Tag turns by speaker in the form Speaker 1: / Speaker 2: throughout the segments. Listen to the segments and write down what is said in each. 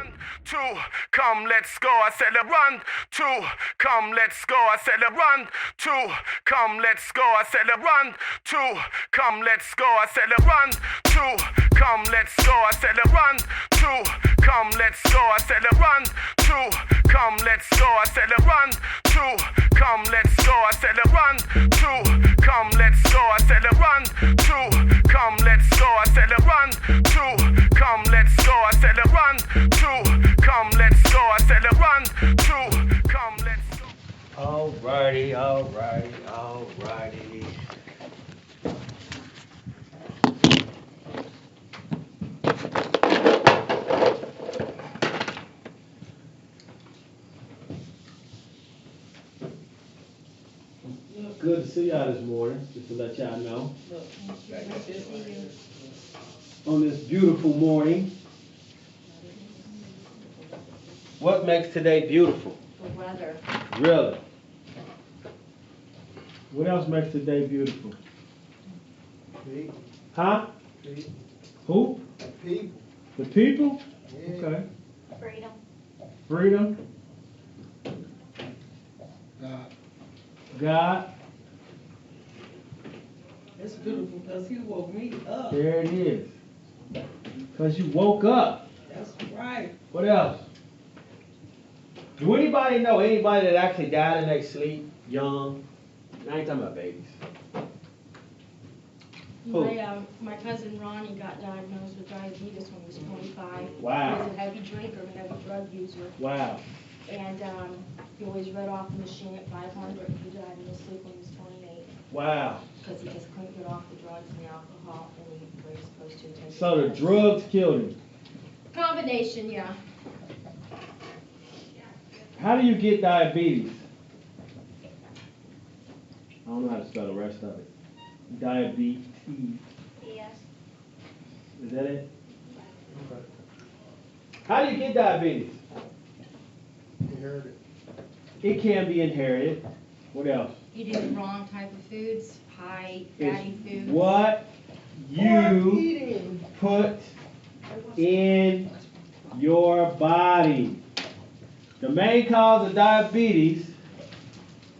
Speaker 1: run, two, come, let's go. I said run, two, come, let's go. I said run, two, come, let's go. I said run, two, come, let's go. I said run, two, come, let's go. I said run, two, come, let's go. I said run, two, come, let's go. I said run, two, come, let's go. I said run, two, come, let's go. I said run, two, come, let's go. I said run, two, come, let's go. I said run, two, come, let's go. I said run, two, come, let's go.
Speaker 2: Alrighty. Good to see y'all this morning, just to let y'all know. On this beautiful morning. What makes today beautiful?
Speaker 3: The weather.
Speaker 2: Really? What else makes today beautiful?
Speaker 4: People.
Speaker 2: Huh?
Speaker 4: People.
Speaker 2: Who?
Speaker 4: People.
Speaker 2: The people?
Speaker 4: Yeah.
Speaker 2: Okay.
Speaker 3: Freedom.
Speaker 2: Freedom. God.
Speaker 5: It's beautiful because he woke me up.
Speaker 2: There it is. Because you woke up.
Speaker 5: That's right.
Speaker 2: What else? Do anybody know anybody that actually died in their sleep, young? I ain't talking about babies. Who?
Speaker 3: My cousin Ronnie got diagnosed with diabetes when he was 25.
Speaker 2: Wow.
Speaker 3: He was a heavy drinker and a heavy drug user.
Speaker 2: Wow.
Speaker 3: And he always read off the machine at 500. He died in his sleep when he was 28.
Speaker 2: Wow.
Speaker 3: Because he just couldn't get off the drugs and the alcohol and he was supposed to take.
Speaker 2: So the drugs killed him.
Speaker 3: Combination, yeah.
Speaker 2: How do you get diabetes? I don't know how to spell the rest of it. Diabetes.
Speaker 3: Yes.
Speaker 2: Is that it? Okay. How do you get diabetes?
Speaker 4: Inherited.
Speaker 2: It can be inherited. What else?
Speaker 3: You do the wrong type of foods, high fatty
Speaker 2: It's
Speaker 3: foods.
Speaker 2: what you put in your body. The main cause of diabetes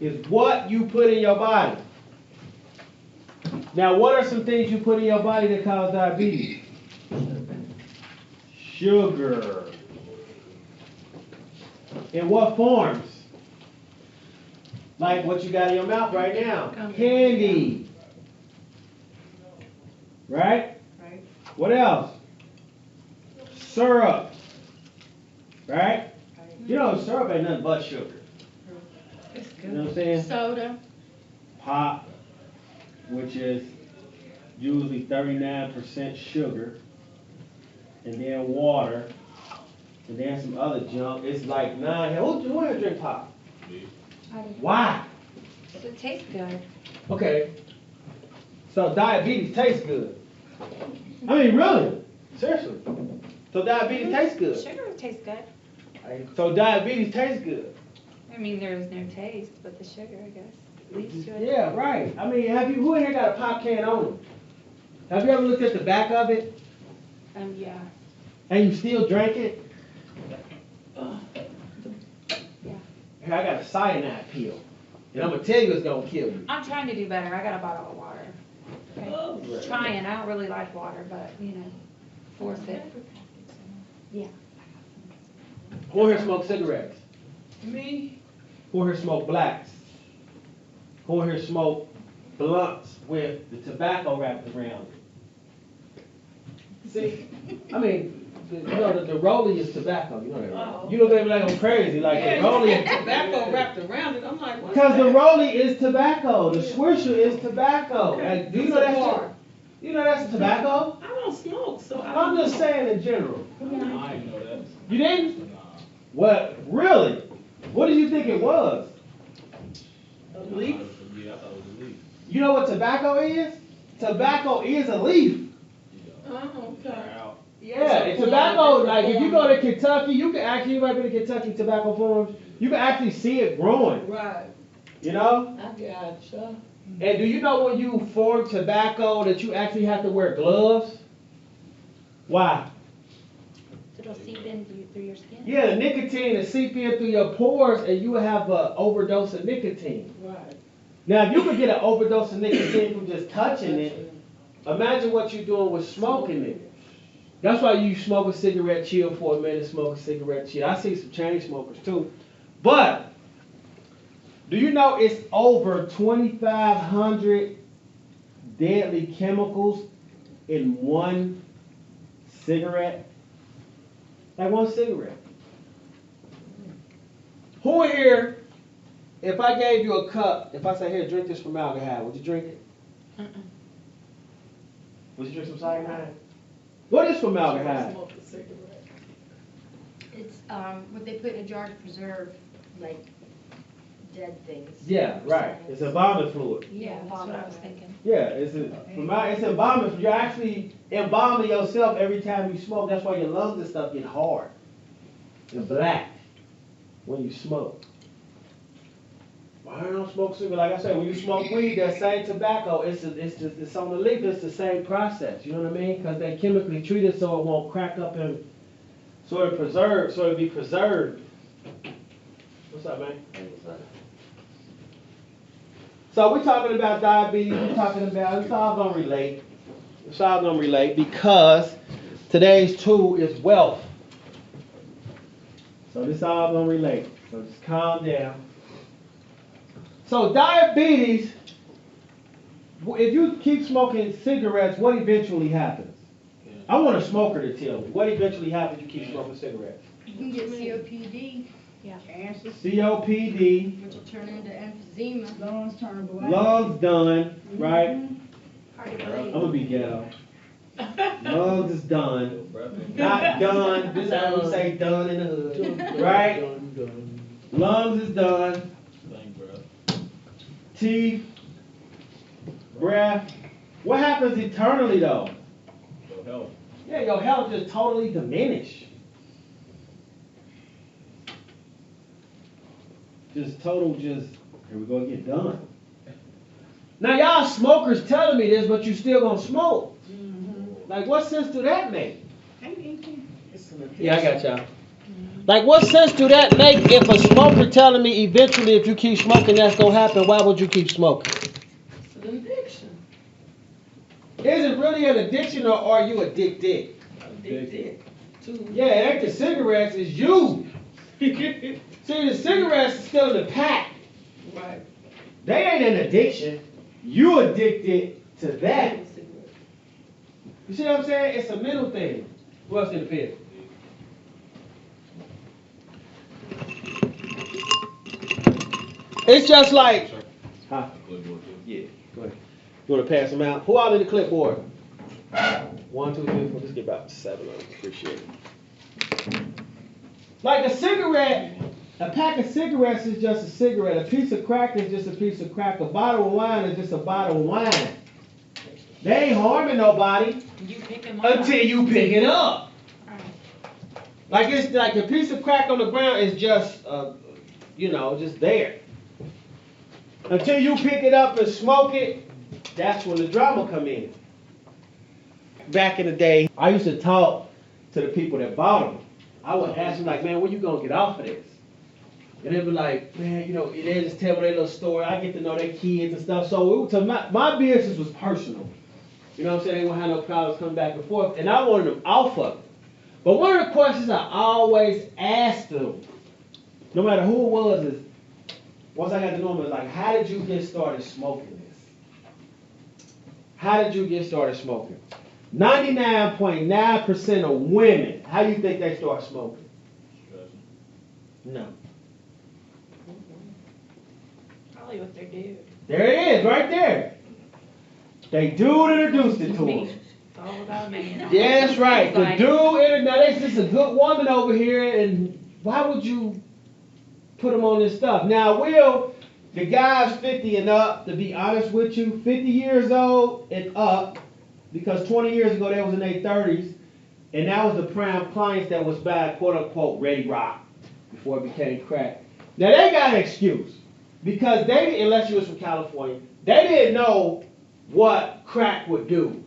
Speaker 2: is what you put in your body. Now, what are some things you put in your body that cause diabetes? Sugar. In what forms? Like what you got in your mouth right now. Candy. Right?
Speaker 3: Right.
Speaker 2: What else? Syrup. Right? You know, syrup ain't nothing but sugar.
Speaker 5: It's
Speaker 2: You know what I'm
Speaker 5: good.
Speaker 2: saying?
Speaker 3: Soda.
Speaker 2: Pop, which is usually 39% sugar, and then water, and then some other junk. It's like 9. Who want to drink pop? Why?
Speaker 3: It tastes good.
Speaker 2: Okay. So diabetes tastes good. I mean, really? Seriously. So diabetes tastes good.
Speaker 6: Sugar tastes good.
Speaker 2: So diabetes tastes good.
Speaker 6: I mean, there's no taste, but the sugar, I guess, leads to it.
Speaker 2: Yeah, right. I mean, who in here got a pop can on them? Have you ever looked at the back of it
Speaker 6: Yeah.
Speaker 2: and you still drank it?
Speaker 6: Yeah.
Speaker 2: Here, I got a cyanide pill. And I'm going to tell you it's going to kill you.
Speaker 6: I'm trying to do better. I got a bottle of water. Okay.
Speaker 2: Oh,
Speaker 6: Trying. I don't really like water, but, force it. Yeah.
Speaker 2: Who here smoke cigarettes?
Speaker 5: Me?
Speaker 2: Who here smoke blacks? Who here smoke blunts with the tobacco wrapped around it? See, I mean, the rollie is tobacco. You know that, right?
Speaker 5: Oh.
Speaker 2: You look at me like I'm crazy. Like
Speaker 5: Yeah,
Speaker 2: the rollie.
Speaker 5: tobacco wrapped around it. I'm like, what's
Speaker 2: Because the
Speaker 5: that?
Speaker 2: rollie is tobacco. The swisher is tobacco.
Speaker 5: Okay.
Speaker 2: Like, do you
Speaker 5: It's
Speaker 2: know
Speaker 5: a
Speaker 2: that's
Speaker 5: bar.
Speaker 2: you know that's tobacco?
Speaker 5: I don't smoke, so I
Speaker 2: I'm
Speaker 5: don't
Speaker 2: just saying in general.
Speaker 7: I didn't know that.
Speaker 2: You didn't?
Speaker 7: Nah.
Speaker 2: What? Really? What did you think it was?
Speaker 5: A leaf?
Speaker 7: Yeah, I thought it was a leaf.
Speaker 2: You know what tobacco is? Tobacco is a leaf.
Speaker 5: Oh, okay.
Speaker 7: Out.
Speaker 2: Yeah, and tobacco, like if you go to Kentucky, you can actually, you might be to Kentucky tobacco farms, you can actually see it growing,
Speaker 5: Right.
Speaker 2: you know?
Speaker 5: I gotcha.
Speaker 2: And do you know when you form tobacco that you actually have to wear gloves? Why?
Speaker 3: It'll seep into
Speaker 6: through your skin.
Speaker 2: Yeah, the nicotine will seep in through your pores and you will have an overdose of nicotine.
Speaker 5: Right.
Speaker 2: Now, if you could get an overdose of nicotine from just touching it, imagine what you're doing with smoking it. That's why you smoke a cigarette, chill for a minute, smoke a cigarette, chill. I see some chain smokers too. But, do you know it's over 2,500 deadly chemicals in one cigarette? Like one cigarette. Who here, if I gave you a cup, if I say, here, drink this formaldehyde, would you drink it? Would you drink some cyanide? What is formaldehyde?
Speaker 5: Smoke a cigarette.
Speaker 3: It's, what they put in a jar to preserve, like, dead things.
Speaker 2: Yeah, right. It's embalming fluid.
Speaker 3: Yeah,
Speaker 6: That's what I was thinking.
Speaker 2: Yeah, it's embalming fluid. You're actually embalming yourself every time you smoke. That's why your lungs and stuff get hard and black when you smoke. Why don't smoke cigarette? Like I said, when you smoke weed, that same tobacco, it's on the leaf. It's the same process. You know what I mean? Because they chemically treat it so it won't crack up and so it be preserved. What's up, man? So we're talking about diabetes. We're talking about it's all gonna relate. It's all gonna relate because today's tool is wealth. So this all gonna relate. So just calm down. So diabetes, if you keep smoking cigarettes, what eventually happens? I want a smoker to tell me. What eventually happens if you keep smoking cigarettes?
Speaker 3: You can get COPD,
Speaker 2: COPD,
Speaker 3: which will turn into emphysema.
Speaker 4: Lungs turn black.
Speaker 2: lungs done, right?
Speaker 6: Hard to
Speaker 2: I'm
Speaker 6: believe.
Speaker 2: gonna be ghetto. Lungs is done.
Speaker 7: Breath in.
Speaker 2: Not done. This is how we say done in the hood. Right? Lungs is done.
Speaker 7: Thank breath.
Speaker 2: Teeth, breath. What happens eternally though?
Speaker 7: Your health.
Speaker 2: Yeah, your health just totally diminished. Here we go again, done. Now y'all smokers telling me this, but you still gonna smoke. Like what sense do that make? Yeah, I got y'all. Like what sense do that make if a smoker telling me eventually if you keep smoking that's gonna happen, why would you keep smoking?
Speaker 5: It's an addiction.
Speaker 2: Is it really an addiction or are you addicted?
Speaker 5: Addicted to.
Speaker 2: Yeah, it ain't the cigarettes, it's you. See, the cigarettes is still in the pack.
Speaker 5: Right.
Speaker 2: They ain't an addiction. You addicted to that. You see what I'm saying? It's a mental thing. Who else in the pit? It's just like, huh?
Speaker 7: Clipboard too.
Speaker 2: Yeah, go ahead. You want to pass them out? Who out in the clipboard? 1, 2, 3, 4. Let's get about 7 of them. Appreciate it. Like a cigarette, a pack of cigarettes is just a cigarette. A piece of crack is just a piece of crack. A bottle of wine is just a bottle of wine. They ain't harming nobody
Speaker 6: You pick them up.
Speaker 2: until you pick it up.
Speaker 6: Right.
Speaker 2: Like it's like a piece of crack on the ground is just, just there. Until you pick it up and smoke it, that's when the drama come in. Back in the day, I used to talk to the people that bought them. I would ask them like, man, when you gonna get off of this? And they'd be like, man, they just tell me their little story. I get to know their kids and stuff. So my business was personal. You know what I'm saying? They wouldn't have no problems coming back and forth. And I wanted them off of it. But one of the questions I always asked them, no matter who it was, is, once I got to know them, is like, how did you get started smoking this? How did you get started smoking? 99.9% of women, how do you think they start smoking?
Speaker 7: Stressing.
Speaker 2: No.
Speaker 6: Probably with their dude.
Speaker 2: There it is, right there. They dude introduced it to
Speaker 6: Me.
Speaker 2: them.
Speaker 6: It's all about me.
Speaker 2: Yeah, that's right.
Speaker 6: It's
Speaker 2: The
Speaker 6: like-
Speaker 2: dude, now there's just a good woman over here, and why would you put them on this stuff? Now, the guy's 50 and up, to be honest with you, 50 years old and up, because 20 years ago they was in their 30s, and that was the prime clients that was buying quote-unquote ready rock before it became crack. Now, they got an excuse, because they, unless you was from California, they didn't know what crack would do.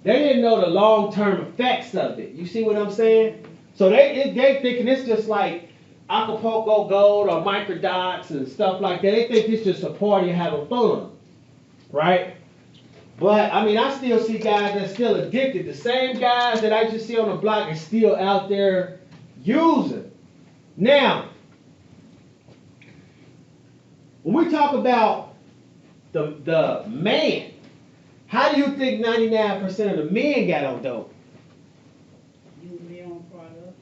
Speaker 2: They didn't know the long-term effects of it. You see what I'm saying? So they thinking it's just like Acapulco Gold or microdots and stuff like that. They think it's just a party and having fun, right? But I mean, I still see guys that's still addicted. The same guys that I just see on the block is still out there using. Now, when we talk about the man, how do you think 99% of the men got on dope?
Speaker 5: You be on product?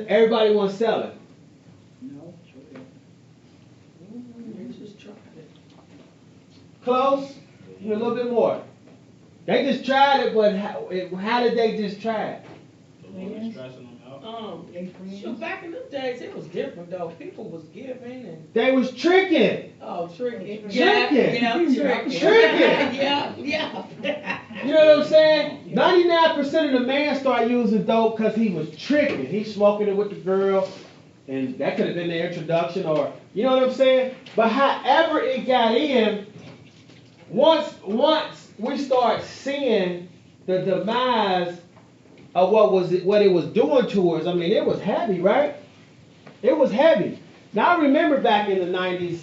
Speaker 2: Everybody wants to sell it.
Speaker 5: No, true. They just tried it.
Speaker 2: Close? A little bit more. They just tried it, but how did they just try it?
Speaker 7: The woman stressing them out.
Speaker 5: So back in the days, it was different though. People was giving and
Speaker 2: They was tricking.
Speaker 5: tricking.
Speaker 2: Tricking.
Speaker 5: Yeah, tricking.
Speaker 2: Tricking.
Speaker 5: Yeah.
Speaker 2: You know what I'm saying? 99% of the man started using dope because he was tricking. He smoking it with the girl, and that could have been the introduction, or you know what I'm saying? But however it got in, once we start seeing the demise of what it was doing to us, I mean, it was heavy, right? It was heavy. Now I remember back in the 90s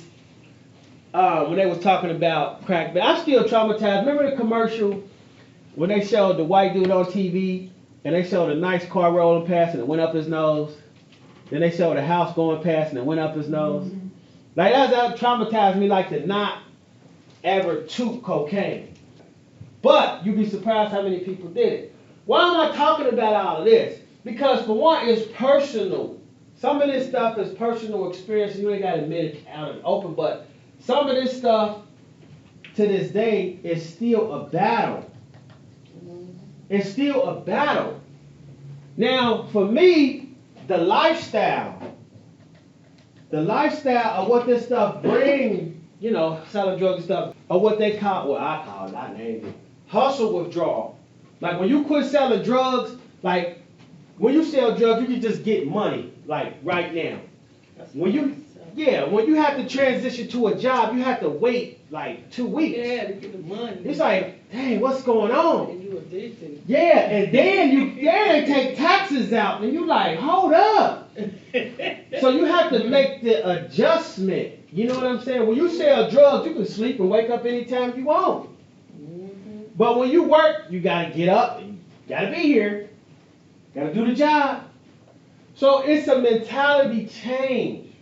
Speaker 2: when they was talking about crack, but I'm still traumatized. Remember the commercial when they showed the white dude on TV and they showed a nice car rolling past and it went up his nose? Then they showed a house going past and it went up his nose.
Speaker 5: Mm-hmm.
Speaker 2: Like that traumatized me, like to not ever took cocaine. But you'd be surprised how many people did it. Why am I talking about all of this? Because for one, it's personal. Some of this stuff is personal experience. You ain't got to admit it out in the open, but some of this stuff to this day is still a battle. It's still a battle. Now, for me, the lifestyle of what this stuff brings, you know, selling drugs and stuff, or what they call, well, I call it, I named it, hustle withdrawal. Like when you quit selling drugs, like when you sell drugs, you can just get money, like right now. When you have to transition to a job, you have to wait like 2 weeks.
Speaker 5: Yeah, to get the money.
Speaker 2: It's like, dang, what's going on?
Speaker 5: And you addicted.
Speaker 2: Yeah, and then they take taxes out, and you like, hold up. So you have to make the adjustment. You know what I'm saying? When you sell drugs, you can sleep and wake up anytime you want.
Speaker 5: Mm-hmm.
Speaker 2: But when you work, you gotta get up, and you gotta be here, gotta do the job. So it's a mentality change.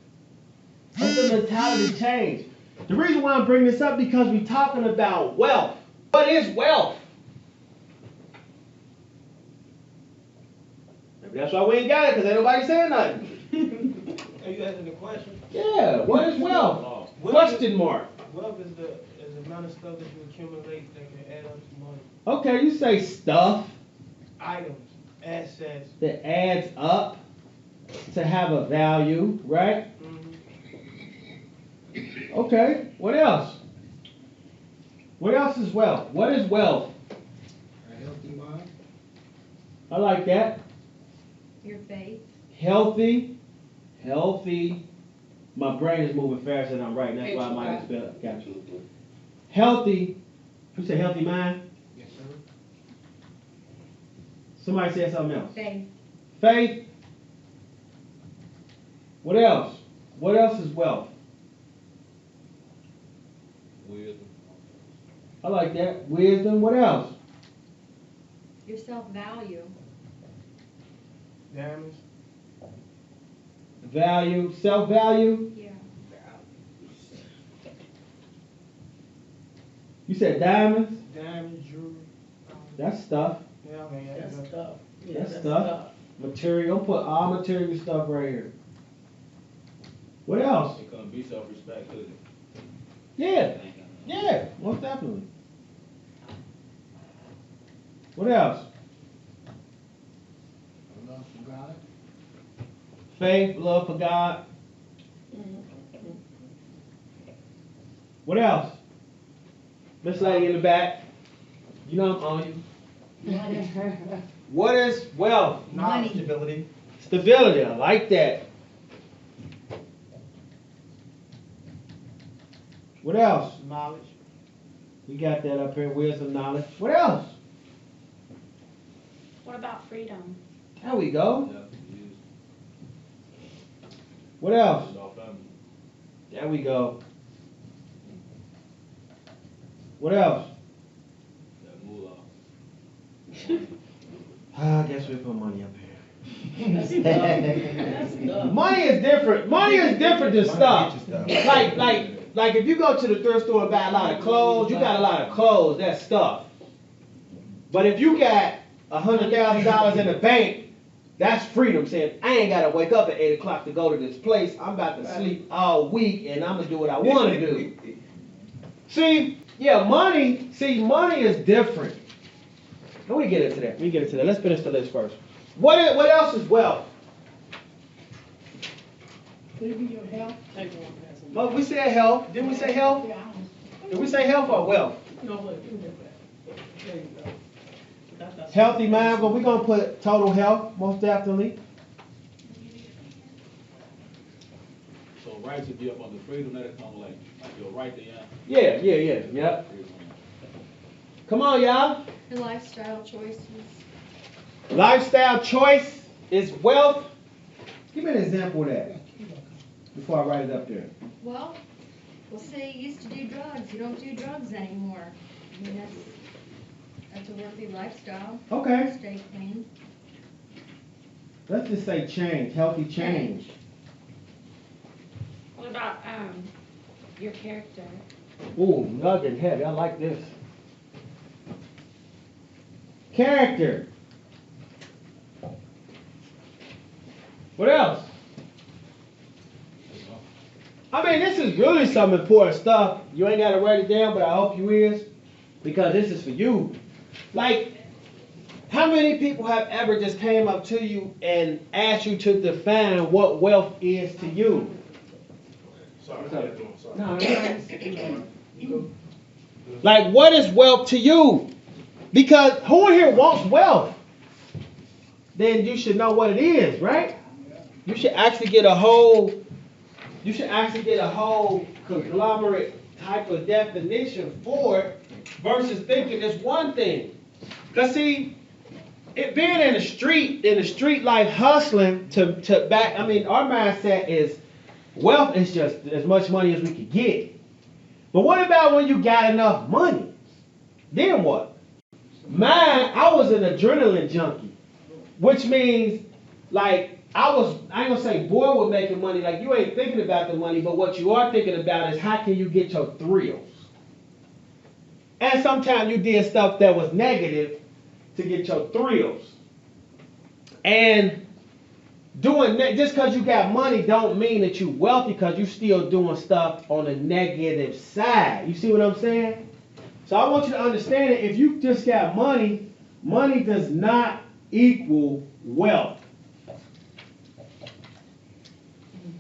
Speaker 2: It's a mentality change. The reason why I'm bringing this up because we're talking about wealth. What is wealth? That's why we ain't got it, because ain't nobody saying nothing.
Speaker 8: Are you asking the question?
Speaker 2: Yeah, what is wealth? Question mark.
Speaker 8: Wealth is the amount of stuff that you accumulate that can add up to money.
Speaker 2: Okay, you say stuff
Speaker 8: Items, assets.
Speaker 2: that adds up to have a value, right?
Speaker 8: Mm-hmm.
Speaker 2: Okay, what else? What else is wealth? What is wealth?
Speaker 4: A healthy mind.
Speaker 2: I like that.
Speaker 6: Your faith.
Speaker 2: Healthy. My brain is moving faster than I'm writing. That's why I might have spelled. Got you. Healthy. You say healthy mind?
Speaker 4: Yes, sir.
Speaker 2: Somebody said something else.
Speaker 6: Faith.
Speaker 2: Faith. What else? What else is wealth?
Speaker 7: Wisdom.
Speaker 2: I like that. Wisdom. What else?
Speaker 6: Your self-value.
Speaker 8: Diamonds.
Speaker 2: Value. Self-value.
Speaker 6: Yeah.
Speaker 2: You said diamonds?
Speaker 8: Diamonds, jewelry.
Speaker 2: That's stuff.
Speaker 8: Yeah, okay, yeah.
Speaker 5: That's tough. Yeah,
Speaker 2: That's stuff. Material. Put all material stuff right here. What else?
Speaker 7: It couldn't be self-respect, could it?
Speaker 2: Yeah. Yeah, most definitely. What else?
Speaker 4: Love for God.
Speaker 2: Faith, love for God.
Speaker 5: Mm-hmm.
Speaker 2: What else? Miss Lady in the back. You know I'm on you. What is wealth?
Speaker 4: Knowledge, stability.
Speaker 2: Stability. I like that. What else?
Speaker 8: Knowledge.
Speaker 2: We got that up here. Wisdom, knowledge. What else?
Speaker 6: What about freedom?
Speaker 2: There we go.
Speaker 7: Yeah, it is.
Speaker 2: What else?
Speaker 7: It's our family.
Speaker 2: There we go. What else?
Speaker 7: That moolah.
Speaker 2: I guess we put money up here.
Speaker 5: That's stuff.
Speaker 2: Money is different. Money is different than stuff. Like if you go to the thrift store and buy a lot of clothes, you got a lot of clothes. That's stuff. But if you got $100,000 in the bank, that's freedom. Saying I ain't gotta wake up at 8 o'clock to go to this place. I'm about to sleep all week and I'm gonna do what I want to do. See, money is different. Let me get into that. Let's finish the list first. What else is wealth?
Speaker 4: Could it be your health?
Speaker 5: Take one, pass it.
Speaker 2: Well, we said health. Didn't we say health?
Speaker 4: Yeah,
Speaker 2: Did we say health or wealth?
Speaker 5: No, wait, give me that back. There you go. That's
Speaker 2: Healthy mind, but we're going to put total health, most definitely.
Speaker 7: So rights would be up under freedom, that'll come like your right there.
Speaker 2: Yeah. Come on, y'all.
Speaker 3: The lifestyle choices.
Speaker 2: Lifestyle choice is wealth. Give me an example of that before I write it up there.
Speaker 3: Well, we'll say you used to do drugs. You don't do drugs anymore. I mean, that's a worthy lifestyle.
Speaker 2: Okay.
Speaker 3: Stay clean.
Speaker 2: Let's just say change, healthy change.
Speaker 6: What about, your character?
Speaker 2: Ooh, nugget heavy. I like this. Character. What else? I mean, this is really some important stuff. You ain't got to write it down, but I hope you is. Because this is for you. Like, how many people have ever just came up to you and asked you to define what wealth is to you?
Speaker 1: Sorry,
Speaker 2: No, like, what is wealth to you? Because who in here wants wealth? Then you should know what it is, right? You should actually get a whole conglomerate type of definition for it versus thinking it's one thing. Cause see, it being in the street life hustling to back, I mean, our mindset is wealth is just as much money as we could get. But what about when you got enough money? Then what? I was an adrenaline junkie, which means like I ain't gonna say bored with making money, like you ain't thinking about the money, but what you are thinking about is how can you get your thrills. And sometimes you did stuff that was negative to get your thrills. And doing that, just because you got money don't mean that you wealthy because you still doing stuff on the negative side. You see what I'm saying? So I want you to understand that if you just got money, money does not equal wealth.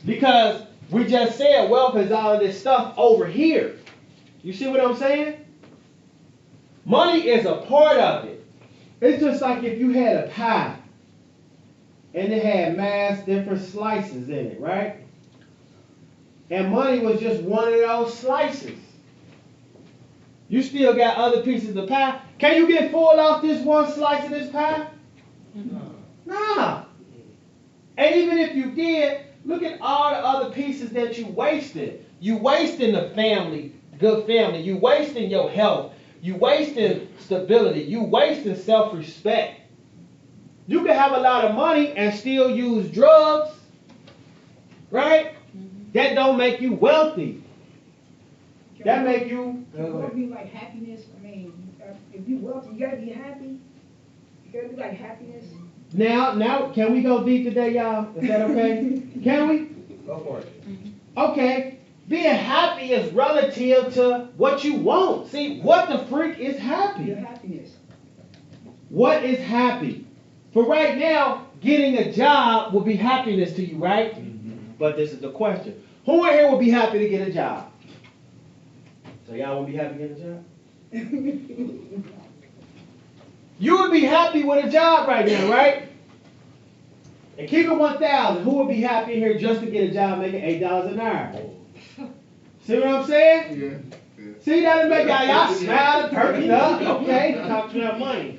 Speaker 2: Because we just said wealth is all of this stuff over here. You see what I'm saying? Money is a part of it. It's just like if you had a pie and it had mass different slices in it, right? And money was just one of those slices. You still got other pieces of pie. Can you get full off this one slice of this pie? Nah. And even if you did, look at all the other pieces that you wasted. You wasting the family, good family. You wasting your health. You wasting stability. You wasting self-respect. You can have a lot of money and still use drugs, right? That don't make you wealthy. That make you.
Speaker 4: Can wealth be like happiness? I mean, if you wealthy, you gotta be happy. You gotta be like happiness.
Speaker 2: Now, can we go deep today, y'all? Is that okay? Can we?
Speaker 4: Go for it.
Speaker 2: Okay. Being happy is relative to what you want. See, what the freak is happy?
Speaker 4: Your happiness.
Speaker 2: What is happy? For right now, getting a job will be happiness to you, right? But this is the question. Who in here would be happy to get a job? So y'all would be happy to get a job? You would be happy with a job right now, right? And keep it 1,000. Who would be happy in here just to get a job making $8 an hour? See what I'm saying?
Speaker 1: Yeah.
Speaker 2: See, that'll make y'all smile and perking up. Okay, talk about money.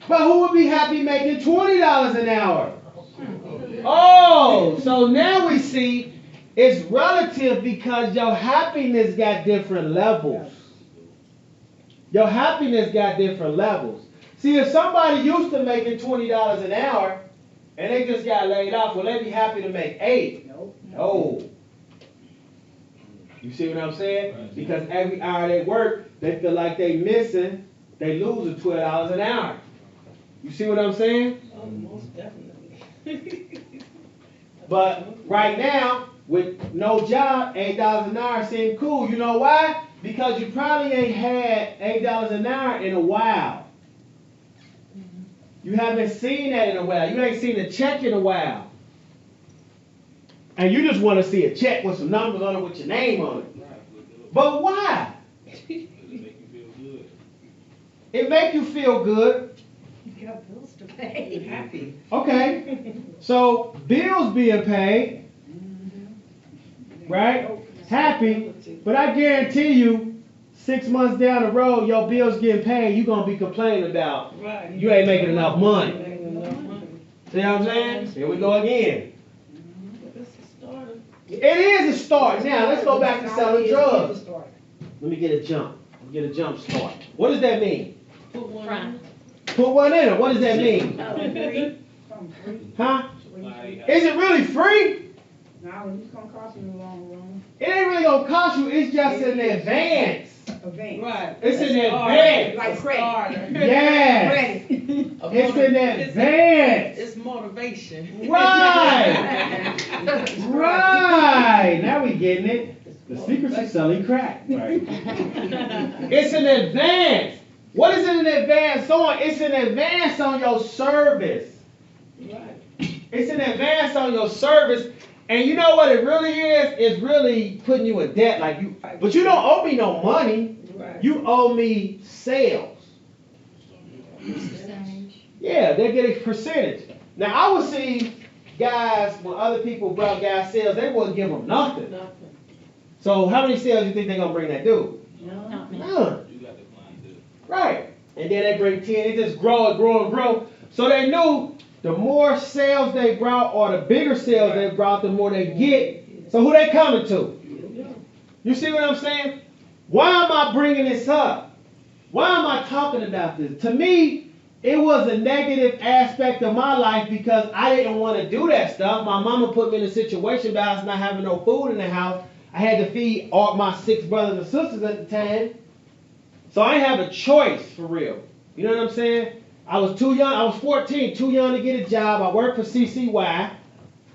Speaker 2: But who would be happy making $20 an hour? Oh, so now we see it's relative because your happiness got different levels. Your happiness got different levels. See, if somebody used to making $20 an hour and they just got laid off, will they be happy to make $8? No. You see what I'm saying? Because every hour they work, they feel like they missing, they losing $12 an hour. You see what I'm saying?
Speaker 5: Oh, most definitely.
Speaker 2: But right now, with no job, $8 an hour seems cool. You know why? Because you probably ain't had $8 an hour in a while. You haven't seen that in a while. You ain't seen a check in a while. And you just want to see a check with some numbers on it with your name on it. But why? It make you feel good.
Speaker 3: You got bills to pay.
Speaker 5: Happy.
Speaker 2: Okay. So bills being paid, right? Happy. But I guarantee you, 6 months down the road, your bills getting paid, you're going to be complaining about
Speaker 5: Right.
Speaker 2: you ain't making enough money.
Speaker 5: Making enough money.
Speaker 2: See what I'm saying? Here we go again.
Speaker 5: That's a starter.
Speaker 2: It is a start. Now, let's go back to selling drugs.
Speaker 4: Start.
Speaker 2: Let me get a jump. Get a jump start. What does that mean?
Speaker 5: Put one
Speaker 6: Front.
Speaker 2: Put one in it. What does that mean?
Speaker 4: Something free.
Speaker 2: Huh? Is it really free?
Speaker 4: Now, it's gonna cost you in the long run.
Speaker 2: It ain't really going to cost you. It's just an advance.
Speaker 4: Advance.
Speaker 5: Right.
Speaker 2: It's an
Speaker 5: A starter.
Speaker 2: advance.
Speaker 4: Like
Speaker 5: A
Speaker 4: credit.
Speaker 5: starter.
Speaker 2: Yes.
Speaker 4: Credit.
Speaker 2: It's an advance.
Speaker 5: It's motivation.
Speaker 2: Right. Right. Now we getting it. The secrets of selling crack. Right. It's an advance. What is it an advance on? It's an advance on your service.
Speaker 5: Right.
Speaker 2: It's an advance on your service. And you know what it really is? It's really putting you in debt. Like you, but you don't owe me no money.
Speaker 5: Right.
Speaker 2: You owe me sales.
Speaker 3: Percentage.
Speaker 2: Yeah, they get a percentage. Now I would see guys when other people brought guys sales, they wouldn't give them nothing.
Speaker 5: Nothing.
Speaker 2: So how many sales you think they're gonna bring that dude?
Speaker 6: Not me.
Speaker 2: None.
Speaker 7: You got the clientele.
Speaker 2: Right. And then they bring 10, it just grow and grow and grow. So they knew the more sales they brought or the bigger sales they brought, the more they get. So who they coming to? You see what I'm saying? Why am I bringing this up? Why am I talking about this? To me, it was a negative aspect of my life because I didn't want to do that stuff. My mama put me in a situation about us not having no food in the house. I had to feed all my 6 brothers and sisters at the time. So I didn't have a choice for real. You know what I'm saying? I was too young. I was 14, too young to get a job. I worked for CCY.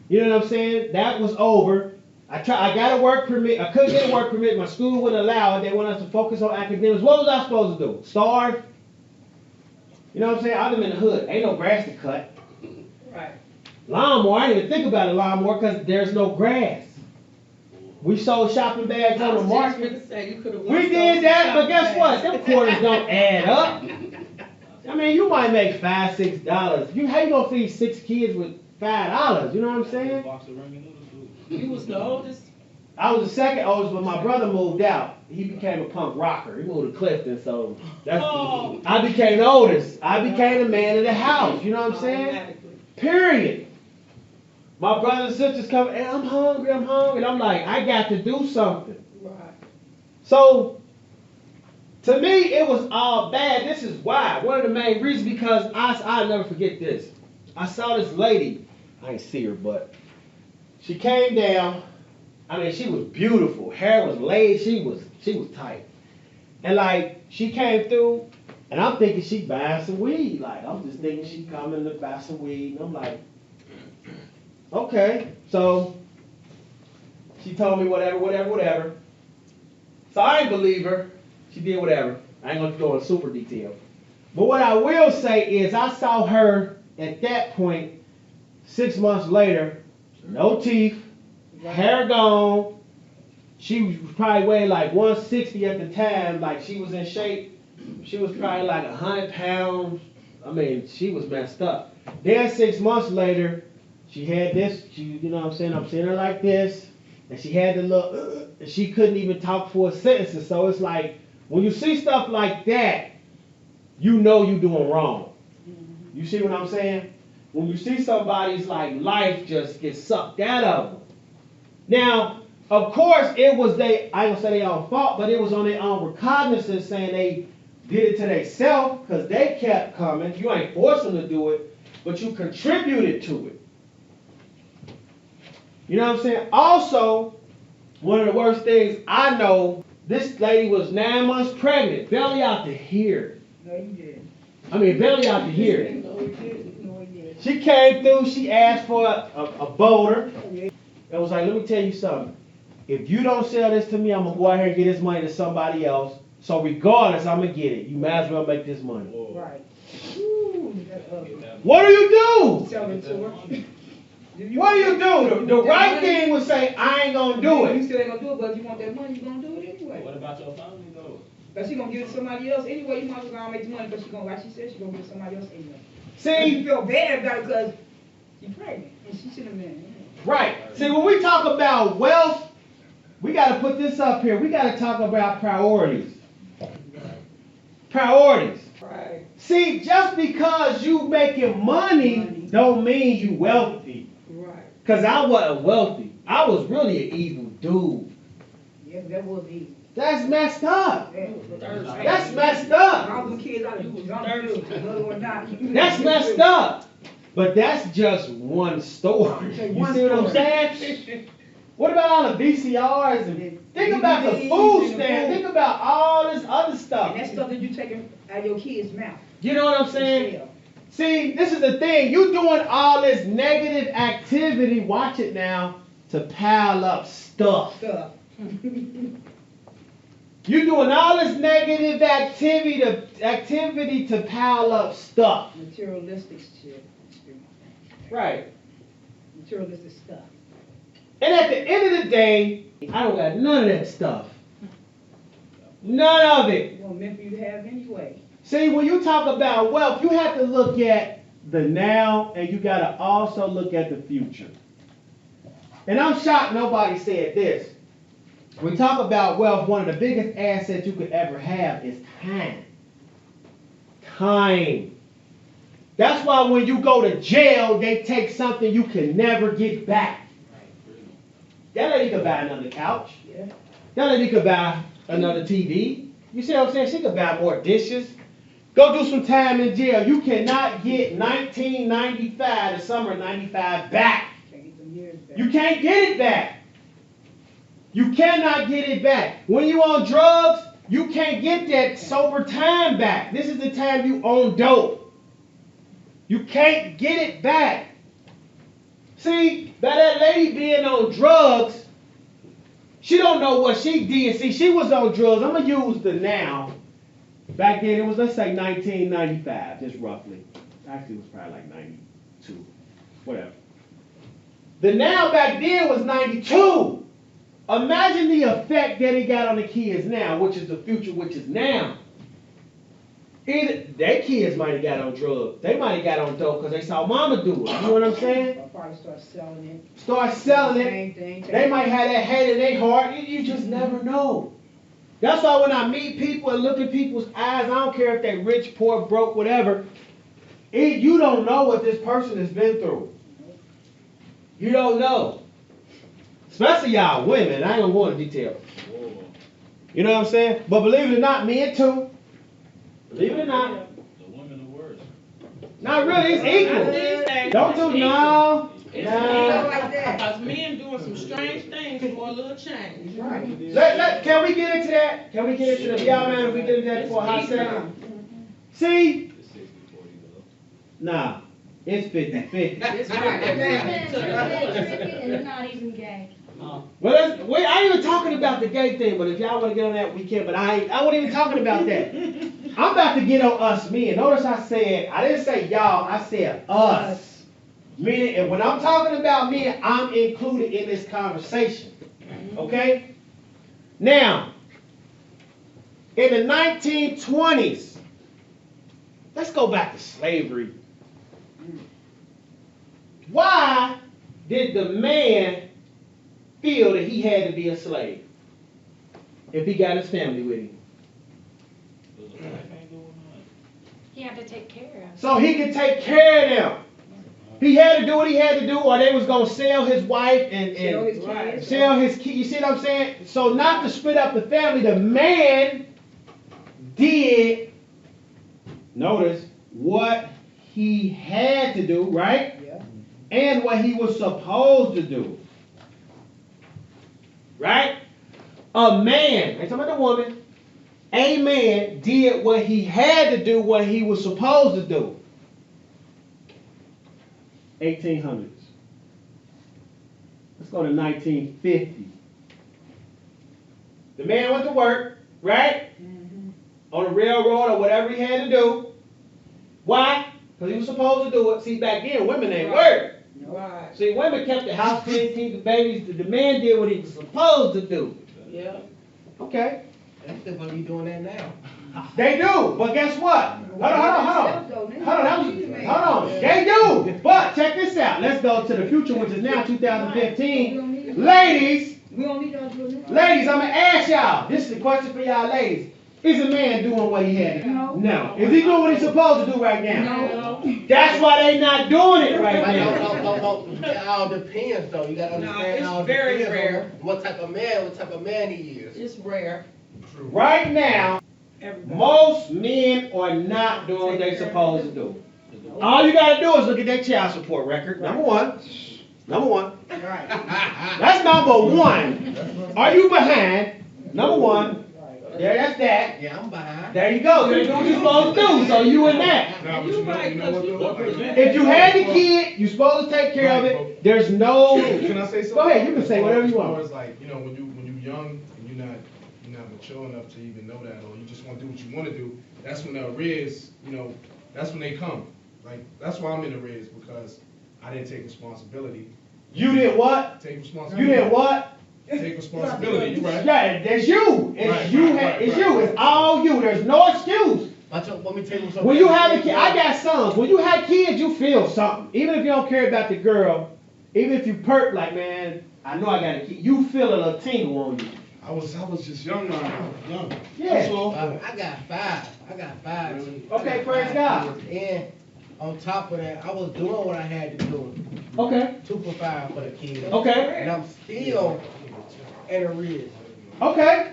Speaker 2: You know what I'm saying? That was over. I got a work permit. I couldn't get a work permit. My school wouldn't allow it. They want us to focus on academics. What was I supposed to do? Starve? You know what I'm saying? I'm in the hood. Ain't no grass to cut.
Speaker 5: Right.
Speaker 2: Lawnmower, I didn't even think about a lawnmower because there's no grass. We sold shopping bags on the market. We did that, but guess what? Them quarters don't add up. I mean, you might make $5, $6. How you gonna feed 6 kids with $5? You know what I'm saying?
Speaker 7: Box of ramen noodles, too.
Speaker 5: You was the oldest?
Speaker 2: I was the second oldest, but my brother moved out. He became a punk rocker. He moved to Clifton, so that's.
Speaker 5: Oh.
Speaker 2: I became the oldest. I became the man of the house. You know what I'm saying?
Speaker 5: Automatically.
Speaker 2: Period. My brothers and sisters come, hey, I'm hungry. And I'm like, I got to do something.
Speaker 5: Right.
Speaker 2: So, to me, it was all bad. This is why. One of the main reasons, because I'll never forget this. I saw this lady. I ain't see her, but she came down. I mean, she was beautiful. Hair was laid. She was tight. And like, she came through, and I'm thinking she buying some weed. Like, I'm just thinking she coming to buy some weed. And I'm like, okay. So, she told me whatever. So I didn't believe her. She did whatever. I ain't gonna go in super detail. But what I will say is I saw her at that point, 6 months later, no teeth, hair gone. She was probably weighing like 160 at the time. Like she was in shape. She was probably like 100 pounds. I mean, she was messed up. Then 6 months later, she had this. You know what I'm saying? I'm seeing her like this. And she had the look, and she couldn't even talk for a sentence. So it's like, when you see stuff like that, you know you're doing wrong. You see what I'm saying? When you see somebody's like life just get sucked out of them. Now, of course, it was I ain't gonna say they own fault, but it was on their own recognizance saying they did it to themselves because they kept coming. You ain't forced them to do it, but you contributed to it. You know what I'm saying? Also, one of the worst things I know, this lady was 9 months pregnant, belly out to here.
Speaker 4: No, you didn't.
Speaker 2: I mean, belly out to here.
Speaker 4: No, you didn't. No, you didn't.
Speaker 2: She came through, she asked for a boulder. And was like, let me tell you something. If you don't sell this to me, I'm going to go out here and get this money to somebody else. So regardless, I'm going to get it. You might as well make this money.
Speaker 4: Right. Ooh, that ugly.
Speaker 2: What do you do?
Speaker 4: Selling to her.
Speaker 2: What do you do? The right thing would say, I ain't going to do
Speaker 4: You
Speaker 2: it.
Speaker 4: still ain't gonna do it, but if you want that money, you gonna do it anyway.
Speaker 7: What about your family though?
Speaker 4: But she gonna give it to somebody else anyway. You might as well go and make the money, but she gonna, like she said, she gonna give it to somebody else anyway. But you
Speaker 2: See,
Speaker 4: feel bad about it because she's pregnant and she should have been.
Speaker 2: right. See, when we talk about wealth, we got to put this up here. We got to talk about priorities. Priorities.
Speaker 5: Right.
Speaker 2: See, just because you making money don't mean you wealthy.
Speaker 5: Right.
Speaker 2: Because I wasn't wealthy. I was really an evil dude.
Speaker 4: Yes, that was easy.
Speaker 2: That's messed up.
Speaker 4: That's
Speaker 2: That's messed up.
Speaker 4: all them kids out of the another one not.
Speaker 2: That's messed up. But that's just one story. You see what I'm saying? What about all the VCRs? And think about the food stand. Think about all this other stuff.
Speaker 4: And that stuff that you taking out of your kids' mouth.
Speaker 2: You know what I'm saying? See, this is the thing. You doing all this negative activity, watch it now, to pile up stuff.
Speaker 4: Stuff.
Speaker 2: You doing all this negative activity to pile up stuff.
Speaker 4: Materialistic shit.
Speaker 2: Right.
Speaker 4: Materialistic stuff.
Speaker 2: And at the end of the day, I don't got none of that stuff. None of it.
Speaker 4: It wasn't meant for you to have anyway.
Speaker 2: See, when you talk about wealth, you have to look at the now and you got to also look at the future. And I'm shocked nobody said this. When we talk about wealth, one of the biggest assets you could ever have is time. Time. That's why when you go to jail, they take something you can never get back. That lady could buy another couch.
Speaker 4: Yeah.
Speaker 2: That lady could buy another TV. You see what I'm saying? She could buy more dishes. Go do some time in jail. You cannot get 1995, the summer of 95 back.
Speaker 4: Can't get them years back.
Speaker 2: You can't get it back. You cannot get it back. When you on drugs, you can't get that sober time back. This is the time you own dope. You can't get it back. See, by that lady being on drugs, she don't know what she did. See, she was on drugs. I'm going to use the now. Back then, it was, let's say, 1995, just roughly. Actually, it was probably like 92. Whatever. The now back then was 92. Imagine the effect that it got on the kids now, which is the future, which is now. Either their kids might have got on drugs. They might have got on dope because they saw mama do it. You know what I'm saying?
Speaker 4: I'll probably start selling it.
Speaker 2: Start selling it.
Speaker 4: Same thing.
Speaker 2: They might have that hate in their heart. You just never know. That's why when I meet people and look in people's eyes, I don't care if they're rich, poor, broke, whatever. You don't know what this person has been through. You don't know. Especially y'all women. I ain't gonna go into detail. You know what I'm saying? But believe it or not, men too. Believe it or not.
Speaker 7: The women are worse.
Speaker 2: Not really, it's equal. Don't do no.
Speaker 5: It's
Speaker 2: No.
Speaker 5: men,
Speaker 4: like that.
Speaker 5: because men doing some strange things for a little change.
Speaker 4: Right.
Speaker 2: Can we get into that? Can we get into that? Y'all man, if we get into that for a hot second? See?
Speaker 7: It's 60-40 though.
Speaker 2: Nah. It's 50-50.
Speaker 5: It's
Speaker 3: Women
Speaker 5: really
Speaker 3: are tricky and they're not even gay.
Speaker 2: Well, I ain't even talking about the gay thing, but if y'all want to get on that, we can. But I wasn't even talking about that. I'm about to get on us men. Notice I didn't say y'all, I said us. Meaning, and when I'm talking about men, I'm included in this conversation. Okay? Now, in the 1920s, let's go back to slavery. Why did the man feel that he had to be a slave if he got his family with him?
Speaker 7: Because the wife ain't doing nothing.
Speaker 6: He had to take care of.
Speaker 2: So he could take care of them. He had to do what he had to do, or they was gonna sell his wife and
Speaker 4: Sell his kids.
Speaker 2: sell his kid. You see what I'm saying? So not to split up the family, the man did, notice, what he had to do, right?
Speaker 4: Yeah.
Speaker 2: And what he was supposed to do. Right? A man, ain't talking about the woman, a man did what he had to do, what he was supposed to do. 1800s. Let's go to 1950. The man went to work, right? On the railroad or whatever he had to do. Why? Because he was supposed to do it. See, back then, women ain't work.
Speaker 5: Right.
Speaker 2: See, women kept the house clean, keep the babies. The man did what he was supposed to do.
Speaker 5: Yeah.
Speaker 2: Okay.
Speaker 8: That's still gonna be doing that now.
Speaker 2: They do, but guess what? Hold on.
Speaker 4: Yeah.
Speaker 2: They do. But check this out. Let's go to the future, which is now 2015. Ladies,
Speaker 4: We don't need to do this.
Speaker 2: ladies, I'm gonna ask y'all. This is a question for y'all ladies. Is a man doing what he had to do? No. Is he doing what he's supposed to do right now?
Speaker 5: No.
Speaker 2: That's why they not doing it right
Speaker 8: But
Speaker 2: now.
Speaker 8: it all depends though. You gotta
Speaker 5: No,
Speaker 8: understand
Speaker 5: it's
Speaker 8: how it
Speaker 5: very
Speaker 8: depends
Speaker 5: rare.
Speaker 8: on what type of man he is.
Speaker 5: It's rare.
Speaker 2: Right now,
Speaker 5: Everybody.
Speaker 2: most men are not doing what they're supposed to do. All you gotta do is look at their child support record. Number one. Number one.
Speaker 5: Right.
Speaker 2: That's number one. Are you behind? Number one. Yeah, that's that.
Speaker 8: Yeah, I'm behind.
Speaker 2: There you go. You do what you're supposed to do. So you in that.
Speaker 7: Nah, but
Speaker 5: You
Speaker 7: you know,
Speaker 5: right,
Speaker 7: you know what
Speaker 5: cause
Speaker 7: though?
Speaker 5: you-
Speaker 7: Like,
Speaker 2: If you had the kid, you're supposed to take care of it. There's no.
Speaker 9: Can I say something?
Speaker 2: Go ahead. You can say whatever you
Speaker 9: As far
Speaker 2: want.
Speaker 9: as like, you know, when you're young and you're not mature enough to even know that, or you just want to do what you want to do, that's when the arrears, you know, that's when they come. Like, that's why I'm in arrears, because I didn't take responsibility.
Speaker 2: You did what?
Speaker 9: Take
Speaker 2: You
Speaker 9: responsibility.
Speaker 2: did what?
Speaker 9: Take responsibility. You right.
Speaker 2: Yeah, that's you. It's
Speaker 9: Right,
Speaker 2: you.
Speaker 9: right,
Speaker 2: It's
Speaker 9: right,
Speaker 2: you.
Speaker 9: right.
Speaker 2: It's all you. There's no excuse.
Speaker 8: Let me tell you something.
Speaker 2: When you have a kid, I got sons. When you have kids, you feel something. Even if you don't care about the girl, even if you perk like, man, I know I got a kid, you feel a little tingle on you.
Speaker 9: I was just young, man. Young.
Speaker 2: Yeah.
Speaker 9: That's all.
Speaker 8: I got five.
Speaker 9: Really?
Speaker 2: Okay, praise God.
Speaker 8: And on top of that, I was doing what I had to do
Speaker 2: Okay.
Speaker 8: to provide for the kids.
Speaker 2: Okay.
Speaker 8: And I'm still in arrears.
Speaker 2: Okay.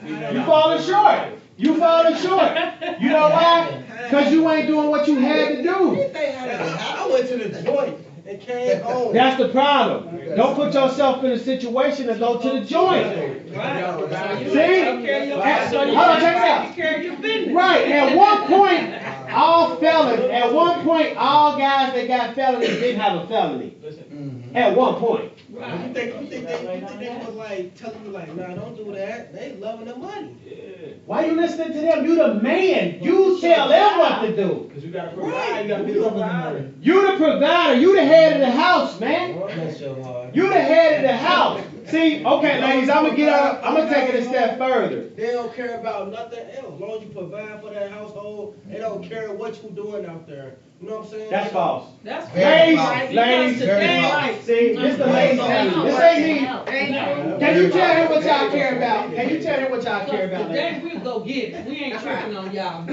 Speaker 2: You falling short. You falling short. You know why? Because you ain't doing what you had to do.
Speaker 8: I went to the joint and came home.
Speaker 2: That's the problem. Don't put yourself in a situation to go to the joint.
Speaker 5: Right. You
Speaker 2: See?
Speaker 5: take care of your
Speaker 2: Hold
Speaker 5: so you
Speaker 2: on, check it
Speaker 5: take
Speaker 2: out.
Speaker 5: care of your business.
Speaker 2: Right. At one point, all felons, at one point, all guys that got felonies didn't have a felony. At one point.
Speaker 5: Right.
Speaker 8: You think they was like telling you like, nah, don't do that. They loving the money.
Speaker 2: Why you listening to them? You the man. You tell them what to do.
Speaker 7: Cause you gotta provide, you gotta be the provider.
Speaker 2: You the provider. You the head of the house, man.
Speaker 8: Bless your heart.
Speaker 2: You the head of the house. See, okay, ladies, I'm gonna take it a step further.
Speaker 8: They don't care about nothing else. As long as you provide for that household, they don't care what you doing out there. You know what I'm saying?
Speaker 2: That's false.
Speaker 5: That's
Speaker 2: Ladies,
Speaker 5: right.
Speaker 2: ladies,
Speaker 5: Because today,
Speaker 2: see, this the ladies telling you. This ain't me. Can you tell him what y'all care about? Can you tell him what y'all care about?
Speaker 5: today we go get it. We ain't tripping on y'all.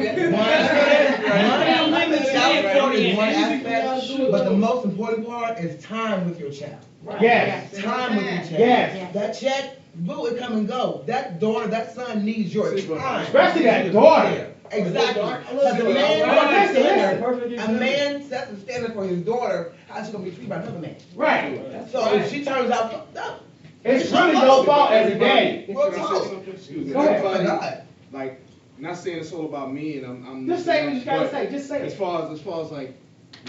Speaker 10: But the most important part is time with your child.
Speaker 2: Yes.
Speaker 10: Time with your child.
Speaker 2: Yes.
Speaker 10: That check, boo, it come and go. That daughter, that son needs your time.
Speaker 2: Especially that daughter.
Speaker 10: Exactly. But the
Speaker 2: Listen.
Speaker 10: a man sets a standard for his daughter, how's she gonna be treated by another man?
Speaker 2: Right.
Speaker 10: So if she turns out fucked up,
Speaker 2: It's really your fault as a daddy.
Speaker 10: real
Speaker 9: Can I say
Speaker 10: talk.
Speaker 9: something? Excuse me.
Speaker 2: Go ahead.
Speaker 10: Oh my God.
Speaker 9: Like, not saying it's all about me, and I'm.
Speaker 2: Just say what you gotta
Speaker 9: but
Speaker 2: say. Just say
Speaker 9: As
Speaker 2: it.
Speaker 9: far as like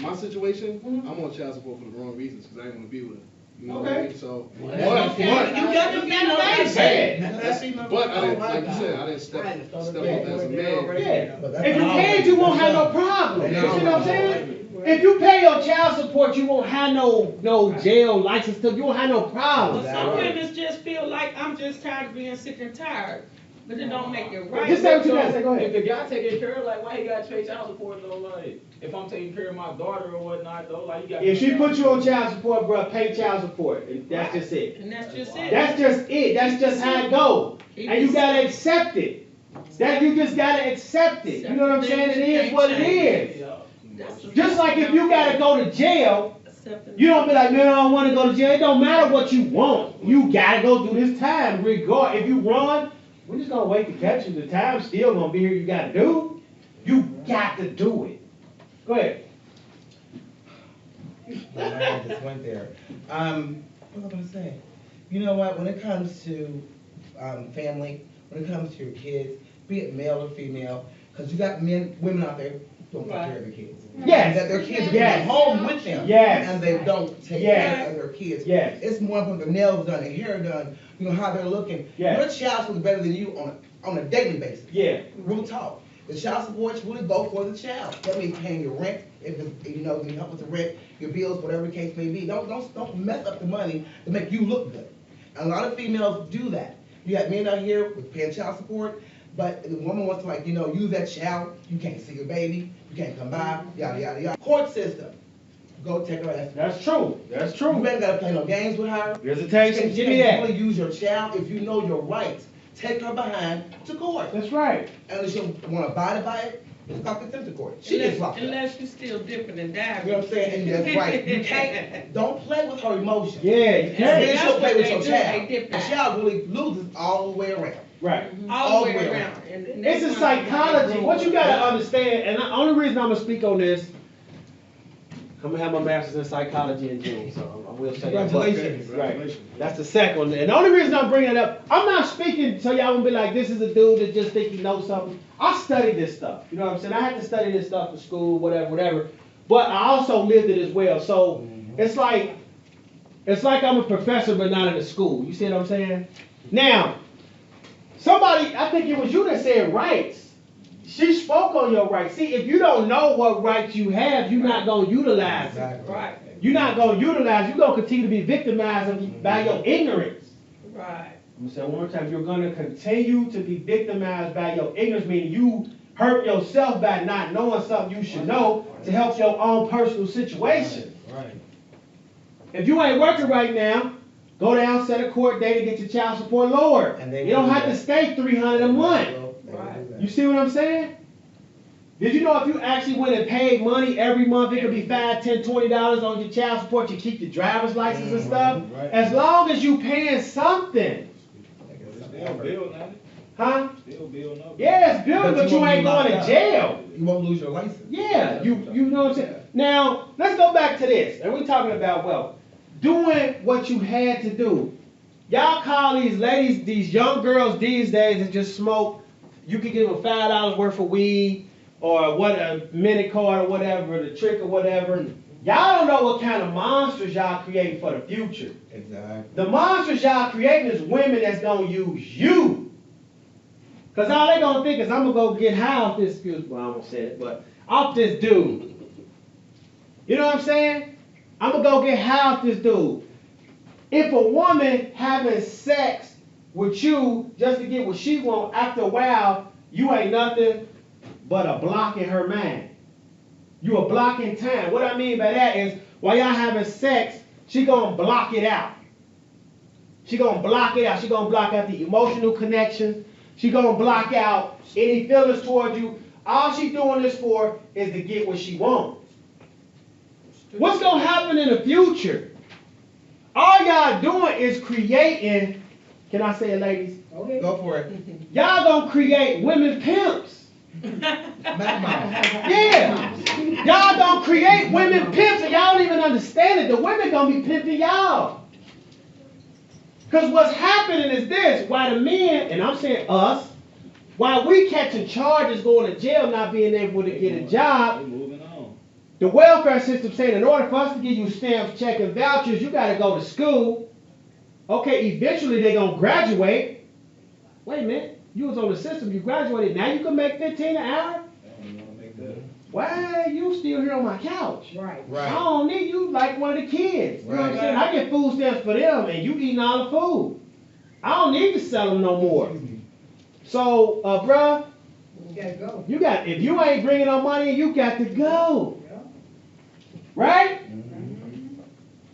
Speaker 9: my situation, I'm on child support for the wrong reasons, because I ain't wanna be with her. You know what I
Speaker 2: Okay.
Speaker 9: mean? So,
Speaker 5: You got to
Speaker 2: Say it.
Speaker 9: but I didn't, like you said, I didn't step up as a man.
Speaker 2: Yeah. If you paid, you won't have no problem. You see what I'm saying? If you pay your child support, you won't have no jail license. You won't have no problem.
Speaker 5: But some women just feel like I'm just tired of being sick and tired, but it don't make it right.
Speaker 2: Just say what you gotta say. Go
Speaker 7: If
Speaker 2: ahead.
Speaker 7: the guy taking care of, like, why he gotta pay child support though? Like, if I'm taking care of my daughter or whatnot though, like, you got.
Speaker 2: If she put you on child support, bro, pay child support. And that's just it.
Speaker 5: And that's just it.
Speaker 2: That's just it. That's just how it goes. And you gotta accept it. That you just gotta accept it. You know what I'm saying? It is what it is. Just like if you gotta go to jail, you don't be like, man, I don't want to go to jail. It don't matter what you want. You gotta go through this time. Regard if you run, we're just gonna wait to catch you. The time's still gonna be here. You gotta do. You got to do it. Go ahead.
Speaker 10: My mind just went there. What was I gonna say? You know what? When it comes to family, when it comes to your kids, be it male or female, because you got women out there who don't take care of their kids.
Speaker 2: Yes.
Speaker 10: That their kids are
Speaker 2: Yes.
Speaker 10: at home with them.
Speaker 2: Yes.
Speaker 10: And they don't take
Speaker 2: Yes.
Speaker 10: care of their kids.
Speaker 2: Yes.
Speaker 10: It's more important their nails done, their hair done, you know, how they're looking.
Speaker 2: Yes.
Speaker 10: Your child looks better than you on a daily basis.
Speaker 2: Yeah.
Speaker 10: Real talk. The child support should really go for the child. That means paying your rent, if you know, you help with the rent, your bills, whatever the case may be. Don't mess up the money to make you look good. And a lot of females do that. You have men out here with paying child support, but the woman wants to, like, you know, use that child. You can't see your baby. You can't come by. Yada yada yada. Court system. Go take her ass.
Speaker 2: That's true. That's true.
Speaker 10: You ain't gotta play no games with her.
Speaker 2: Visitation.
Speaker 10: You
Speaker 2: Give me
Speaker 10: can't
Speaker 2: that.
Speaker 10: really use your child if you know your rights. Take her behind to court.
Speaker 2: That's right.
Speaker 10: And if she don't want to abide by it, it's not contempt of court. She gets locked up.
Speaker 5: Unless you're still dipping and diving.
Speaker 10: You know what I'm saying? And that's right. You can't, don't play with her emotions.
Speaker 2: Yeah, you
Speaker 10: And
Speaker 2: can't.
Speaker 10: then
Speaker 5: That's
Speaker 10: she'll
Speaker 5: what
Speaker 10: play with
Speaker 5: they
Speaker 10: your
Speaker 5: do,
Speaker 10: child.
Speaker 5: they dip
Speaker 10: The
Speaker 5: out.
Speaker 10: child really loses all the way around.
Speaker 2: Right.
Speaker 5: All the way around. And
Speaker 2: It's a
Speaker 5: that's why
Speaker 2: psychology.
Speaker 5: they
Speaker 2: What you gotta
Speaker 5: grow up.
Speaker 2: understand, and the only reason I'm gonna speak on this, I'm gonna have my master's in psychology in June, so I will say that.
Speaker 10: Congratulations.
Speaker 2: Right. That's the second one. And the only reason I'm bringing it up, I'm not speaking so y'all won't be like, this is a dude that just think he knows something. I studied this stuff. You know what I'm saying? I had to study this stuff for school, whatever. But I also lived it as well. So it's like I'm a professor but not in a school. You see what I'm saying? Now, somebody, I think it was you that said rights. She spoke on your rights. See, if you don't know what rights you have, you're not going to utilize it.
Speaker 10: Exactly.
Speaker 5: Right,
Speaker 2: You're not going to utilize it. You're going to continue to be victimized by your ignorance.
Speaker 5: right.
Speaker 2: I'm going to say it one more time. You're going to continue to be victimized by your ignorance, meaning you hurt yourself by not knowing something you should know to help your own personal situation.
Speaker 10: Right.
Speaker 2: If you ain't working right now, go down, set a court date, and get your child support lowered.
Speaker 10: And they
Speaker 2: You don't
Speaker 10: will
Speaker 2: have
Speaker 10: do
Speaker 2: to
Speaker 10: that.
Speaker 2: stay $300 a month.
Speaker 5: Right.
Speaker 2: You see what I'm saying? Did you know if you actually went and paid money every month, it could be $5, $10, $20 on your child support, you keep your driver's license and stuff?
Speaker 10: Right.
Speaker 2: As long as you paying something.
Speaker 7: Still building, ain't it?
Speaker 2: Huh?
Speaker 7: Still building up.
Speaker 2: Yeah, it's building, but you
Speaker 10: won't
Speaker 2: ain't
Speaker 10: be
Speaker 2: going
Speaker 10: locked
Speaker 2: to
Speaker 10: up.
Speaker 2: jail.
Speaker 10: You won't lose your license.
Speaker 2: Yeah, you know what I'm saying? Now, let's go back to this. And we're talking about wealth. Doing what you had to do. Y'all call these ladies, these young girls these days that just smoke, you can give them $5 worth of weed or what, a minute card or whatever, the trick or whatever. Y'all don't know what kind of monsters y'all creating for the future.
Speaker 10: Exactly.
Speaker 2: The monsters y'all creating is women that's gonna use you. Cause all they gonna think is I'm gonna go get high off this, well, I almost said it, but off this dude. You know what I'm saying? I'm gonna go get high off this dude. If a woman having sex with you just to get what she want, after a while, you ain't nothing but a block in her mind. You a block in time. What I mean by that is, while y'all having sex, she gonna block it out. She gonna block it out. She gonna block out the emotional connections. She gonna block out any feelings towards you. All she doing this for is to get what she wants. What's gonna happen in the future? All y'all doing is creating, can I say it, ladies?
Speaker 4: Okay.
Speaker 10: Go for it.
Speaker 2: Y'all gonna create women pimps. Yeah. Y'all gonna create women pimps and y'all don't even understand it. The women gonna be pimping y'all. Because what's happening is this, while the men, and I'm saying us, while we catching charges, going to jail, not being able to get a job,
Speaker 7: They moving on.
Speaker 2: the welfare system saying in order for us to give you stamps, check, and vouchers, you got to go to school. Okay, eventually they're going to graduate. Wait a minute, you was on the system, you graduated, now you can make $15 an hour?
Speaker 7: They don't want to make that.
Speaker 2: Why are you still here on my couch?
Speaker 4: Right.
Speaker 2: I don't need you like one of the kids. You know what I'm
Speaker 10: Right.
Speaker 2: saying? I get food stamps for them and you eating all the food. I don't need to sell them no more. So, bruh,
Speaker 4: You gotta go.
Speaker 2: you got, if you ain't bringing no money, you got to go.
Speaker 4: Yeah.
Speaker 2: Right?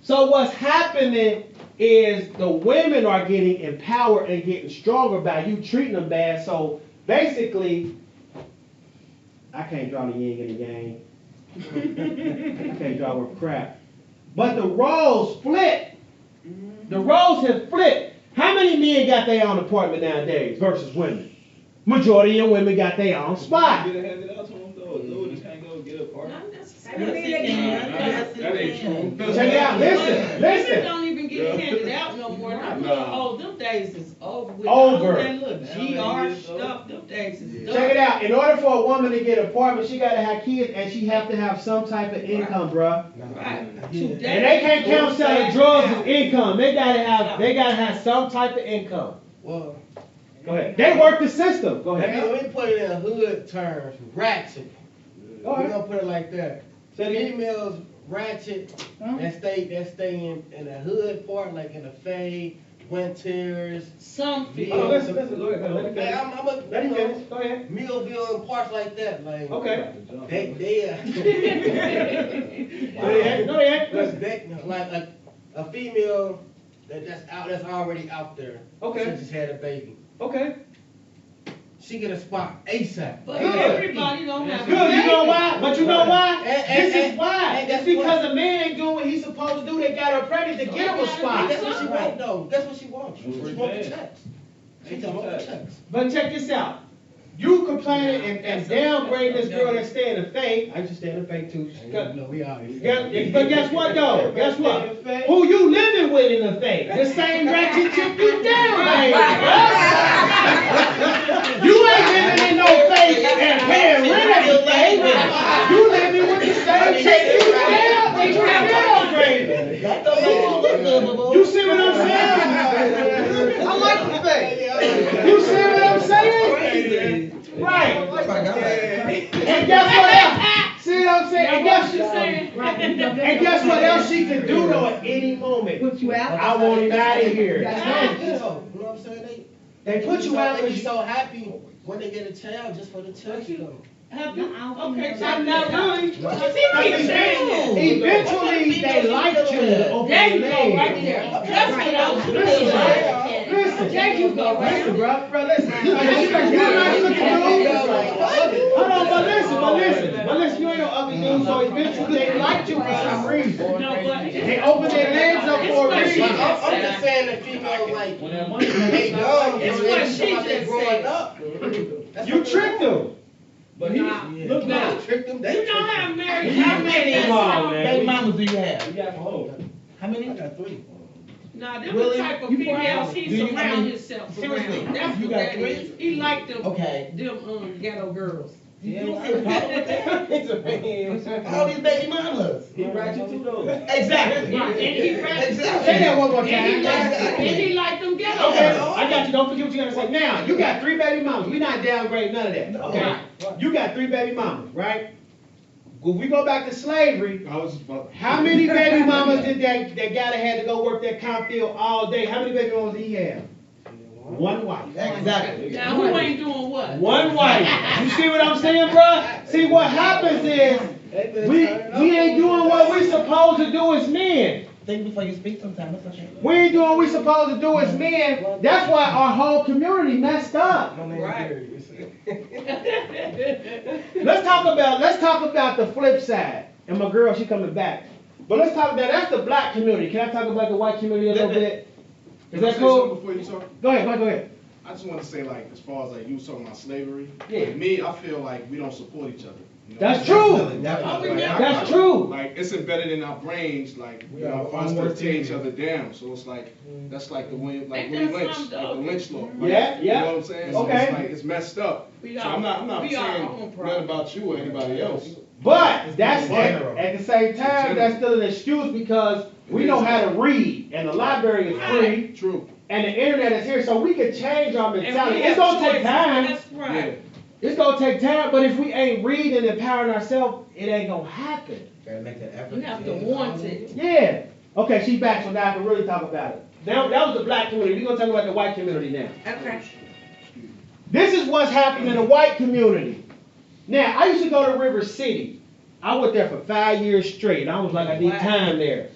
Speaker 2: So what's happening is the women are getting empowered and getting stronger by you treating them bad. So basically, I can't draw the yin in the game. I can't draw worth crap. But the roles flip. The roles have flipped. How many men got their own apartment nowadays versus women? Majority of women got their own spot.
Speaker 7: Get it handed out to them though. Dude just can't go get a part.
Speaker 5: Not
Speaker 4: I mean,
Speaker 5: necessarily.
Speaker 7: That ain't true.
Speaker 2: Check it out. Listen,
Speaker 5: Women
Speaker 2: listen.
Speaker 5: don't even get it handed out no more. Oh, them days is over with.
Speaker 2: Over.
Speaker 5: All that little GR stuff, them days is done.
Speaker 2: Check it out. In order for a woman to get an apartment, she gotta have kids and she have to have some type of income, bruh.
Speaker 5: Right.
Speaker 2: And they can't count selling drugs as income. They gotta have some type of income.
Speaker 8: Well,
Speaker 2: Go ahead. They work the system. Go ahead.
Speaker 8: let me put it in hood terms, ratchet.
Speaker 2: Go
Speaker 8: We're
Speaker 2: ahead.
Speaker 8: gonna put it like that.
Speaker 2: Say it again.
Speaker 8: Females ratchet, that stay in the hood part, like in the fade, winters.
Speaker 5: Some
Speaker 2: Oh,
Speaker 5: feel.
Speaker 2: listen. Go ahead. Let him
Speaker 8: Hey,
Speaker 2: finish.
Speaker 8: I'm a,
Speaker 2: Let him
Speaker 8: you know,
Speaker 2: finish. Go ahead.
Speaker 8: Millville and parts like that, like.
Speaker 2: Okay.
Speaker 8: They
Speaker 2: Go ahead. Go ahead.
Speaker 8: Cause they, like a female that's already out there.
Speaker 2: Okay.
Speaker 8: She just had a baby.
Speaker 2: Okay.
Speaker 8: She get a spot ASAP.
Speaker 5: But
Speaker 2: Good.
Speaker 5: everybody don't have.
Speaker 2: Good. You know why? But you know why?
Speaker 8: And-
Speaker 2: This is why.
Speaker 8: and
Speaker 2: It's
Speaker 8: guess
Speaker 2: because a man ain't doing what he's supposed to do. They got her pregnant to get him a spot.
Speaker 8: That's what she want though. That's what she wants. She
Speaker 7: Free
Speaker 8: want the
Speaker 7: bed.
Speaker 8: checks. She just want the checks.
Speaker 2: But check this out. You complaining and downgrading this girl that's staying in the faith. I used to stay in the faith too.
Speaker 8: No, we out here.
Speaker 2: But guess what though? Guess what? Who you living with in the faith? The same ratchet chick you downgrading. You ain't living in no faith and paying rent at the faith. You living with the same chick you downgrading. You see what I'm saying? I like the faith. You see what I'm saying? Right. And guess what else? See what I'm saying? And guess what else she can do though at any moment?
Speaker 4: Put you out.
Speaker 2: I want him out of here.
Speaker 8: You know what I'm saying?
Speaker 2: They put you out
Speaker 8: They
Speaker 2: because
Speaker 8: be
Speaker 2: you.
Speaker 8: so happy when they get a child just for the checks though.
Speaker 5: Have you? Okay,
Speaker 2: I'm not really.
Speaker 5: What you think he's saying?
Speaker 2: Eventually, they like you to open
Speaker 5: There
Speaker 2: your
Speaker 5: you go,
Speaker 2: name.
Speaker 5: right there. That's what I was
Speaker 2: Listen,
Speaker 5: saying.
Speaker 2: bro. Listen.
Speaker 5: There you go, right
Speaker 2: Listen, bro. Listen. You not looking dude. Hold on, but listen. You ain't no ugly dude, so eventually they like you for some reason.
Speaker 5: No, but
Speaker 2: They open their legs up for a reason.
Speaker 8: I'm just saying that females like
Speaker 7: When that money
Speaker 8: they dumb.
Speaker 5: It's
Speaker 8: and
Speaker 5: what
Speaker 8: they
Speaker 5: she
Speaker 8: thought they
Speaker 5: just
Speaker 8: growing
Speaker 5: said.
Speaker 8: up. That's
Speaker 2: You
Speaker 8: what
Speaker 2: tricked them.
Speaker 7: But he,
Speaker 2: Look now.
Speaker 8: They tricked them.
Speaker 5: you
Speaker 8: They
Speaker 5: know
Speaker 8: tricked
Speaker 5: how
Speaker 8: them.
Speaker 5: married, how many?
Speaker 2: Come on, man.
Speaker 10: Baby mamas do you have?
Speaker 7: he got four.
Speaker 10: How many?
Speaker 8: I got 3.
Speaker 5: Nah, them
Speaker 10: Really?
Speaker 5: the type of
Speaker 10: You
Speaker 5: females
Speaker 10: do
Speaker 5: he
Speaker 10: you- I
Speaker 5: surround
Speaker 10: mean,
Speaker 5: himself
Speaker 10: seriously,
Speaker 5: around. That's
Speaker 10: you
Speaker 5: what
Speaker 10: got
Speaker 5: that
Speaker 10: three?
Speaker 5: is. He like them,
Speaker 10: Okay.
Speaker 5: ghetto girls.
Speaker 10: You don't see a problem with that? All these baby mamas.
Speaker 7: He ratchet too though.
Speaker 10: Exactly.
Speaker 5: Right, and he ratchet.
Speaker 10: Exactly.
Speaker 2: Say that one more
Speaker 5: And he
Speaker 2: time.
Speaker 5: like, and he like them ghetto
Speaker 2: Okay,
Speaker 5: girls.
Speaker 2: I got you. Don't forget what you gotta say. Now, you got 3 baby mamas. We not downgrading none of that. Okay. You got 3 baby mamas, right? When we go back to slavery,
Speaker 9: I was about.
Speaker 2: how many baby mamas did that guy that had to go work that cotton field all day? How many baby mamas did he have? One wife.
Speaker 10: Exactly.
Speaker 5: Now, who ain't doing what?
Speaker 2: One wife. You see what I'm saying, bruh? See, what happens is we ain't doing what we supposed to do as men.
Speaker 10: Think before you speak sometimes, that's okay.
Speaker 2: We ain't doing what we supposed to do as men. That's why our whole community messed up.
Speaker 5: Right.
Speaker 2: Let's talk about the flip side. And my girl, she coming back. But let's talk about that's the black community. Can I talk about the white community a little bit? Is
Speaker 9: Can I
Speaker 2: that
Speaker 9: say
Speaker 2: cool?
Speaker 9: something before you talk?
Speaker 2: Go ahead.
Speaker 9: I just want to say, like, as far as like you was talking about slavery.
Speaker 2: Yeah.
Speaker 9: Me, I feel like we don't support each other. You know?
Speaker 2: That's true.
Speaker 10: Definitely.
Speaker 2: That's true.
Speaker 9: Like it's embedded in our brains, like
Speaker 8: We
Speaker 9: you know,
Speaker 8: are
Speaker 9: for us
Speaker 8: on
Speaker 9: to
Speaker 8: one
Speaker 9: tear each
Speaker 8: team.
Speaker 9: other down. So it's like that's like the way, like
Speaker 5: Ain't
Speaker 9: Willie
Speaker 5: that
Speaker 9: Lynch,
Speaker 5: something,
Speaker 9: like the
Speaker 5: though?
Speaker 9: Lynch law.
Speaker 2: Yeah,
Speaker 9: You
Speaker 2: yeah.
Speaker 9: know what I'm saying?
Speaker 2: Okay.
Speaker 9: So it's like it's messed up.
Speaker 5: We
Speaker 9: So
Speaker 5: are-
Speaker 9: I'm not
Speaker 5: we are our own
Speaker 9: saying nothing
Speaker 5: problem.
Speaker 9: about you or anybody else.
Speaker 2: But that's
Speaker 8: General.
Speaker 2: at the same time, that's still an excuse because we know how to read and the library is free
Speaker 9: True.
Speaker 2: and the internet is here, so we can change our
Speaker 5: And
Speaker 2: mentality.
Speaker 5: we
Speaker 2: It's
Speaker 5: have
Speaker 2: gonna take
Speaker 5: choices.
Speaker 2: time.
Speaker 5: That's right.
Speaker 2: It's gonna take time, but if we ain't reading and empowering ourselves, it ain't gonna happen.
Speaker 10: Gotta make that effort.
Speaker 5: You have to want it.
Speaker 2: Yeah. Okay, she's back, so now I can really talk about it. That was the black community. We're gonna talk about the white community now.
Speaker 5: Okay.
Speaker 2: This is what's happening in the white community. Now, I used to go to River City. I went there for 5 years straight, and I was like, I need
Speaker 5: Wow.
Speaker 2: time there.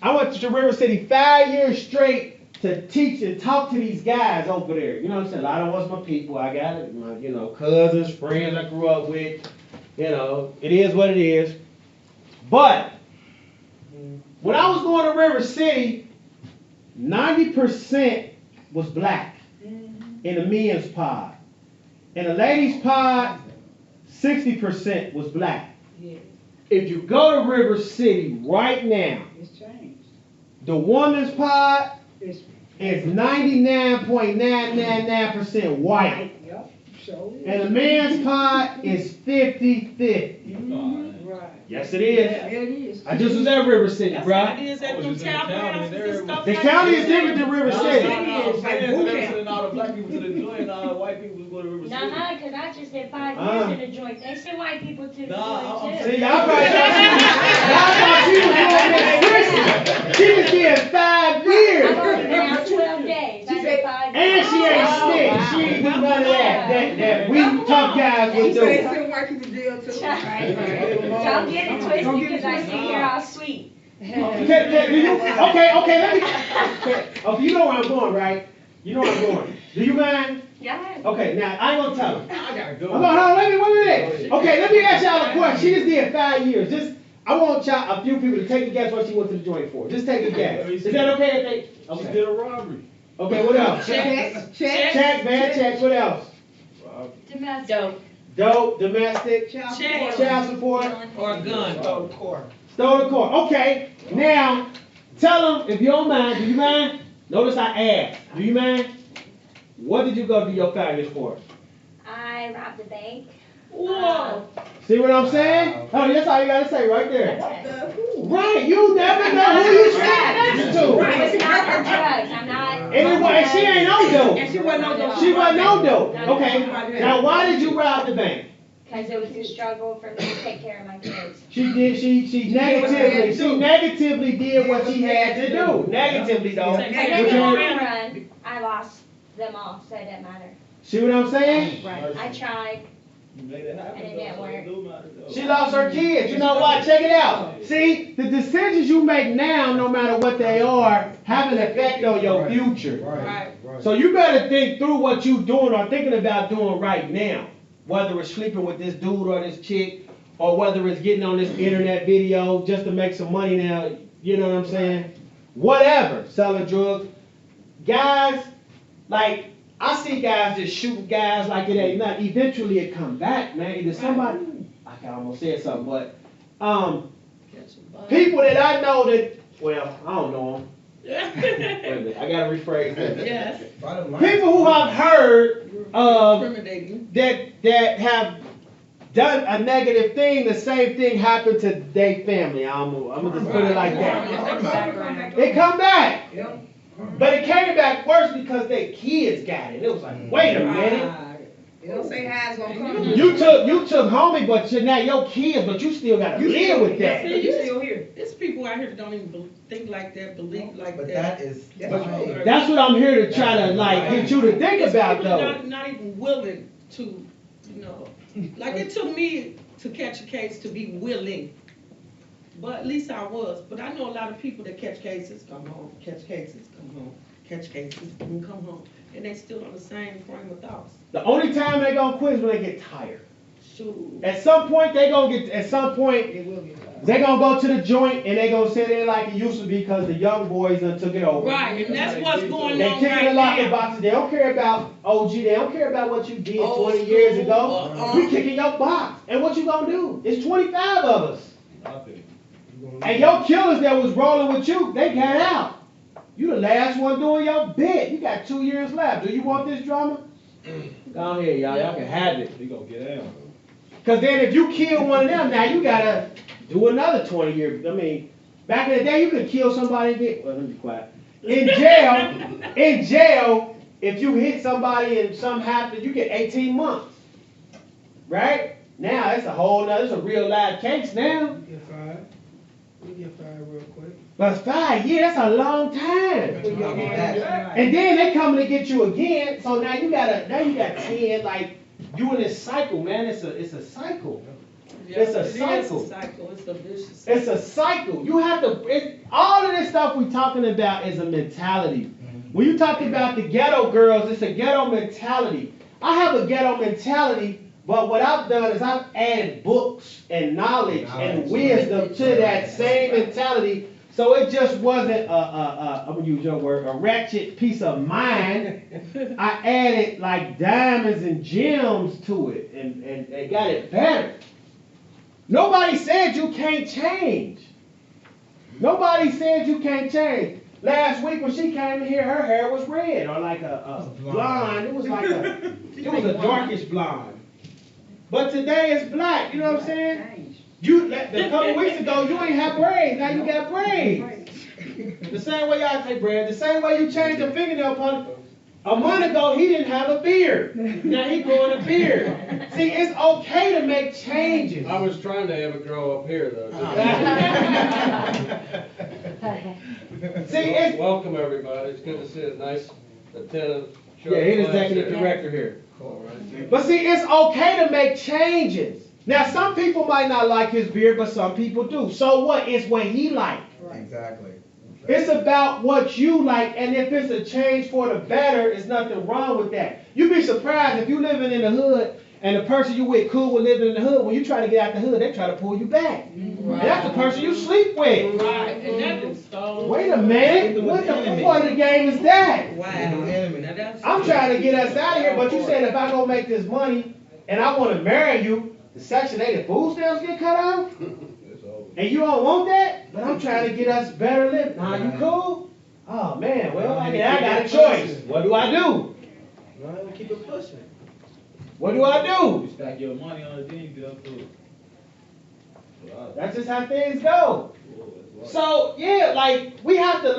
Speaker 2: I went to River City 5 years straight, to teach and talk to these guys over there. You know what I'm saying? A lot of us, my people, I got it, my, cousins, friends I grew up with. It is what it is. But when I was going to River City, 90% was black in the men's pod. In the ladies' pod, 60% was black.
Speaker 4: Yeah,
Speaker 2: If you go to River City right now,
Speaker 4: it's changed.
Speaker 2: the women's pod
Speaker 4: It's
Speaker 2: is 99.999% white.
Speaker 4: Yep, so is.
Speaker 2: And the men's pod is 50-50.
Speaker 4: Right.
Speaker 2: Yes, it is.
Speaker 4: Yeah, it is.
Speaker 2: I just was at River City,
Speaker 5: That's
Speaker 2: bro.
Speaker 5: how it is at them tap dances and stuff
Speaker 2: The
Speaker 5: like
Speaker 2: county
Speaker 5: that.
Speaker 2: is different than River City.
Speaker 7: And all the black people to the joint, and all the white people go to River City.
Speaker 11: Nuh-uh, cause I just did 5 years in the joint. They send white people to the
Speaker 7: Nah,
Speaker 11: joint too.
Speaker 2: See, y'all thought she was doing this Christian. She was here 5
Speaker 11: I've
Speaker 2: years.
Speaker 11: only been out 12 days. I did 5
Speaker 2: And
Speaker 11: years.
Speaker 2: she ain't snitch. She ain't do none of that we tough guys would do.
Speaker 4: Send white people to jail too.
Speaker 11: Don't get it twisted, cause I see you're all sweet.
Speaker 2: Okay, let me. Okay, you know where I'm going, right? You know where I'm going. Do you mind?
Speaker 11: Yeah.
Speaker 2: Okay, now I ain't gonna tell her.
Speaker 7: I gotta go.
Speaker 2: Hold on, wait a minute. Okay, let me ask y'all a question. She just did 5 years. I want y'all, a few people to take a guess what she went to the joint for. Just take a guess. Is that okay if they?
Speaker 7: She
Speaker 2: Okay.
Speaker 7: did a robbery.
Speaker 2: Okay, what else? Check, bad checks. What else?
Speaker 3: Domestic.
Speaker 2: Dope, domestic,
Speaker 5: Child
Speaker 2: child support,
Speaker 5: or a gun.
Speaker 2: stole the car. Okay, now tell them if you don't mind. Do you mind? Notice I asked. Do you mind? What did you go to your 5 years for?
Speaker 11: I robbed a bank.
Speaker 5: Whoa.
Speaker 2: See what I'm saying? Oh, that's all you gotta say right there.
Speaker 11: Okay.
Speaker 2: Right, you never know who you stand next to.
Speaker 11: It was not for drugs. I'm not.
Speaker 2: And she ain't no dope.
Speaker 4: And she wasn't no dope.
Speaker 2: She wasn't no dope.
Speaker 11: No,
Speaker 2: Okay.
Speaker 11: no.
Speaker 2: Now why did you rob the bank?
Speaker 11: Because it was a struggle for me to take care of my kids.
Speaker 2: She negatively did what she had to do. Negatively though.
Speaker 11: But in the long run, I lost them all, so it didn't matter.
Speaker 2: See what I'm saying?
Speaker 11: Right. I tried.
Speaker 7: You made it happen.
Speaker 11: And it didn't work.
Speaker 2: She lost her kids. You know what? Check it out. See, the decisions you make now, no matter what they are, have an effect on your future.
Speaker 5: Right.
Speaker 2: So you better think through what you doing or thinking about doing right now. Whether it's sleeping with this dude or this chick, or whether it's getting on this internet video just to make some money now, you know what I'm saying? Whatever, selling drugs. Guys, like, I see guys just shooting guys like it ain't nothing. Eventually it come back, man. Either somebody, I can almost say something, but people that I know that, well, I don't know them. Wait a minute, I gotta rephrase this.
Speaker 5: Yes.
Speaker 2: People who I've heard
Speaker 5: Incriminating.
Speaker 2: that have done a negative thing, the same thing happened to their family. I'm gonna just put it like that. It come back. But it came back worse because their kids got it. It was like, wait a minute.
Speaker 4: They don't say how it's gonna come.
Speaker 2: You took homie, but now your kids, but you still gotta live with that.
Speaker 4: You still here.
Speaker 5: There's people out here that don't even think like that, believe like
Speaker 10: But
Speaker 5: that.
Speaker 10: that is.
Speaker 2: That's what I'm here to try to get you to think about
Speaker 5: People
Speaker 2: though.
Speaker 5: not even willing to, like it took me to catch a case to be willing. But at least I was. But I know a lot of people that catch cases, come home, catch cases, come home, catch cases, and come home. And they still on the same frame of thoughts.
Speaker 2: The only time they gonna quit is when they get tired.
Speaker 5: Shoot.
Speaker 2: At some point they gonna get
Speaker 4: They will get tired.
Speaker 2: they gonna go to the joint and they gonna sit there like it used to be because the young boys done took it over.
Speaker 5: Right, and that's what's going
Speaker 2: They
Speaker 5: on
Speaker 2: kick in
Speaker 5: right
Speaker 2: the locker
Speaker 5: now.
Speaker 2: boxes. They don't care about OG. They don't care about what you did 20 years ago. We kicking your box. And what you gonna do? It's 25 of us. And your killers that was rolling with you, they got out. You the last one doing your bit. You got 2 years left. Do you want this drama? Go ahead, y'all. Y'all can have it.
Speaker 7: He gonna get out.
Speaker 2: Because then if you kill one of them, now you gotta do another 20 years. I mean, back in the day, you could kill somebody and get, well, let me be quiet. In jail, if you hit somebody and something happens, you get 18 months. Right? Now, it's a whole nother, it's a real live case now.
Speaker 8: You get fired real quick.
Speaker 2: But 5 years, that's a long time. And then they coming to get you again, so now you got 10, like, you in this cycle, man. It's a cycle. It's a cycle.
Speaker 5: It's a cycle. It's a vicious
Speaker 2: It's a cycle. You have to, all of this stuff we're talking about is a mentality. When you talk about the ghetto girls, it's a ghetto mentality. I have a ghetto mentality, but what I've done is I've added books and knowledge and wisdom to that same mentality. So it just wasn't I'm gonna use your word, a ratchet piece of mind. I added like diamonds and gems to it and got it better. Nobody said you can't change. Nobody said you can't change. Last week when she came in here, her hair was red or like a blonde. It was like a darkish blonde. But today it's black. You know what I'm saying? A couple weeks ago you ain't have braids. Now you got braids. The same way y'all take braids. The same way you changed the fingernail polish. A month ago he didn't have a beard. Now he growing a beard. See, it's okay to make changes.
Speaker 12: I was trying to have it grow up here though.
Speaker 2: See,
Speaker 12: welcome everybody. It's good to see a nice, attentive.
Speaker 2: Yeah, he's the executive director here. But see, it's okay to make changes. Now, some people might not like his beard, but some people do. So what? It's what he likes.
Speaker 10: Exactly.
Speaker 2: It's about what you like, and if it's a change for the better, there's nothing wrong with that. You'd be surprised if you living in the hood and the person you with cool with living in the hood, when you try to get out the hood, they try to pull you back. Right. And that's the person you sleep with.
Speaker 5: Right, and that is so...
Speaker 2: Wait a minute, what the part of the game is that?
Speaker 5: Wow.
Speaker 2: I'm trying to get us out of here, but you said if I go make this money and I want to marry you, the Section 8 the food stamps get cut out? And you don't want that? But I'm trying to get us better living. Nah, you cool? Oh man, well, I got a choice. What do I do?
Speaker 8: Well, keep it pushing.
Speaker 2: What do I do?
Speaker 7: You stack your money on it, then you get up to it.
Speaker 2: That's just how things go. So yeah, like we have to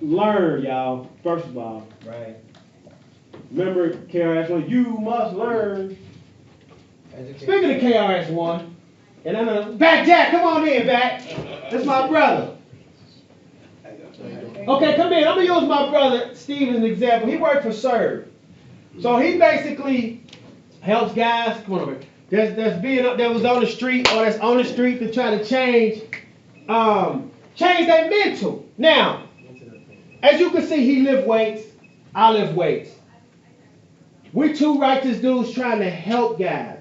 Speaker 2: learn y'all, first of all.
Speaker 8: Right.
Speaker 2: Remember KRS-One, you must learn.
Speaker 8: Educate.
Speaker 2: Speaking of KRS-One, and I know Back Jack, come on in, Back. That's my brother. Okay, come in. I'm gonna use my brother Steve as an example. He worked for Serve. So he basically helps guys, come on over here, that was on the street or that's on the street to try to change their mental. Now, as you can see, he lift weights, I lift weights. We two righteous dudes trying to help guys.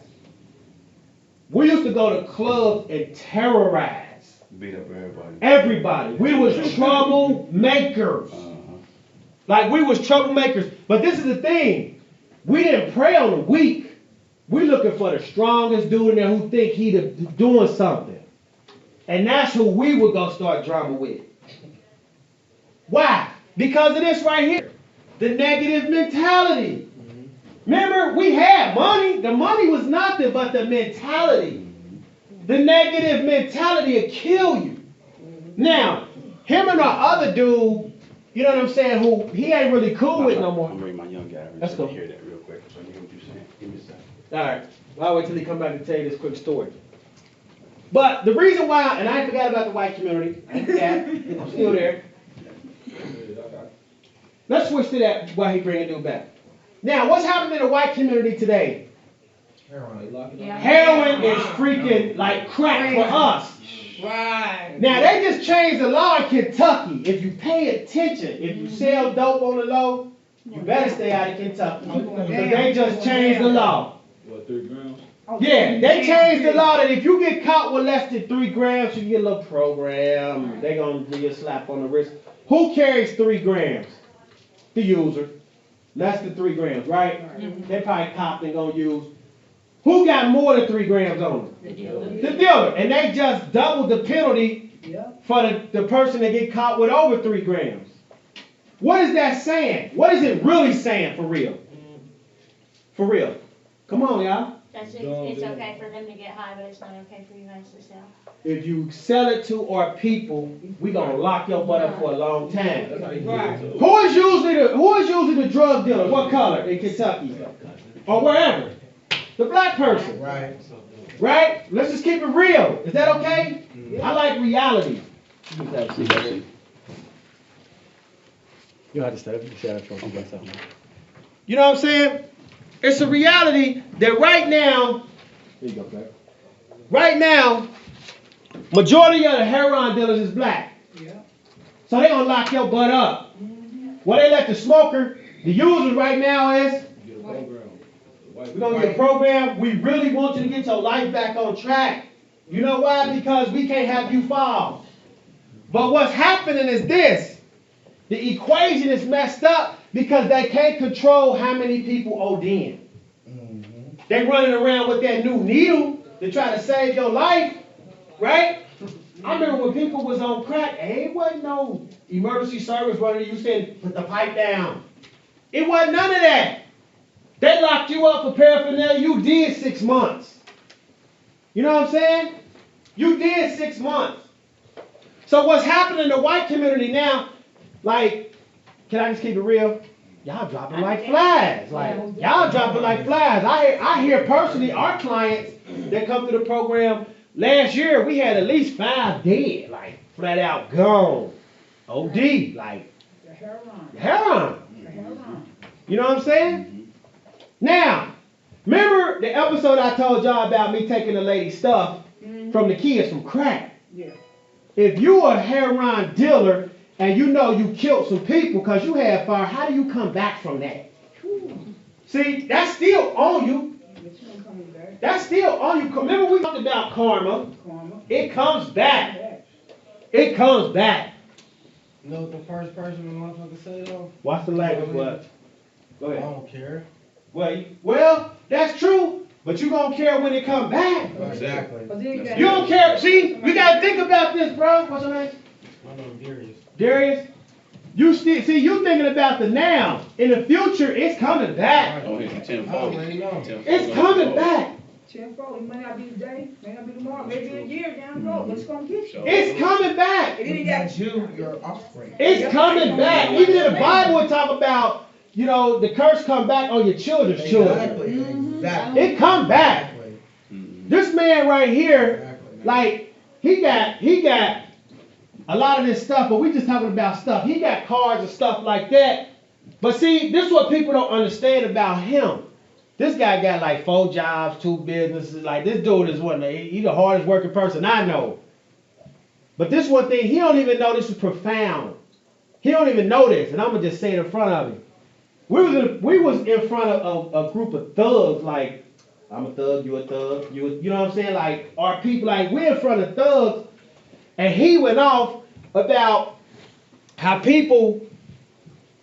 Speaker 2: We used to go to clubs and terrorize.
Speaker 1: Beat up everybody.
Speaker 2: Everybody. We was troublemakers. Like we was troublemakers. But this is the thing. We didn't prey on the weak. We looking for the strongest dude in there who think he doing something. And that's who we would go start drama with. Why? Because of this right here. The negative mentality. Remember, we had money. The money was nothing but the mentality. The negative mentality will kill you. Now, him and our other dude, you know what I'm saying, who he ain't really cool with no more.
Speaker 1: I'm bringing my young guy.
Speaker 2: Let's go.
Speaker 1: Hear that real quick. So you know what you're saying. Give me a second.
Speaker 2: All right. Well, I'll wait till he come back to tell you this quick story. But the reason why, and I forgot about the white community. I forgot. I'm still there. Let's switch to that while he bring a dude back. Now, what's happening in the white community today? Heroin is freaking like crack for us.
Speaker 5: Right.
Speaker 2: Now, they just changed the law in Kentucky. If you pay attention, if you sell dope on the low, you better stay out of Kentucky. Because they just changed the law.
Speaker 7: What, 3 grams?
Speaker 2: Yeah, they changed the law that if you get caught with less than 3 grams, you get a little program. They're going to give you a slap on the wrist. Who carries 3 grams? The user. Less than 3 grams, right? Mm-hmm. They probably copped and going to use. Who got more than 3 grams on them? The dealer. The dealer. And they just doubled the penalty for the person that get caught with over 3 grams. What is that saying? What is it really saying for real? For real. Come on, y'all.
Speaker 11: It's okay for them to get high, but it's not okay for you guys to sell.
Speaker 2: If you sell it to our people, we gonna lock your butt up for a long time.
Speaker 5: Right.
Speaker 2: Who is usually the drug dealer? What color in Kentucky? Or wherever? The black person.
Speaker 10: Right.
Speaker 2: Right? Let's just keep it real. Is that okay? I like reality. You have to stay up. You know what I'm saying? It's a reality that right now, there you go, Clay. Right now, majority of the heroin dealers is black. Yeah. So they gonna lock your butt up. What they let the smoker, the users right now is,
Speaker 7: Get a program.
Speaker 2: we're gonna get a program. We really want you to get your life back on track. You know why? Because we can't have you fall. But what's happening is this. The equation is messed up because they can't control how many people ODing. They running around with that new needle to try to save your life, right? I remember when people was on crack, it wasn't no emergency service running. You said, put the pipe down. It wasn't none of that. They locked you up for paraphernalia. You did 6 months. You know what I'm saying? You did 6 months. So what's happening in the white community now, like, can I just keep it real? Y'all dropping like flies. Like, y'all dropping like flies. I hear personally our clients that come through the program, last year we had at least 5 dead, like flat out gone. OD, like
Speaker 4: The heroin.
Speaker 2: heroin.
Speaker 4: The heroin.
Speaker 2: You know what I'm saying? Now, remember the episode I told y'all about me taking the lady's stuff from the kids from crack?
Speaker 4: Yeah.
Speaker 2: If you are a heroin dealer and you know you killed some people because you had fire, how do you come back from that? See, that's still on you.
Speaker 4: But you ain't coming back.
Speaker 2: That's still on you. Remember we talked about karma.
Speaker 4: Karma.
Speaker 2: It comes back. It comes back.
Speaker 8: You know what the first person the motherfucker say though?
Speaker 2: Watch the language, what? Go
Speaker 8: I
Speaker 2: ahead.
Speaker 8: don't care.
Speaker 2: Well, that's true, but you gonna care when it come back.
Speaker 8: Exactly.
Speaker 4: But then you got-
Speaker 2: You don't care. See, we gotta think about this, bro. What's your name?
Speaker 8: My name Darius.
Speaker 2: Darius. You still see you thinking about the now. In the future, it's coming back.
Speaker 7: Oh, here's the
Speaker 8: I already know.
Speaker 2: It's coming back.
Speaker 4: Tenfold, it may not be today, may not be tomorrow, maybe a year down the road, but it's gonna get you.
Speaker 2: It's coming back.
Speaker 4: And then you got
Speaker 10: Not you, your offspring.
Speaker 2: It's coming back. Even in the Bible, it talk about, you know, the curse come back on your children's children.
Speaker 10: Exactly. Exactly.
Speaker 2: It come back.
Speaker 10: Exactly.
Speaker 2: This man right here,
Speaker 10: Exactly.
Speaker 2: like, he got a lot of this stuff, but we just talking about stuff. He got cars and stuff like that. But see, this is what people don't understand about him. This guy got like 4 jobs, 2 businesses. Like, this dude is he the hardest working person I know. But this one thing, he don't even know this is profound. He don't even know this, and I'm gonna just say it in front of him. We was in front of a group of thugs, like, I'm a thug, you a thug, you know what I'm saying? Like, our people, like, we're in front of thugs, and he went off about how people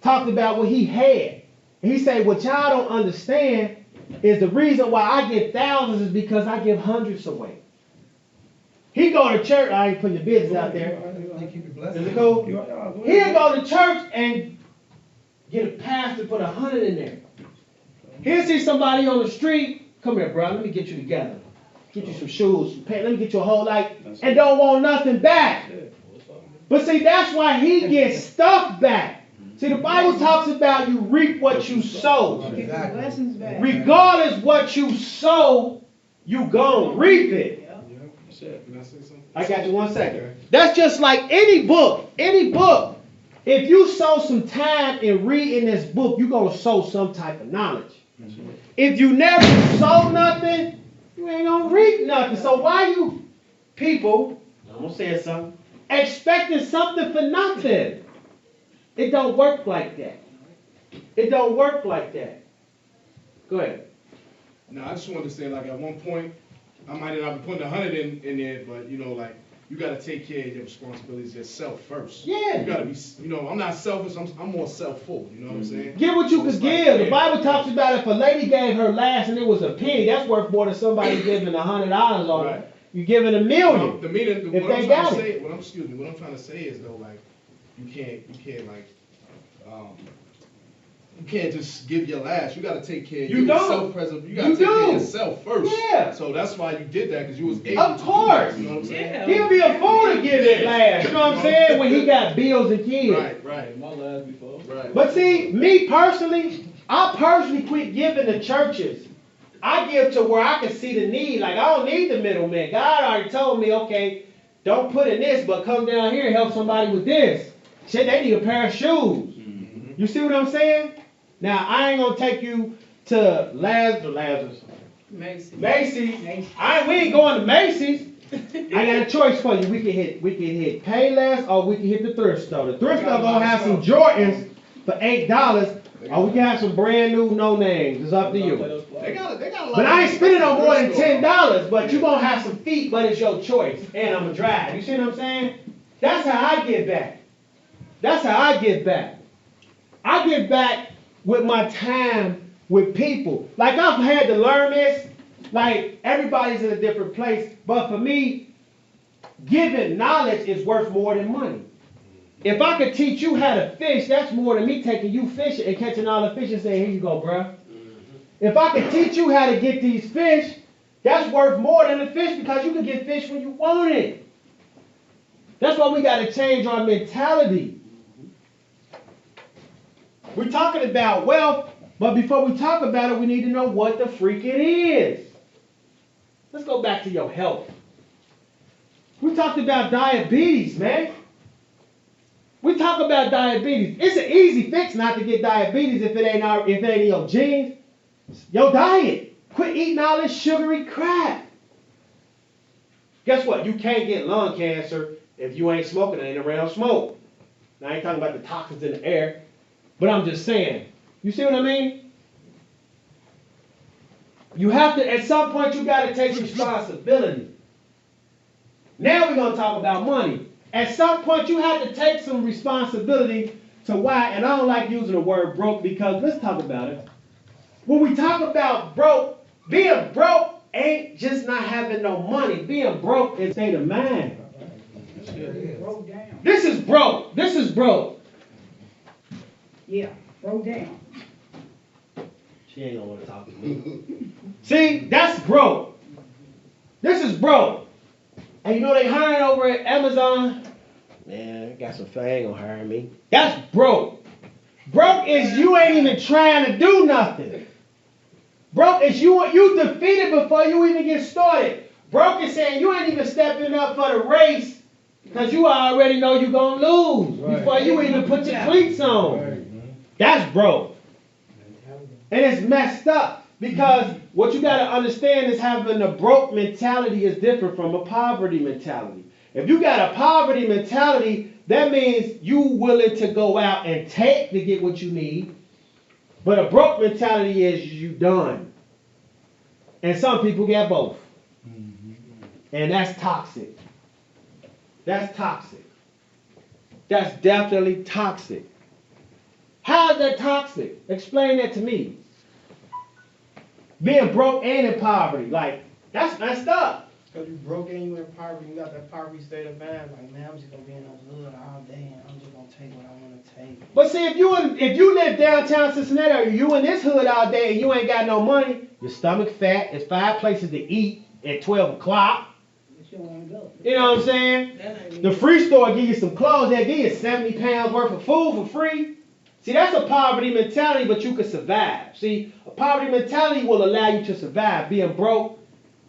Speaker 2: talked about what he had. And he said, what y'all don't understand is the reason why I give thousands is because I give hundreds away. He go to church, I ain't putting the business out there. Is it cool? He'll go to church and get a pastor, put 100 in there. He'll see somebody on the street, come here, bro, let me get you together. Get you some shoes, some pants, let me get you a whole life, and don't want nothing back. But see, that's why he gets stuff back. See, the Bible talks about you reap what you sow.
Speaker 10: Exactly.
Speaker 4: blessings back.
Speaker 2: Regardless what you sow, you gon' reap it.
Speaker 9: Can I say something?
Speaker 2: I got you 1 second. That's just like any book. Any book. If you sow some time in reading this book, you're gonna sow some type of knowledge. If you never sow nothing, you ain't gonna reap nothing. So why you people, I'm gonna say something, expecting something for nothing? It don't work like that. It don't work like that. Go ahead.
Speaker 9: No, I just wanted to say, like, at one point, I might not be putting 100 in there, but, you know, like, you gotta take care of your responsibilities yourself first.
Speaker 2: Yeah.
Speaker 9: You gotta be, you know, I'm not selfish, I'm more self-full, you know what I'm saying?
Speaker 2: Give what you
Speaker 9: So
Speaker 2: could
Speaker 9: it's like,
Speaker 2: give. The
Speaker 9: yeah.
Speaker 2: Bible talks about if a lady gave her last and it was a penny, that's worth more than somebody giving $100 on
Speaker 9: Right.
Speaker 2: it. You giving $1 million.
Speaker 9: The meaning,
Speaker 2: If
Speaker 9: what I'm
Speaker 2: they
Speaker 9: trying
Speaker 2: got
Speaker 9: to
Speaker 2: it.
Speaker 9: say, what I'm trying to say is though, like, you can't like, you can't just give your last. You gotta take care of
Speaker 2: You
Speaker 9: you.
Speaker 2: don't.
Speaker 9: Self-preservation. You gotta
Speaker 2: You
Speaker 9: take care
Speaker 2: do.
Speaker 9: of yourself first.
Speaker 2: Yeah.
Speaker 9: So that's why you did that, because you was able
Speaker 2: Of
Speaker 9: to
Speaker 2: course.
Speaker 9: do that, you know what I'm saying?
Speaker 5: Yeah.
Speaker 2: He'll be a fool to give it last. You know what I'm saying? When he got bills and kids.
Speaker 9: Right.
Speaker 7: My last before.
Speaker 9: Right.
Speaker 2: But see, me personally, I personally quit giving to churches. I give to where I can see the need. Like, I don't need the middleman. God already told me, okay, don't put in this, but come down here and help somebody with this. Shit, they need a pair of shoes. You see what I'm saying? Now, I ain't gonna take you to Lazarus.
Speaker 5: Macy's.
Speaker 2: Macy's. We ain't going to Macy's. I got a choice for you. We can hit Payless or we can hit the thrift store. The thrift store gonna have some Jordans for $8, or we can have some brand new no names. It's up to you.
Speaker 9: They got a lot.
Speaker 2: But I ain't spending no more than
Speaker 9: $10.
Speaker 2: $10. But you gonna have some feet, but it's your choice, and I'ma drive. You see what I'm saying? That's how I get back. That's how I get back. I get back with my time with people. Like I've had to learn this. Like everybody's in a different place, but for me, giving knowledge is worth more than money. If I could teach you how to fish, that's more than me taking you fishing and catching all the fish and saying, here you go, bruh. If I could teach you how to get these fish, that's worth more than the fish because you can get fish when you want it. That's why we got to change our mentality. We're talking about wealth, but before we talk about it, we need to know what the freak it is. Let's go back to your health. We talked about diabetes, man. We talk about diabetes. It's an easy fix not to get diabetes if it ain't in your genes. Your diet. Quit eating all this sugary crap. Guess what? You can't get lung cancer if you ain't smoking and ain't around smoke. Now I ain't talking about the toxins in the air, but I'm just saying. You see what I mean? You have to, at some point, you got to take responsibility. Now we're going to talk about money. At some point, you have to take some responsibility to why, and I don't like using the word broke because let's talk about it. When we talk about broke, being broke ain't just not having no money. Being broke is a state of mind.
Speaker 4: Broke down.
Speaker 2: This is broke. This is broke.
Speaker 4: Yeah, broke down.
Speaker 2: She ain't gonna want to talk to me. See, that's broke. This is broke. And you know they hiring over at Amazon? Man, I got some ain't gonna hire me. That's broke. Broke is you ain't even trying to do nothing. Broke is you defeated before you even get started. Broke is saying you ain't even stepping up for the race because you already know you're gonna lose before you even put your cleats on. That's broke. And it's messed up because what you got to understand is having a broke mentality is different from a poverty mentality. If you got a poverty mentality, that means you willing to go out and take to get what you need. But a broke mentality is you done. And some people get both. And that's toxic. That's toxic. That's definitely toxic. How is that toxic? Explain that to me. Being broke and in poverty, like, that's messed up.
Speaker 8: Because you broke and you in poverty, you got that poverty state of mind, like, man, I'm just going to be in the hood all day and I'm just going to take what I want to take.
Speaker 2: But see, if you live downtown Cincinnati, or you in this hood all day and you ain't got no money, your stomach fat, there's 5 places to eat at 12 o'clock.
Speaker 4: But you don't want to go.
Speaker 2: You know what I'm saying? The free store give you some clothes, they give you 70 pounds worth of food for free. See, that's a poverty mentality, but you can survive. See, a poverty mentality will allow you to survive. Being broke,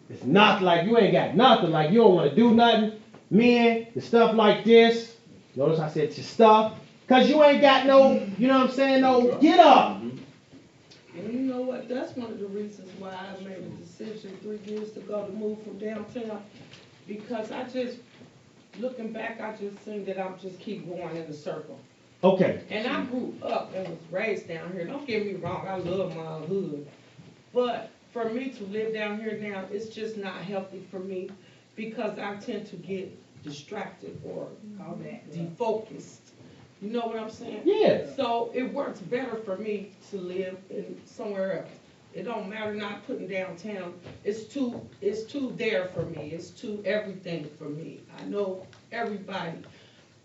Speaker 2: it's not like you ain't got nothing, like you don't want to do nothing. Men, the stuff like this, notice I said your stuff, because you ain't got no, you know what I'm saying, no get up.
Speaker 5: And you know what, that's one of the reasons why I made a decision 3 years ago to move from downtown. Because I just, looking back, I just think that I'm just keep going in a circle.
Speaker 2: Okay.
Speaker 5: And I grew up and was raised down here. Don't get me wrong, I love my hood. But for me to live down here now, it's just not healthy for me because I tend to get distracted or defocused. You know what I'm saying?
Speaker 2: Yeah.
Speaker 5: So it works better for me to live in somewhere else. It don't matter not putting downtown. It's too there for me. It's too everything for me. I know everybody.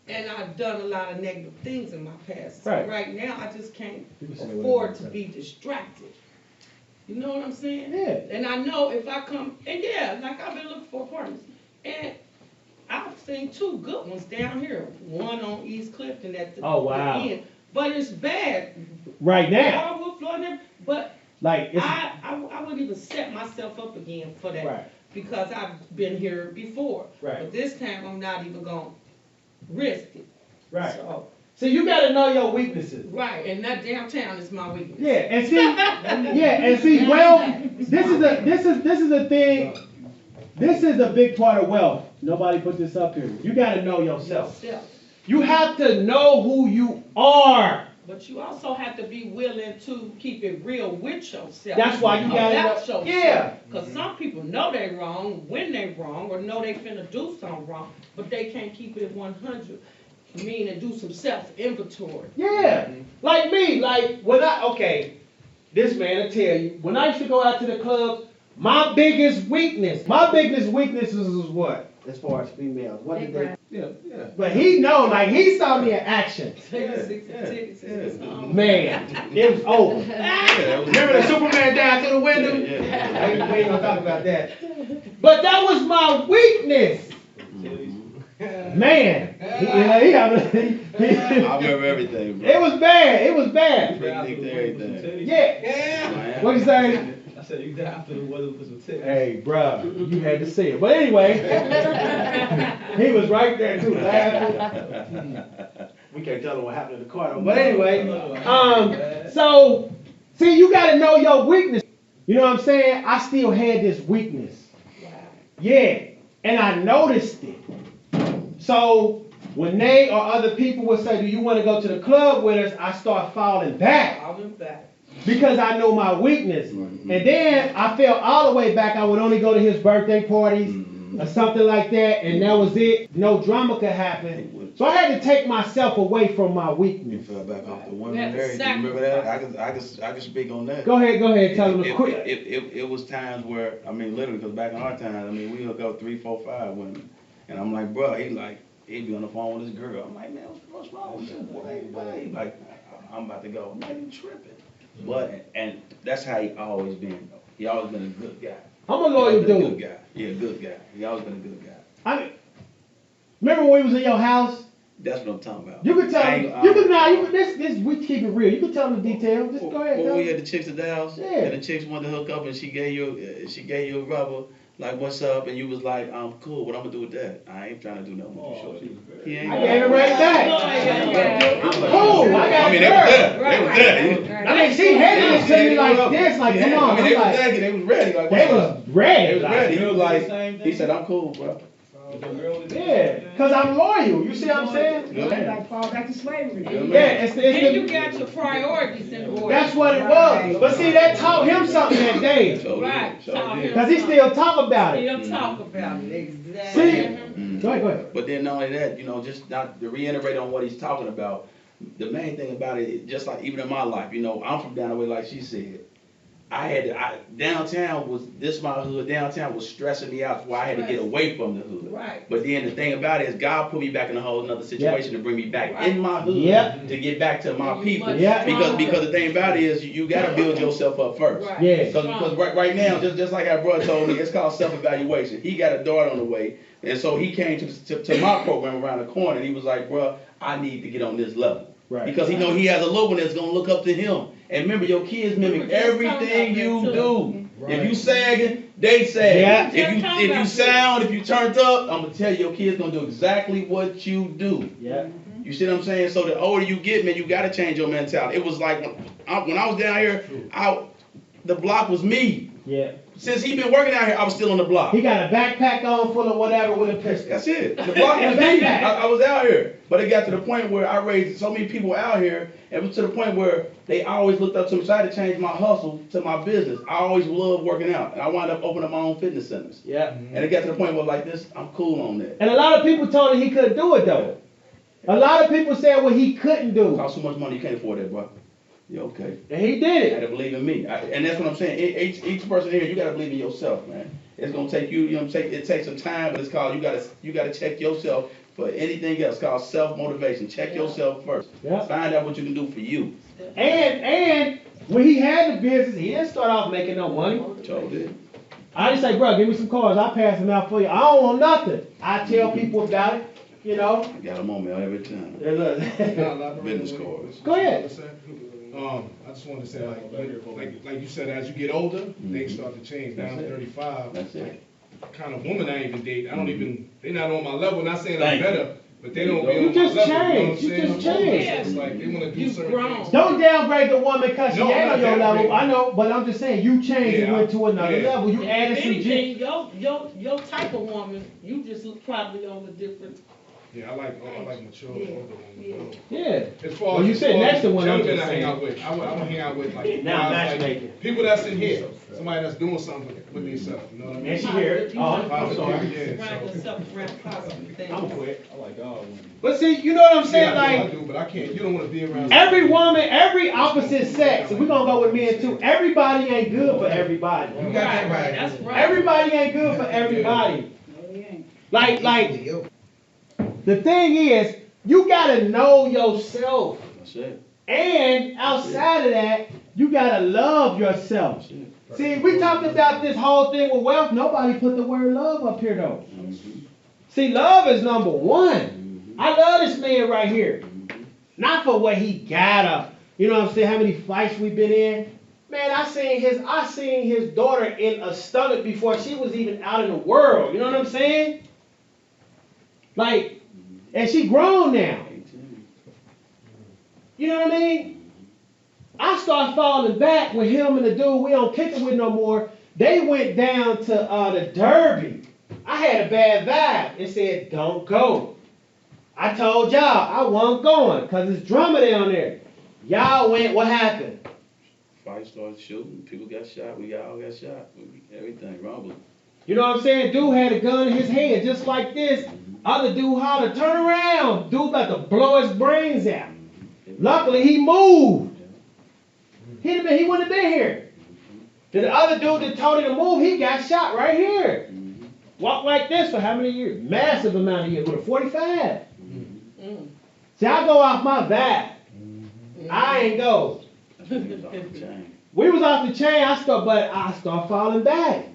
Speaker 5: And I've done a lot of negative things in my past. So right now, I just can't afford to be distracted. You know what I'm saying?
Speaker 2: Yeah.
Speaker 5: And I know if I come, and yeah, like I've been looking for apartments. And I've seen 2 good ones down here. One on East Clifton at the end. But it's bad.
Speaker 2: Right now.
Speaker 5: Hardwood floor and everything. But
Speaker 2: like
Speaker 5: I wouldn't even set myself up again for that.
Speaker 2: Right.
Speaker 5: Because I've been here before.
Speaker 2: Right.
Speaker 5: But this time, I'm not even going to risk it.
Speaker 2: Right. So you gotta know your weaknesses.
Speaker 5: Right, and that downtown is my weakness.
Speaker 2: Yeah, and see, well, this is a thing. This is a big part of wealth. Nobody put this up here. You gotta know yourself. You have to know who you are.
Speaker 5: But you also have to be willing to keep it real with yourself.
Speaker 2: That's why you gotta
Speaker 5: about
Speaker 2: know-
Speaker 5: yourself.
Speaker 2: yeah.
Speaker 5: Cause some people know they wrong, when they wrong, or know they finna do something wrong, but they can't keep it 100. Meaning do some self-inventory.
Speaker 2: Yeah, like me, like when this man will tell you, when I used to go out to the clubs, my biggest weakness is what? As far as females, what did they?
Speaker 9: Yeah.
Speaker 2: But he know, like he saw me in action. Man, it was over. Remember the Superman down through the window? Yeah. We ain't gonna talk about that. But that was my weakness. Man,
Speaker 13: I remember everything, bro.
Speaker 2: It was bad.
Speaker 13: Everything.
Speaker 2: Yeah. What'd you say?
Speaker 7: I said you down for the weather for some tickets.
Speaker 2: Hey, bruh, you had to see it. But anyway, he was right there too, laughing. We can't tell him what happened in the car though. But anyway, so, see, you gotta know your weakness. You know what I'm saying? I still had this weakness. Yeah, and I noticed it. So, when they or other people would say, do you want to go to the club with us? I start falling back. Because I know my weakness. And then I felt all the way back I would only go to his birthday parties or something like that, and that was it. No drama could happen. So I had to take myself away from my weakness.
Speaker 13: You fell back off the women there. You remember that? I can speak on that.
Speaker 2: Go ahead, tell them quick.
Speaker 13: It was times where, I mean, literally, because back in our time, I mean, we would go 3, 4, 5 women. And I'm like, bro, he'd be on the phone with this girl. I'm like, man, what's wrong with you, boy? He's like, I'm about to go. I'm not even tripping. But, and that's how he always been. He always been a good guy.
Speaker 2: I'm a loyal dude.
Speaker 13: Good guy. Yeah, good guy. He always been a good guy.
Speaker 2: I mean, remember when we was in your house?
Speaker 13: That's what I'm talking about.
Speaker 2: You could tell them, we keep it real. You can tell them the details. Just go ahead.
Speaker 13: When we had the chicks at the house,
Speaker 2: yeah.
Speaker 13: And the chicks wanted to hook up, and she gave you a rubber. Like, what's up? And you was like, cool, what I'm gonna do with that? I ain't trying to do nothing with you, shorty. He ain't.
Speaker 2: I gave it right back. Cool, I got
Speaker 13: they was there. They was there.
Speaker 2: I mean, she handed it to me like this, like, come on.
Speaker 13: I mean, they was there, they was ready. Like,
Speaker 2: they was ready.
Speaker 13: They was ready. He was like, he said, I'm cool, bro.
Speaker 2: Yeah, because I'm loyal. You see what I'm saying?
Speaker 4: Like fall back to slavery.
Speaker 2: Yeah,
Speaker 5: Then you got your priorities in order.
Speaker 2: That's what it was. But see, that taught him something that day.
Speaker 5: Right.
Speaker 2: Because he still talk about it.
Speaker 5: Still talk about it, exactly.
Speaker 2: See? Go ahead.
Speaker 13: But then not only that, just not to reiterate on what he's talking about, the main thing about it, just like even in my life, I'm from down the way, like she said. Downtown was my hood. Downtown was stressing me out, why I had to get away from the hood.
Speaker 5: Right.
Speaker 13: But then the thing about it is, God put me back in a whole another situation to bring me back in my hood to get back to my people. Because the thing about it is, you got to build yourself up first.
Speaker 5: Right.
Speaker 2: Yeah.
Speaker 13: Because right now, just like our brother told me, it's called self-evaluation. He got a daughter on the way, and so he came to my program around the corner, and he was like, bro, I need to get on this level. Right. Because he know he has a little one that's gonna look up to him. And remember, your kids mimic everything you do. Right. If you sagging, they sag. Yeah. If you sound, if you turned up, I'm gonna tell you, your kids gonna do exactly what you do.
Speaker 2: Yeah.
Speaker 13: You see what I'm saying? So the older you get, man, you gotta change your mentality. It was like when I was down here, the block was me.
Speaker 2: Yeah.
Speaker 13: Since he been working out here, I was still on the block.
Speaker 2: He got a backpack on full of whatever with a pistol.
Speaker 13: That's it. The block was me. I was out here. But it got to the point where I raised so many people out here, and it was to the point where they always looked up to me. So I had to change my hustle to my business. I always loved working out, and I wound up opening up my own fitness centers. Yeah. And it got to the point where like this, I'm cool on that.
Speaker 2: And a lot of people told him he couldn't do it though. A lot of people said what he couldn't do.
Speaker 13: Cost so much money, you can't afford that, bro. Yeah, okay.
Speaker 2: And he did it.
Speaker 13: You gotta believe in me. And that's what I'm saying. Each person here, you gotta believe in yourself, man. It's gonna take you, it takes some time, but it's called, you gotta check yourself for anything else. It's called self-motivation. Check yourself first. Yeah. Find out what you can do for you.
Speaker 2: And when he had the business, he didn't start off making no money.
Speaker 13: Joe did.
Speaker 2: I just say, bro, give me some cars. I'll pass them out for you. I don't want nothing. I tell people about it,
Speaker 13: I got them on me every time. Business cards.
Speaker 2: Go ahead.
Speaker 9: I just wanted to say, like you said, as you get older, things start to change. Now I'm 35.
Speaker 13: That's it.
Speaker 9: Kind of woman I even date, they're not on my level. Not saying I'm better, but they don't be on
Speaker 2: you
Speaker 9: my
Speaker 2: just
Speaker 9: level.
Speaker 2: Change. You just change.
Speaker 9: It's like they want to do certain things.
Speaker 2: Don't downgrade the woman because she ain't on your level.
Speaker 9: I
Speaker 2: know, but I'm just saying you changed and went to another level. You added some
Speaker 5: Your type of woman, you just probably on a different
Speaker 9: Yeah, I like mature older women.
Speaker 2: Yeah.
Speaker 9: As far
Speaker 2: Well,
Speaker 9: as
Speaker 2: you sit next to one, I'm
Speaker 9: gentlemen
Speaker 2: just
Speaker 9: I hang
Speaker 2: saying.
Speaker 9: out with, I would hang out with like
Speaker 2: Now
Speaker 9: guys
Speaker 2: matchmaking.
Speaker 9: like people that's in here, somebody that's doing something with themselves. You know what I mean?
Speaker 2: And she here. Oh, I'm sorry.
Speaker 9: Yeah,
Speaker 5: Surround
Speaker 9: so.
Speaker 5: yourself around positive things.
Speaker 2: I'm quit.
Speaker 7: I like all women.
Speaker 2: But see, you know what I'm saying?
Speaker 9: Yeah, I
Speaker 2: Like,
Speaker 9: do, but I can't. You don't want to be around.
Speaker 2: every woman, every opposite sex, if we're gonna go with men too, everybody ain't good for everybody.
Speaker 10: You got that right.
Speaker 5: That's right.
Speaker 2: Everybody ain't good for everybody.
Speaker 4: No, he ain't.
Speaker 2: Like, the thing is, you gotta know yourself.
Speaker 13: That's it.
Speaker 2: And outside of that, you gotta love yourself. See, we talked about this whole thing with wealth. Nobody put the word love up here though. See, love is number one. I love this man right here. Not for what he got you know what I'm saying, how many fights we've been in. Man, I seen his daughter in a stomach before she was even out in the world. You know what I'm saying? Like, and she grown now. You know what I mean? I start falling back with him and the dude we don't kick it with no more. They went down to the Derby. I had a bad vibe. It said, don't go. I told y'all I wasn't going because it's drama down there. Y'all went, what happened?
Speaker 13: Fight started shooting. People got shot. We all got shot. Everything rumbling.
Speaker 2: You know what I'm saying? Dude had a gun in his hand just like this. Other dude hollered, turn around. Dude about to blow his brains out. Luckily he moved. He wouldn't have been here. The other dude that told him to move, he got shot right here. Walked like this for how many years? Massive amount of years with a 45. See, I go off my vibe. I ain't go. We was off the chain. I start falling back.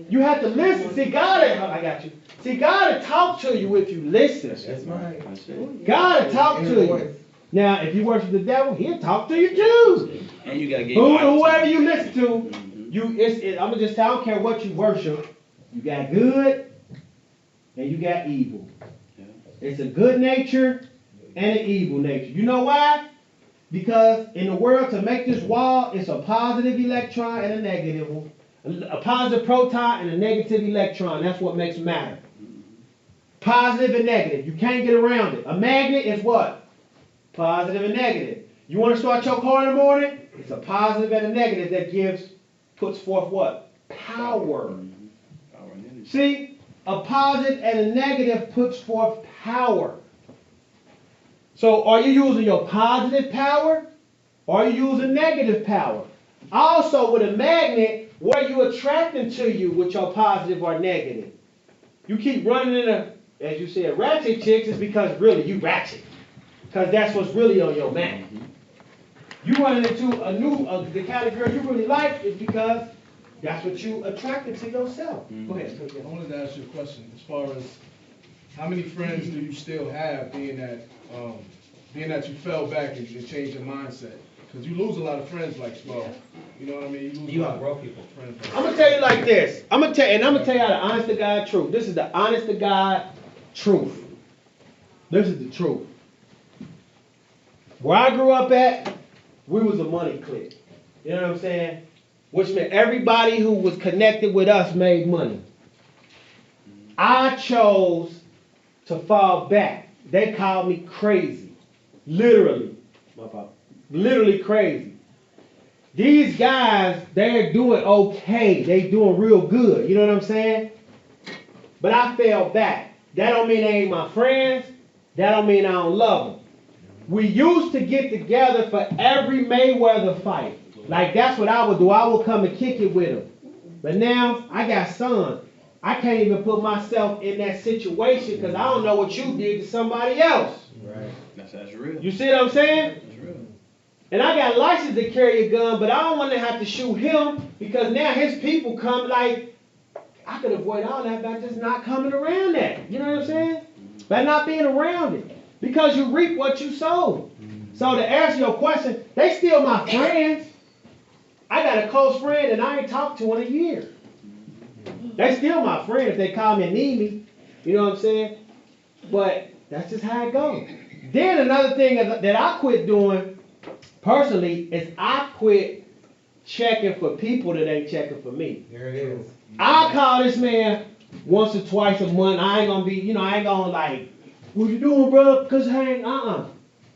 Speaker 2: You have to listen. See, I got you. See, God will talk to you if you listen.
Speaker 10: That's right.
Speaker 2: God will talk to you. Now, if you worship the devil, he'll talk to you too.
Speaker 13: And you gotta get
Speaker 2: Whoever you listen to, I'm gonna just tell. I don't care what you worship. You got good and you got evil. It's a good nature and an evil nature. You know why? Because in the world, to make this wall, it's a positive electron and a negative one. A positive proton and a negative electron. That's what makes matter. Positive and negative. You can't get around it. A magnet is what? Positive and negative. You want to start your car in the morning? It's a positive and a negative that puts forth what? Power. See? A positive and a negative puts forth power. So are you using your positive power or are you using negative power? Also with a magnet, what are you attracting to you with your positive or negative? You keep running into, as you said, ratchet chicks is because really you ratchet. Because that's what's really on your map. You running into the kind of girl you really like is because that's what you attracted to yourself. Go ahead.
Speaker 9: I wanted to ask you a question as far as how many friends do you still have, being that you fell back and changed your mindset? Because you lose a lot of friends like Swell. You know what I mean? You outgrow people.
Speaker 2: I'm gonna tell you like this. I'm gonna tell you the honest to God truth. This is the honest to God truth. This is the truth. Where I grew up at, we was a money clique. You know what I'm saying? Which meant everybody who was connected with us made money. I chose to fall back. They called me crazy. Literally. My fault. Literally crazy. These guys, they're doing okay. They doing real good. You know what I'm saying? But I fell back. That don't mean they ain't my friends. That don't mean I don't love them. We used to get together for every Mayweather fight. Like that's what I would do. I would come and kick it with them. But now I got sons. I can't even put myself in that situation because I don't know what you did to somebody else.
Speaker 13: Right. That's real.
Speaker 2: You see what I'm saying?
Speaker 13: That's real.
Speaker 2: And I got a license to carry a gun, but I don't want to have to shoot him because now his people come like, I could avoid all that by just not coming around that. You know what I'm saying? By not being around it. Because you reap what you sow. So to answer your question, they still my friends. I got a close friend and I ain't talked to in a year. They still my friend if they call me and need me. You know what I'm saying? But that's just how it goes. Then another thing that I quit doing personally is I quit checking for people that ain't checking for me.
Speaker 10: There it is.
Speaker 2: I'll call this man once or twice a month. I ain't gonna like what you doing, bro? Cause hang,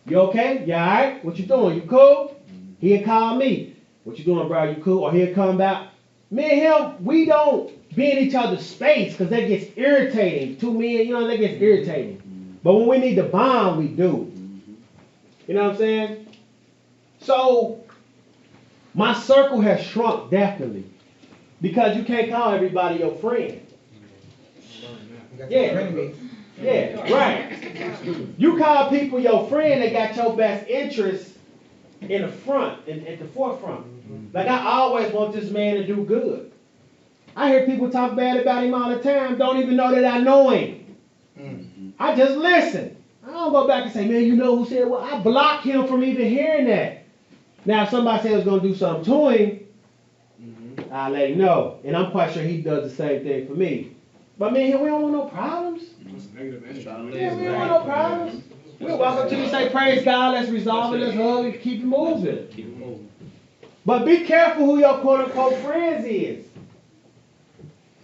Speaker 2: You okay? You alright? What you doing? You cool? He'll call me. What you doing, bro? You cool? Or he'll come back. Me and him, we don't be in each other's space because that gets irritating. Two men, that gets irritating. But when we need to bond, we do. You know what I'm saying? So, my circle has shrunk definitely. Because you can't call everybody your friend. Yeah. Yeah, right. You call people your friend that got your best interests in the front, at the forefront. Like I always want this man to do good. I hear people talk bad about him all the time, don't even know that I know him. I just listen. I don't go back and say, man, you know who said what? I block him from even hearing that. Now, if somebody says going to do something to him, I'll let him know. And I'm quite sure he does the same thing for me. But me and him, we don't want no problems. Yeah, we don't want no problems. We'll walk up to you and say, praise God, let's resolve it, let's hug and keep it moving. But be careful who your quote-unquote friends is.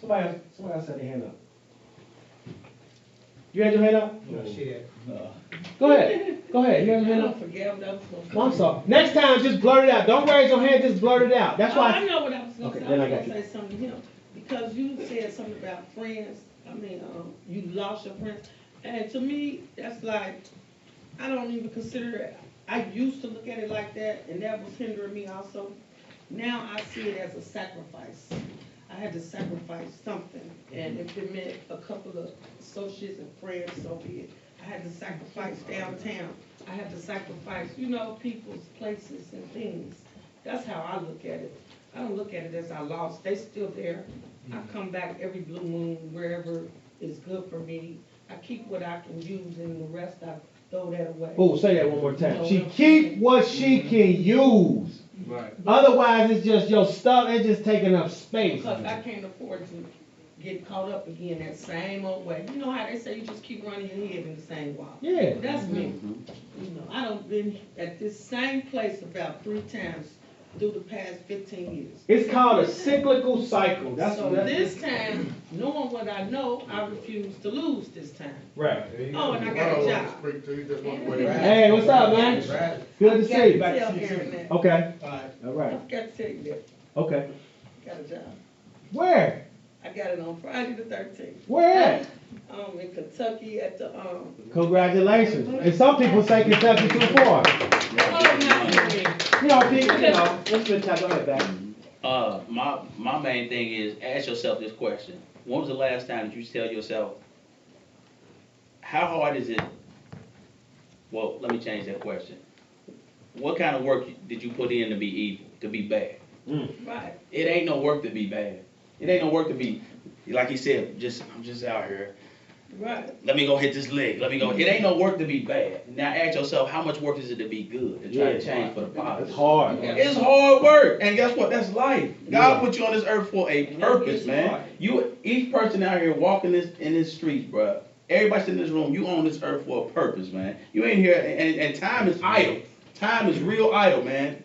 Speaker 2: Somebody else had their hand up. You had your hand up?
Speaker 10: No, she did.
Speaker 2: Go ahead. You had your hand up?
Speaker 5: I forget what I was going to say.
Speaker 2: I'm sorry. Next time, just blurt it out. Don't raise your hand, just blurt it out. That's why.
Speaker 5: I know what I was going to say.
Speaker 2: Then I
Speaker 5: was
Speaker 2: got
Speaker 5: going to say something to him. Because you said something about friends. You lost your friends. And to me, that's like, I don't even consider it. I used to look at it like that, and that was hindering me also. Now I see it as a sacrifice. I had to sacrifice something. And if it meant a couple of associates and friends, so be it. I had to sacrifice downtown. I had to sacrifice, people's places and things. That's how I look at it. I don't look at it as I lost. They still there. I come back every blue moon, wherever is good for me. I keep what I can use, and the rest I throw that away.
Speaker 2: Oh, say that one more time. She keep what she can use.
Speaker 9: Right.
Speaker 2: Otherwise, it's just your stuff. It's just taking up space.
Speaker 5: Because I can't afford to get caught up again that same old way. You know how they say you just keep running your head in the same wall.
Speaker 2: Yeah.
Speaker 5: That's me. I done been at this same place about 3 times through the past 15 years.
Speaker 2: It's called a cyclical cycle.
Speaker 5: This time, knowing what I know, I refuse to lose this time.
Speaker 2: Right.
Speaker 5: Oh, and I got a job.
Speaker 2: Hey, what's up, man? Good to see you. Okay. All right.
Speaker 5: I forgot to tell you that.
Speaker 2: Okay.
Speaker 5: Got a job.
Speaker 2: Where?
Speaker 5: I got it on Friday the 13th.
Speaker 2: Where at?
Speaker 5: In Kentucky at the
Speaker 2: Congratulations. And some people say Kentucky too far. Let's go ahead, back.
Speaker 13: My main thing is ask yourself this question. When was the last time that you tell yourself, how hard is it? Well, let me change that question. What kind of work did you put in to be evil, to be bad?
Speaker 5: Right.
Speaker 13: It ain't no work to be bad. It ain't no work to be, like he said, I'm just out here.
Speaker 5: Right.
Speaker 13: Let me go hit this leg. It ain't no work to be bad. Now ask yourself, how much work is it to be good? To try to change for the positive.
Speaker 2: It's hard.
Speaker 13: It's hard work. And guess what? That's life. God put you on this earth for a purpose, man. Each person out here walking in this street, bro. Everybody sitting in this room, you on this earth for a purpose, man. You ain't here, and time is idle. Time is real idle, man.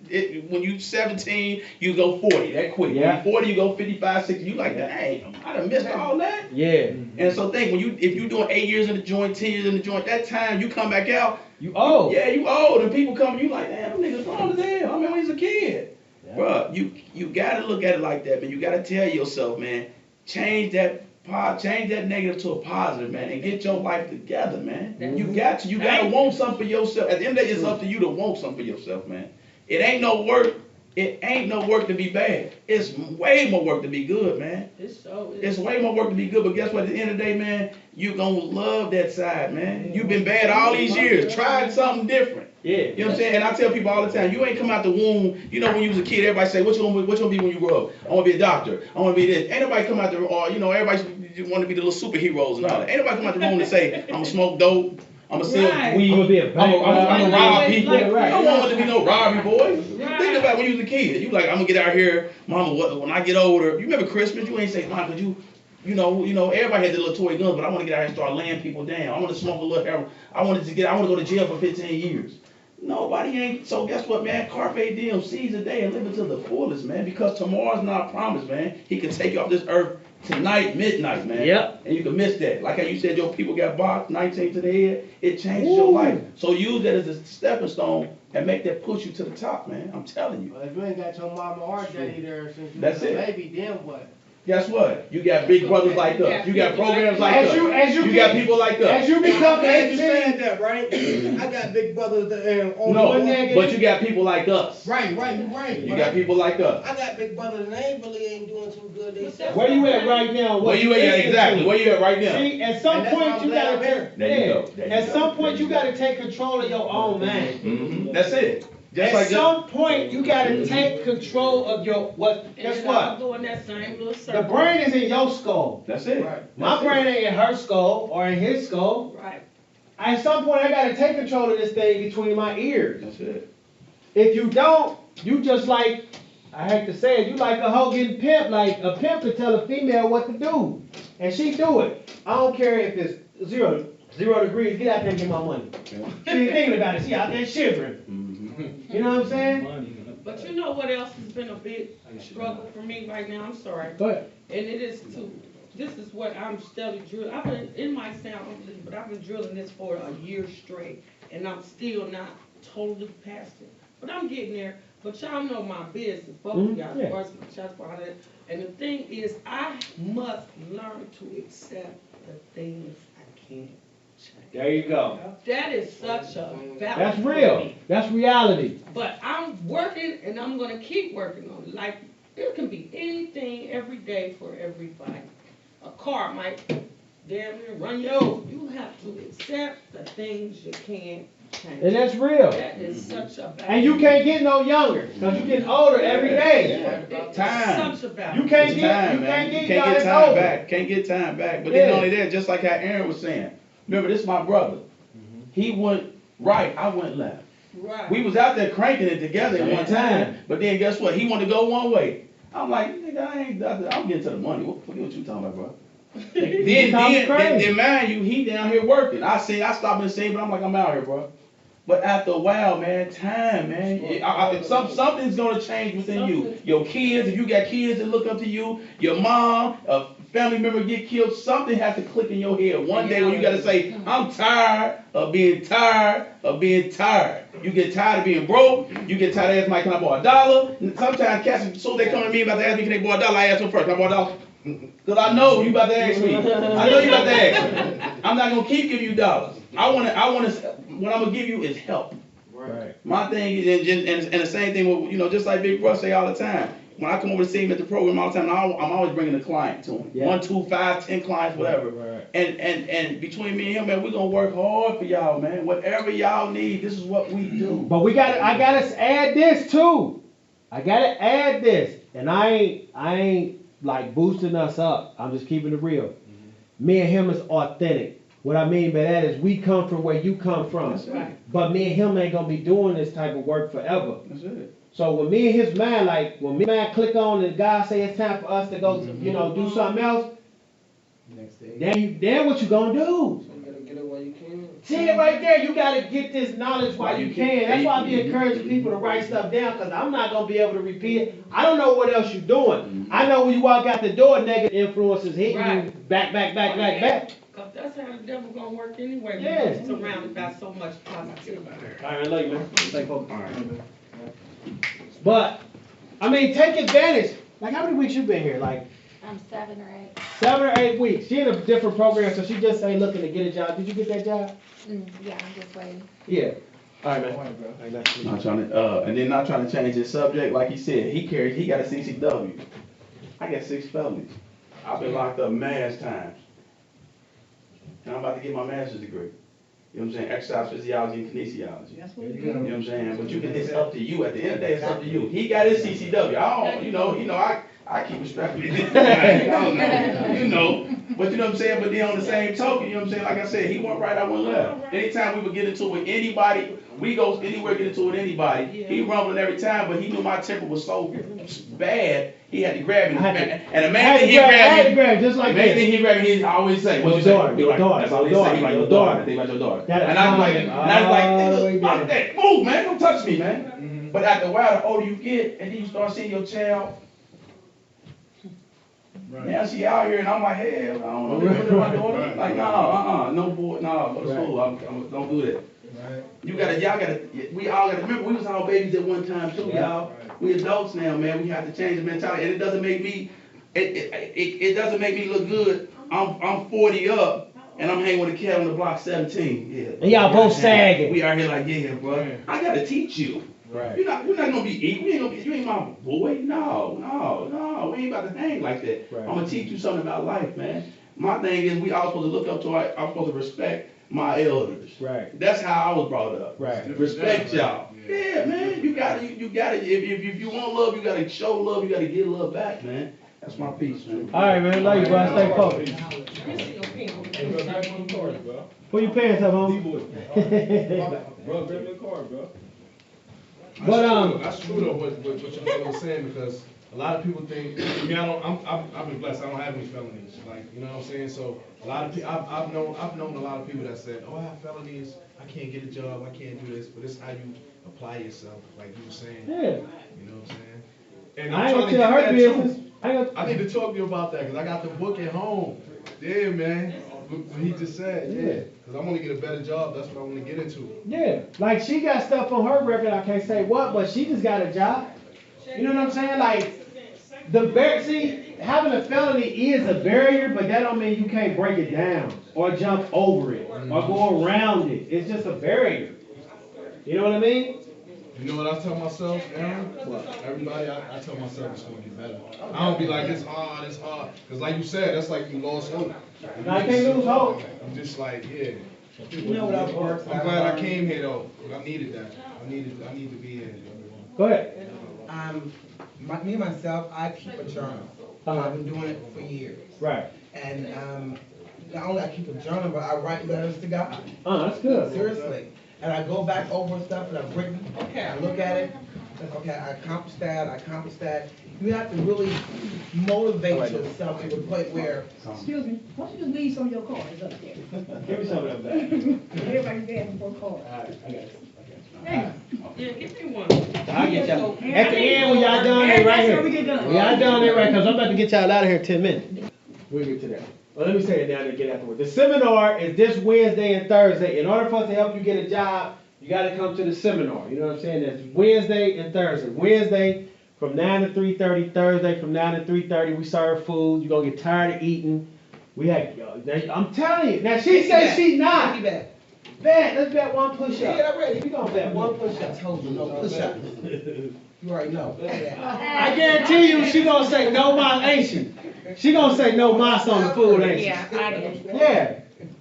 Speaker 13: When you 17, you go 40, that quick.
Speaker 2: Yeah.
Speaker 13: When you 40, you go 55, 60. You like, dang, I done missed all that.
Speaker 2: Yeah.
Speaker 13: And so think, if you doing 8 years in the joint, 10 years in the joint, that time you come back out,
Speaker 2: you old.
Speaker 13: You old, and people come, you like, damn, them niggas grown as hell. I mean, when he's a kid. Yeah. Bruh, you gotta look at it like that, man. You gotta tell yourself, man, change that negative to a positive, man, and get your life together, man. You gotta want something for yourself. At the end of the day, it's up to you to want something for yourself, man. It ain't no work to be bad. It's way more work to be good, man. It's way more work to be good, but guess what? At the end of the day, man, you gonna love that side, man. You've been bad all these years. Try something different.
Speaker 2: Yeah.
Speaker 13: You know what I'm saying? And I tell people all the time, you ain't come out the womb, when you was a kid, everybody say, what you gonna be when you grow up? I wanna be a doctor. I wanna be this. Ain't nobody come out the, everybody want to be the little superheroes and all that. Ain't nobody come out the room and say, I'm gonna smoke dope, I'm gonna sell weed,
Speaker 2: I'm gonna be a bank
Speaker 13: I'm gonna rob people.
Speaker 2: Yeah, right.
Speaker 13: You don't want to be no robbery boy. Think about when you was a kid. You like, I'm gonna get out here, mama, when I get older. You remember Christmas? You ain't say, Mom, could you know, everybody had the little toy guns, but I want to get out here and start laying people down. I want to smoke a little heroin. I want to go to jail for 15 years. Nobody ain't. So guess what, man? Carpe diem, seize the day and live it to the fullest, man. Because tomorrow's not promised, man. He can take you off this earth tonight, midnight, man.
Speaker 2: Yep.
Speaker 13: And you can miss that. Like how you said your people got boxed, 19 to the head, it changes
Speaker 2: Ooh.
Speaker 13: your life. So use that as a stepping stone and make that push you to the top, man. I'm telling you.
Speaker 8: Well, if you ain't got your mama or daddy there since you
Speaker 13: That's
Speaker 8: was a
Speaker 13: it.
Speaker 8: baby, then what?
Speaker 13: Guess what? You got big brothers like us. You got programs like us.
Speaker 2: As you
Speaker 13: You
Speaker 2: get-
Speaker 13: got people like us.
Speaker 2: As you become
Speaker 8: I'm glad you
Speaker 2: 18,
Speaker 8: said that, right? I got big brothers that on
Speaker 13: No,
Speaker 8: one negative.
Speaker 13: but you got people like us.
Speaker 8: Right, you right.
Speaker 13: You got people like us.
Speaker 8: I got big brothers and they really ain't doing too good. They say.
Speaker 2: where you at right now?
Speaker 13: Where you at? Exactly. Where you at right now?
Speaker 2: See, at some
Speaker 8: And that's why
Speaker 2: point
Speaker 8: I'm
Speaker 2: you
Speaker 8: glad
Speaker 2: gotta
Speaker 8: I'm here.
Speaker 13: There you go. There you
Speaker 2: At
Speaker 13: go.
Speaker 2: some point
Speaker 13: There
Speaker 2: you gotta take control of your own mind.
Speaker 13: Mhm. That's it. Just
Speaker 2: At
Speaker 13: like
Speaker 2: some point you gotta take control of your what? Guess
Speaker 5: And
Speaker 2: what?
Speaker 5: I'm doing that same little circle.
Speaker 2: The brain is in your skull.
Speaker 13: That's it.
Speaker 8: Right.
Speaker 2: My
Speaker 13: That's it.
Speaker 2: brain ain't in her skull or in his skull.
Speaker 5: Right.
Speaker 2: At some point I gotta take control of this thing between my ears.
Speaker 13: That's it.
Speaker 2: If you don't, you just like, I hate to say it, you like a hoe getting pimped, like a pimp to tell a female what to do. And she do it. I don't care if it's zero degrees, get out there and get my money. She ain't thinking about it, she out there shivering.
Speaker 13: Mhm.
Speaker 2: You know what I'm saying?
Speaker 5: But you know what else has been a big struggle for me right now? I'm sorry.
Speaker 2: Go ahead.
Speaker 5: And it is this is what I'm steadily drilling. I've been, in my sound, but I've been drilling this for a year straight. And I'm still not totally past it. But I'm getting there. But y'all know my business. Both of y'all,
Speaker 2: yeah.
Speaker 5: first shots behind it. And the thing is, I must learn to accept the things I can't change.
Speaker 2: There you go.
Speaker 5: That is such a balance.
Speaker 2: That's
Speaker 5: for
Speaker 2: real.
Speaker 5: me.
Speaker 2: That's reality.
Speaker 5: But I'm working and I'm gonna keep working on it. Like, it can be anything every day for everybody. A car might damn near run you over. You have to accept the things you can't change.
Speaker 2: And that's real.
Speaker 5: That is such a balance.
Speaker 2: And you can't get no younger, because you getting older every day.
Speaker 5: It's
Speaker 13: Time.
Speaker 5: such a balance.
Speaker 2: You can't
Speaker 13: It's
Speaker 2: get,
Speaker 13: time,
Speaker 2: you
Speaker 13: man.
Speaker 2: can't
Speaker 13: You
Speaker 2: get,
Speaker 13: can't
Speaker 2: y'all,
Speaker 13: get
Speaker 2: it's
Speaker 13: time
Speaker 2: over.
Speaker 13: back. Can't get time back. But
Speaker 2: Yeah.
Speaker 13: then only that, just like how Aaron was saying. Remember, this is my brother. He went right, I went left.
Speaker 5: Right.
Speaker 13: We was out there cranking it together at one time. But then guess what? He wanted to go one way. I'm like, nigga, I'm getting to the money. Forget what you talking about, bro. then mind you, he down here working. I stopped and seen, but I'm like, I'm out here, bro. But after a while, man, time, man. Something's gonna change within you. Your kids, if you got kids that look up to you, your mom, a family member get killed, something has to click in your head one day when you gotta say, I'm tired of being tired of being tired. You get tired of being broke, you get tired of asking like, can I borrow $1? And sometimes cats, as soon as they come to me about to ask me, can they borrow $1, I ask them first, can I borrow $1? Cause I know you about to ask me. I know you about to ask me. I'm not gonna keep giving you dollars. What I'm gonna give you is help.
Speaker 2: Right.
Speaker 13: My thing is, and the same thing with, just like Big Russ say all the time. When I come over to see him at the program all the time, I'm always bringing a client to him.
Speaker 2: Yeah.
Speaker 13: 1, 2, 5, 10 clients, whatever.
Speaker 2: Right.
Speaker 13: And between me and him, man, we're gonna work hard for y'all, man. Whatever y'all need, this is what we do.
Speaker 2: But I gotta add this too. I gotta add this. And I ain't like boosting us up. I'm just keeping it real. Me and him is authentic. What I mean by that is we come from where you come from.
Speaker 13: That's right.
Speaker 2: But me and him ain't gonna be doing this type of work forever.
Speaker 13: That's it.
Speaker 2: So when me and his man, like when me and man click on and God say it's time for us to go, do something else,
Speaker 8: Next day.
Speaker 2: then what you gonna do?
Speaker 8: You gotta get it while you can.
Speaker 2: See it right there, you gotta get this knowledge while you can. That's why I be encouraging people to write stuff down, because I'm not gonna be able to repeat it. I don't know what else you're doing. I know when you walk out the door, negative influences hitting you
Speaker 5: Right.
Speaker 2: back.
Speaker 5: Cause that's how the devil gonna work anyway.
Speaker 2: Yeah.
Speaker 5: We're surrounded by so much positivity.
Speaker 2: All right, love you, man. Stay focused. All right. But, I mean, take advantage. Like, how many weeks you been here? Like
Speaker 6: 7 or 8.
Speaker 2: 7 or 8 weeks. She in a different program, so she just ain't looking to get a job. Did you get that job?
Speaker 6: Yeah, I'm just waiting.
Speaker 2: Yeah. All right, man.
Speaker 8: All right, bro.
Speaker 2: All right, nice to meet you.
Speaker 13: Not trying to, and then not trying to change his subject. Like he said, he got a CCW. I got 6 felonies. I've been locked up mass times. And I'm about to get my master's degree. You know what I'm saying? Exercise physiology and kinesiology.
Speaker 8: That's what
Speaker 13: You know what I'm saying? But it's up to you. At the end of the day, it's up to you. He got his CCW. I keep respecting it. But you know what I'm saying? But then on the same token, you know what I'm saying? Like I said, he went right, I went left. Anytime we would get into it with anybody, we go anywhere, get into it with anybody. He rumbling every time, but he knew my temper was so bad, he had to grab me. And the main thing he grabbed me,
Speaker 2: just like
Speaker 13: the main
Speaker 2: this.
Speaker 13: thing he grabbed me, he always say, what you say?
Speaker 2: Your daughter,
Speaker 13: That's all he say. He like, your daughter. Think about your daughter. And I was like, nigga, fuck that. Move, man. Don't touch me, man. But after a while, the older you get, and then you start seeing your child Now she out here and I'm like, hell, I don't know what to do with my daughter. Like, no boy, go to school. Don't do that.
Speaker 8: Right.
Speaker 13: We all gotta remember we was all babies at one time too, y'all. We adults now, man. We have to change the mentality, and it doesn't make me, it doesn't make me look good. I'm 40 up, and I'm hanging with a cat on the block 17. Yeah.
Speaker 2: And y'all both sagging.
Speaker 13: We out here like, yeah, bro. I gotta teach you.
Speaker 2: Right.
Speaker 13: We're not gonna be equal. You ain't my boy. No. We ain't about to hang like that.
Speaker 2: Right.
Speaker 13: I'm gonna teach you something about life, man. My thing is we all supposed to look up to I'm supposed to respect my elders.
Speaker 2: Right.
Speaker 13: That's how I was brought up.
Speaker 2: Right.
Speaker 13: Respect y'all. Yeah, man. You gotta. If you want love, you gotta show love. You gotta give love back, man. That's my piece, man.
Speaker 2: All right, man. Love you, bro. Stay focused. Pull your pants up, homie.
Speaker 7: Bro, grab your car, bro.
Speaker 2: But
Speaker 9: That's true though. What your brother was saying, because a lot of people think. I mean, I've been blessed. I don't have any felonies. Like, you know what I'm saying. So a lot of people, I've known a lot of people that said, oh, I have felonies. I can't get a job. I can't do this. But it's how you apply yourself, like you were saying.
Speaker 2: Yeah.
Speaker 9: You know what I'm saying. And
Speaker 2: I
Speaker 9: I'm
Speaker 2: ain't
Speaker 9: trying to
Speaker 2: gonna tell
Speaker 9: get
Speaker 2: her
Speaker 9: that
Speaker 2: business.
Speaker 9: too. I need to talk to you about that, because I got the book at home. Yeah, man. What he just said, yeah. Because I want to get a better job. That's what I want to get into.
Speaker 2: Yeah, like she got stuff on her record, I can't say what, but she just got a job. You know what I'm saying? Like, having a felony is a barrier, but that don't mean you can't break it down, or jump over it, or go around it. It's just a barrier. You know what I mean?
Speaker 9: You know what I tell myself, Aaron? What? Everybody, I tell myself it's going to get better. I don't be like, it's hard. Because like you said, that's like you lost hope.
Speaker 2: I can't lose hope.
Speaker 9: I'm just like, yeah.
Speaker 10: You know what I've worked?
Speaker 9: I'm glad I came here though. I needed that. I need to be here.
Speaker 2: Go ahead.
Speaker 10: Me myself, I keep a journal. I've been doing it for years.
Speaker 2: Right.
Speaker 10: And not only I keep a journal, but I write letters to God.
Speaker 2: That's good.
Speaker 10: Seriously. And I go back over stuff that I've written. Okay, I look at it. Okay, I accomplished that. You have to really motivate yourself to the point where.
Speaker 4: Excuse me, why don't you just leave some of your cards up there?
Speaker 2: Give me some of them back.
Speaker 4: Everybody begging for cards.
Speaker 2: All right, I got it.
Speaker 5: Yeah, give me one.
Speaker 2: I'll get y'all. At the end, when y'all done, they right here. When y'all done, they right, because I'm about to get y'all out of here in 10 minutes. We'll get to that. Well, let me say it down there again afterwards. The seminar is this Wednesday and Thursday. In order for us to help you get a job, you got to come to the seminar. You know what I'm saying? That's Wednesday and Thursday. Wednesday from 9 to 3:30. Thursday from 9 to 3:30. We serve food. You're going to get tired of eating. I'm telling you. Now, she says she's not. Bet, let's bet one push-up.
Speaker 10: Yeah, I'm ready.
Speaker 2: We gonna bet one push-up.
Speaker 10: I told you, no push-up. You already know.
Speaker 2: I guarantee you she gonna say no mas, ain't she? She gonna say no mas on the food, ain't she?
Speaker 11: Yeah, I do.
Speaker 2: Yeah.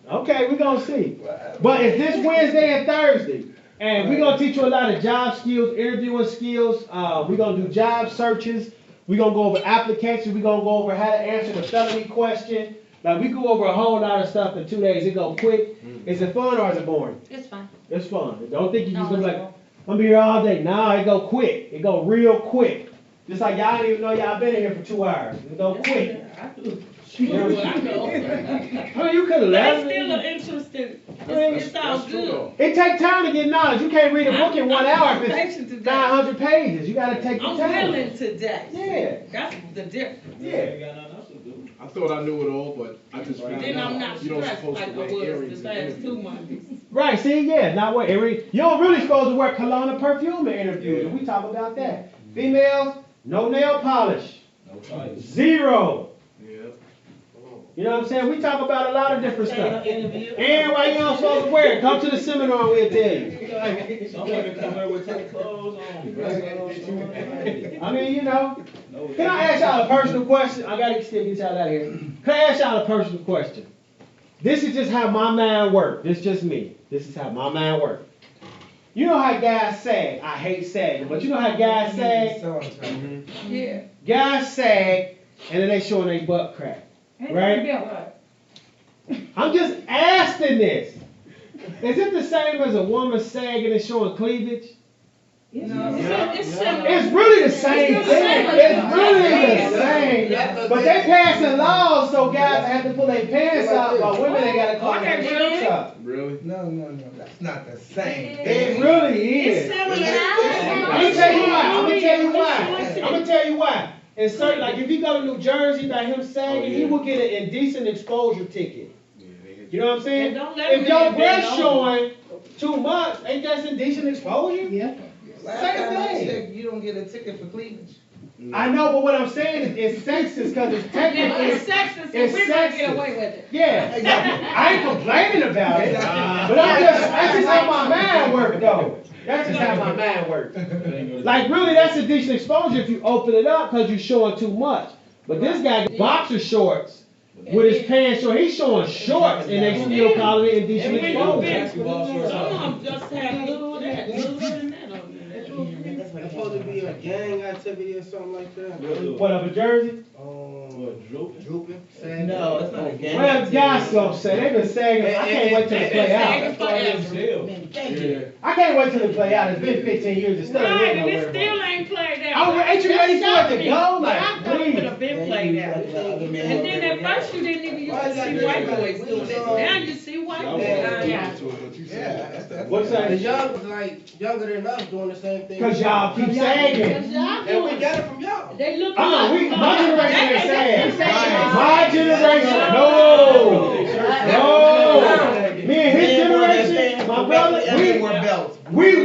Speaker 2: Okay, we gonna see. But it's this Wednesday and Thursday. And we gonna teach you a lot of job skills, interviewing skills. We gonna do job searches. We gonna go over applications. We gonna go over how to answer the felony question. Like, we go over a whole lot of stuff in 2 days. It go quick. Is it fun or is it boring?
Speaker 11: It's fine.
Speaker 2: It's fun. Don't think you just gonna be like, I'm gonna be here all day. Nah, it go quick. It go real quick. Just like y'all didn't even know y'all been in here for 2 hours. It go quick. You know what I know. I mean, you could have left.
Speaker 5: That's still an interesting. It sounds good.
Speaker 2: It takes time to get knowledge. You can't read a book in 1 hour if it's 500 pages. You gotta take your time.
Speaker 5: I'm willing today.
Speaker 2: Yeah.
Speaker 5: That's the difference.
Speaker 2: Yeah.
Speaker 9: I thought I knew it all, but I just found
Speaker 5: Then I'm
Speaker 9: out
Speaker 5: not
Speaker 9: you don't
Speaker 5: stressed
Speaker 9: supposed
Speaker 5: like
Speaker 9: to
Speaker 5: I
Speaker 9: wear
Speaker 5: was
Speaker 9: earrings
Speaker 5: the
Speaker 9: and
Speaker 5: last 2
Speaker 9: interviews.
Speaker 5: Mondays.
Speaker 2: Right, see, yeah, not what you don't really supposed to wear cologne or perfume in interviews. We talk about that. Females, no nail polish. Zero.
Speaker 9: Yeah.
Speaker 2: You know what I'm saying? We talk about a lot of different stuff. And why you not supposed to wear it? Come to the seminar and we'll tell you.
Speaker 7: Some women come here with tight clothes on.
Speaker 2: I mean, you know. Can I ask y'all a personal question? I gotta still get y'all out of here. Can I ask y'all a personal question? This is just how my mind works. This is just me. This is how my mind works. You know how guys sag? I hate sagging, but you know how guys sag?
Speaker 5: Yeah.
Speaker 2: Guys sag, and then they showing their butt crack. Right? I'm just asking this. Is it the same as a woman sagging and showing cleavage? It's really the same thing. It's really the same. But they passing laws so guys have to pull their pants up while women they gotta call their shirts up.
Speaker 9: Really?
Speaker 10: No, that's not the same.
Speaker 2: It really is. I'm gonna tell you why. in certain, like if you go to New Jersey, like him saying, he will get an indecent exposure ticket. You know what I'm saying?
Speaker 5: And don't let
Speaker 2: If
Speaker 5: him
Speaker 2: your
Speaker 5: in
Speaker 2: breast
Speaker 5: bed
Speaker 2: showing 2 months, ain't that indecent exposure?
Speaker 10: Yeah. Last
Speaker 2: Same
Speaker 10: time I
Speaker 2: thing.
Speaker 10: checked, you don't get a ticket for cleavage.
Speaker 2: I know, but what I'm saying is it's sexist because it's technically.
Speaker 3: It's sexist, and
Speaker 2: it's
Speaker 3: we're gonna get
Speaker 2: sexist.
Speaker 3: away with it.
Speaker 2: Yeah,
Speaker 10: Exactly.
Speaker 2: I ain't complaining about it, but that's just how my mind works though. That's just how my mind works. Like really, that's a decent exposure if you open it up because you're showing too much. But this guy got boxer shorts with his pants short. He's showing shorts and they still calling it indecent exposure.
Speaker 5: Some of them just have little of that, little of that on there.
Speaker 8: It's supposed to be a gang activity or something like that.
Speaker 2: What up in Jersey?
Speaker 8: Drooping?
Speaker 10: No, it's not a gang.
Speaker 2: Well, guys gonna say they've been saying it. I can't wait till they play out. I can't wait till they play out. It's been 15 years. It's still ain't
Speaker 5: Right,
Speaker 2: went
Speaker 5: and it
Speaker 2: nowhere.
Speaker 5: still ain't played out.
Speaker 2: Oh, ain't you ready for it to go? Like,
Speaker 5: I thought it could have been played out.
Speaker 10: And
Speaker 5: And then at first you didn't even used to see white boys doing it. Now you see white boys.
Speaker 10: Yeah.
Speaker 2: What's
Speaker 8: The
Speaker 2: that?
Speaker 8: young, like, younger than us doing the same thing.
Speaker 2: Cause y'all keep saying it.
Speaker 8: And we got it from y'all.
Speaker 5: They look
Speaker 2: My generation ain't saying.
Speaker 10: Right.
Speaker 2: My generation, no. Me and his generation, my brother, we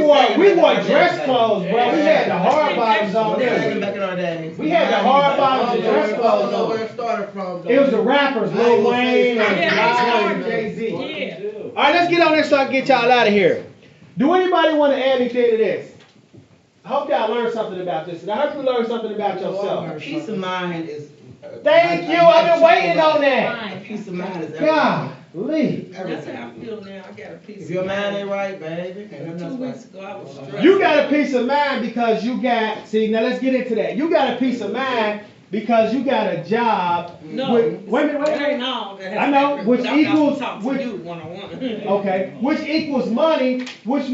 Speaker 2: wore dress clothes, bro. We had the hard bottoms on there.
Speaker 10: Back in our days.
Speaker 2: We had the hard bottoms and dress
Speaker 8: I
Speaker 2: clothes
Speaker 8: don't know where
Speaker 2: on.
Speaker 8: it started from. though.
Speaker 2: It was the rappers, Lil Wayne and
Speaker 5: Yeah,
Speaker 2: and Jay-Z.
Speaker 5: Yeah.
Speaker 2: All right, let's get on this so I can get y'all out of here. Do anybody want to add anything to this? I hope y'all learned something about this, and I hope you learned something about yourself.
Speaker 10: Peace of mind is.
Speaker 2: Thank you. I've been waiting on that.
Speaker 10: Peace of mind is everything.
Speaker 2: Golly.
Speaker 5: That's how I feel now. I got a piece
Speaker 10: If
Speaker 5: of
Speaker 10: your
Speaker 5: mind.
Speaker 10: mind ain't right, baby.
Speaker 5: 2 weeks ago I was stressed.
Speaker 2: You got a peace of mind because you got, see, now let's get into that. You got a peace of mind because you got a job.
Speaker 5: No,
Speaker 2: wait a minute.
Speaker 5: that ain't all.
Speaker 2: I know, which equals,
Speaker 5: talk to you one-on-one.
Speaker 2: okay, which equals money, which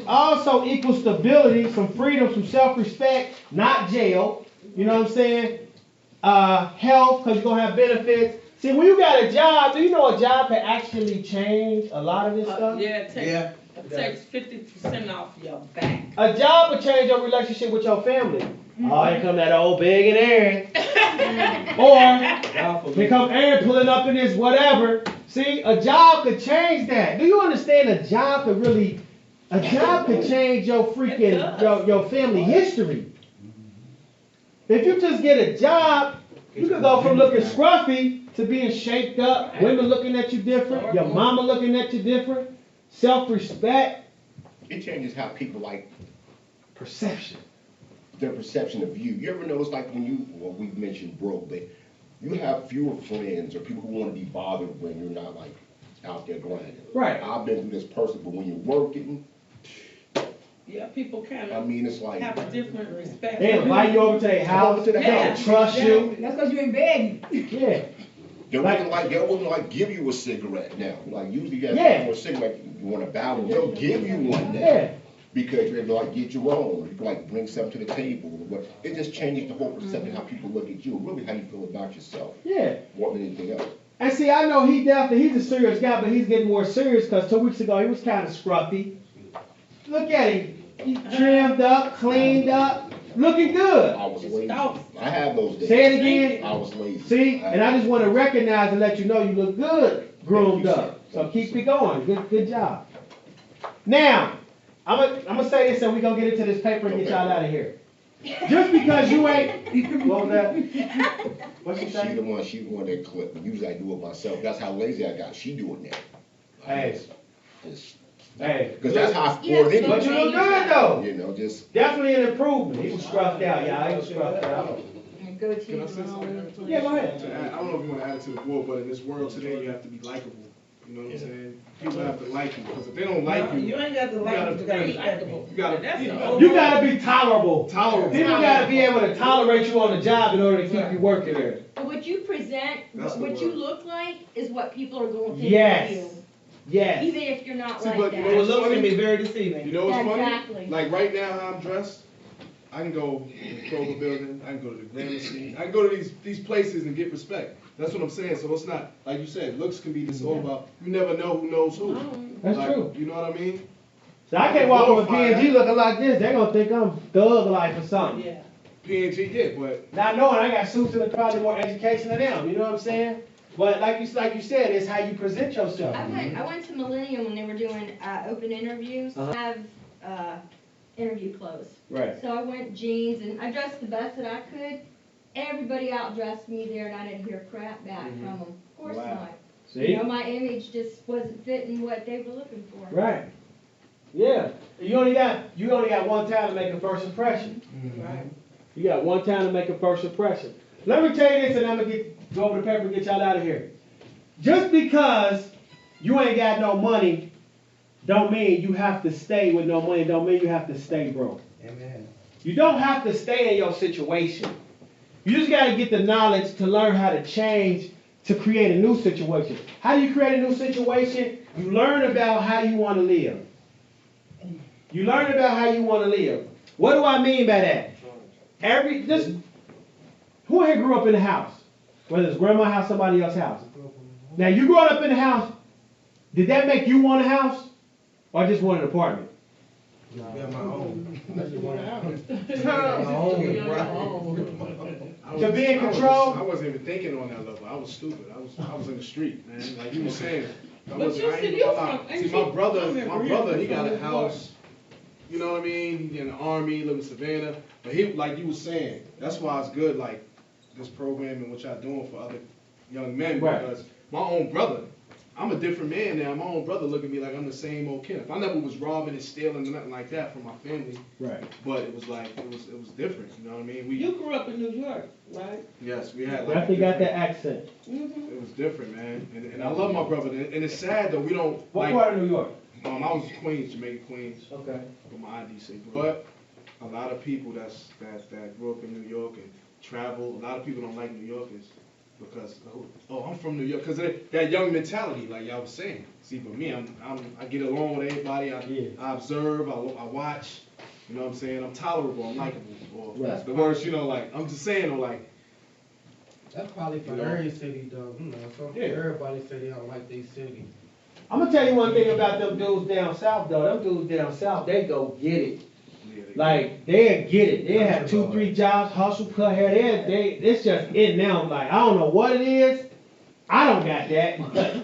Speaker 2: also equals stability, some freedom, some self-respect, not jail. You know what I'm saying? Health, because you're going to have benefits. See, when you got a job, do you know a job can actually change a lot of this stuff?
Speaker 5: Yeah, it takes 50% off your back.
Speaker 2: A job will change your relationship with your family. Oh, here come that old big and Aaron. Or here come Aaron pulling up in his whatever. See, a job could change that. Do you understand a job could change your freaking, your family history. If you just get a job, you could go from looking scruffy to being shaped up, women looking at you different, your mama looking at you different, self-respect.
Speaker 14: It changes how people like
Speaker 2: Perception.
Speaker 14: their perception of you. You ever notice, like well, we mentioned broke, but you have fewer friends or people who want to be bothered when you're not like out there grinding.
Speaker 2: Right.
Speaker 14: I've been through this person, but when you're working,
Speaker 5: Yeah, people kind
Speaker 14: I
Speaker 5: of
Speaker 14: mean, it's like
Speaker 5: have a different respect.
Speaker 2: They invite you over to their house, they
Speaker 5: Yeah.
Speaker 2: don't trust you.
Speaker 4: That's because you in bed.
Speaker 2: Yeah.
Speaker 14: they wouldn't like give you a cigarette now. Like usually you
Speaker 2: Yeah.
Speaker 14: for a cigarette, you want to battle, they'll give you one now.
Speaker 2: Yeah.
Speaker 14: Because you're able to like get your own, you can like bring something to the table. But it just changes the whole perception of how people look at you, really how you feel about yourself,
Speaker 2: Yeah.
Speaker 14: more than anything else.
Speaker 2: And see, I know he's a serious guy, but he's getting more serious because 2 weeks ago he was kind of scruffy. Look at him. He's trimmed up, cleaned up, looking good.
Speaker 14: I was lazy. I had those days.
Speaker 2: Say it again.
Speaker 14: I was lazy.
Speaker 2: See, and I just want to recognize and let you know you look good, groomed up. So keep it going. Good job. Now, I'm gonna say this and we're gonna get into this paper and get y'all out of here. Just because you ain't, what was that? What's she saying?
Speaker 14: She's the one that clipped. Usually I do it myself. That's how lazy I got. She do it now.
Speaker 2: Hey. Hey.
Speaker 14: Because that's how I scored it.
Speaker 2: But you look good though.
Speaker 14: You know, just.
Speaker 2: Definitely an improvement. He was scruffed out, y'all. He was scruffed out.
Speaker 9: Can I say something?
Speaker 2: Yeah, go ahead.
Speaker 9: I don't know if you want to add it to the board, but in this world today, you have to be likable. You know what I'm saying? People have to like you, because if they don't like you,
Speaker 5: You ain't got to like you gotta be likable.
Speaker 9: You gotta,
Speaker 5: That's
Speaker 9: you
Speaker 5: the
Speaker 9: know,
Speaker 5: whole
Speaker 2: You gotta be tolerable.
Speaker 9: Tolerable.
Speaker 2: People gotta be able to tolerate you on the job in order to keep you working there.
Speaker 3: But what you present,
Speaker 9: That's the
Speaker 3: what you
Speaker 9: word.
Speaker 3: look like, is what people are going to think
Speaker 2: Yes.
Speaker 3: of you.
Speaker 2: Yes.
Speaker 3: Even if you're not
Speaker 9: See,
Speaker 3: like
Speaker 9: but
Speaker 3: that.
Speaker 9: you know
Speaker 10: It
Speaker 9: what's
Speaker 10: looks
Speaker 9: funny?
Speaker 10: can be very deceiving.
Speaker 9: You know what's funny?
Speaker 3: Exactly.
Speaker 9: Like right now, how I'm dressed, I can go to the Kroger building, I can go to the Gramercy, I can go to these places and get respect. That's what I'm saying. So it's not, like you said, looks can be this all about, you never know who knows who.
Speaker 2: That's
Speaker 9: Like,
Speaker 2: true.
Speaker 9: You know what I mean?
Speaker 2: So I can't walk with PNG looking like this. They're gonna think I'm thug life or something.
Speaker 5: Yeah.
Speaker 9: P&G, yeah, but
Speaker 2: Not knowing I got suits and probably more education than them, you know what I'm saying? But like you said, it's how you present yourself.
Speaker 3: I went to Millennium when they were doing, open interviews, have, interview clothes.
Speaker 2: Right.
Speaker 3: So I went jeans and I dressed the best that I could. Everybody outdressed me there and I didn't hear crap back from them. Of course
Speaker 2: Wow.
Speaker 3: not.
Speaker 2: See?
Speaker 3: You know, my image just wasn't fitting what they were looking for.
Speaker 2: Right. Yeah. You only got one time to make a first impression.
Speaker 5: Right.
Speaker 2: You got one time to make a first impression. Let me tell you this, and I'm gonna go over the paper and get y'all out of here. Just because you ain't got no money, don't mean you have to stay with no money. Don't mean you have to stay broke.
Speaker 10: Amen.
Speaker 2: You don't have to stay in your situation. You just got to get the knowledge to learn how to change to create a new situation. How do you create a new situation? You learn about how you want to live. You learn about how you want to live. What do I mean by that? Who here grew up in a house? Whether it's grandma's house, somebody else's house. Now you growing up in a house, did that make you want a house? Or just want an apartment?
Speaker 8: Yeah, my own.
Speaker 2: To be in control?
Speaker 9: I wasn't even thinking on that level. I was stupid. I was in the street, man. Like you were saying.
Speaker 5: But you see, you're from,
Speaker 9: See, my brother, he got a house. You know what I mean? He in the army, live in Savannah. But he, like you were saying, that's why it's good, like this program and what y'all doing for other young men.
Speaker 2: Right.
Speaker 9: Because my own brother, I'm a different man now. My own brother look at me like I'm the same old kid. If I never was robbing and stealing or nothing like that from my family.
Speaker 2: Right.
Speaker 9: But it was like it was different. You know what I mean?
Speaker 5: You grew up in New York, right?
Speaker 9: Yes, we had like
Speaker 2: Definitely got that accent.
Speaker 5: Mm-hmm.
Speaker 9: it was different, man. And I love my brother. And it's sad though, we don't
Speaker 2: What
Speaker 9: like,
Speaker 2: part of New York?
Speaker 9: I was Queens, Jamaica, Queens.
Speaker 2: Okay.
Speaker 9: With my ID say. But a lot of people that grew up in New York and travel, a lot of people don't like New Yorkers because I'm from New York, because that young mentality, like y'all was saying. See, but me, I get along with everybody. I observe, I watch. You know what I'm saying? I'm tolerable, I'm likable. Or
Speaker 2: Right.
Speaker 9: the words, you know, like I'm just saying, or like.
Speaker 8: That's probably for
Speaker 9: You know?
Speaker 8: every city, though. You know, so
Speaker 2: Yeah.
Speaker 8: everybody say they don't like their city.
Speaker 2: I'm gonna tell you one thing about them dudes down south, though. Them dudes down south, they go get it. Like they'll get it. They'll have 2-3 jobs, hustle, cut hair. It's just in them. Like I don't know what it is. I don't got that. But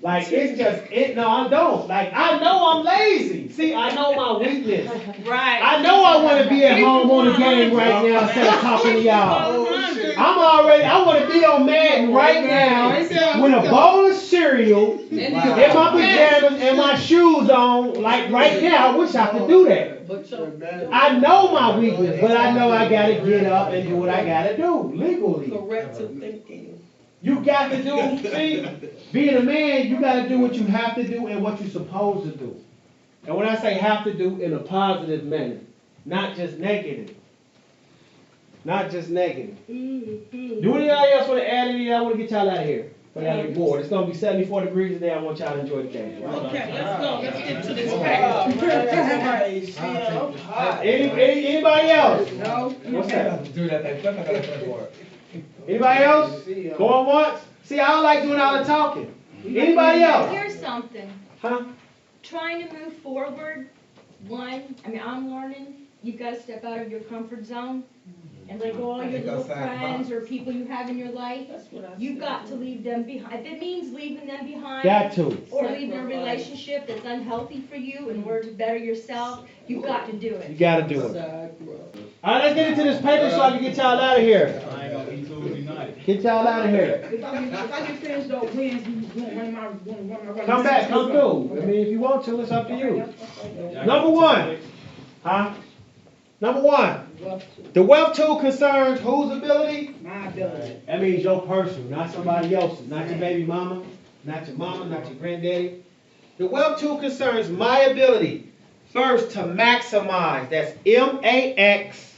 Speaker 2: like it's just it. No, I don't. Like I know I'm lazy. See, I know my weakness.
Speaker 5: Right.
Speaker 2: I know I want to be at home on the game right now instead of talking to y'all. I want to be on Madden right now with a bowl of cereal, in my pajamas and my shoes on, like right now. I wish I could do that. I know my weakness, but I know I gotta get up and do what I gotta do legally.
Speaker 5: Corrective thinking.
Speaker 2: You got to do, see, being a man, you gotta do what you have to do and what you're supposed to do. And when I say have to do, in a positive manner, not just negative. Not just negative.
Speaker 5: Mm-hmm.
Speaker 2: Do anybody else want to add anything? I want to get y'all out of here. But y'all get bored. It's gonna be 74 degrees today. I want y'all to enjoy the day.
Speaker 5: Okay, let's go. Let's get to this package.
Speaker 2: Anybody else?
Speaker 5: No.
Speaker 2: What's that?
Speaker 12: Do that thing.
Speaker 2: Anybody else? Going once? See, I don't like doing all the talking. Anybody else?
Speaker 3: Here's something.
Speaker 2: Huh?
Speaker 3: Trying to move forward, I'm learning, you've got to step out of your comfort zone. And like all your little friends or people you have in your life, you've got to leave them behind. If it means leaving them behind.
Speaker 2: Got to.
Speaker 3: Or leaving a relationship that's unhealthy for you in order to better yourself, you've got to do
Speaker 2: You
Speaker 3: it.
Speaker 2: gotta do it. All right, let's get into this paper so I can get y'all out of here. Get y'all out of here.
Speaker 4: If I get finished though, wins, one of my
Speaker 2: Come back, come through. I mean, if you want to, it's up to you. Number one. Huh? Number one. The wealth tool concerns whose ability?
Speaker 4: My ability.
Speaker 2: That means your personal, not somebody else's. Not your baby mama, not your granddaddy. The wealth tool concerns my ability. First, to maximize. That's M-A-X.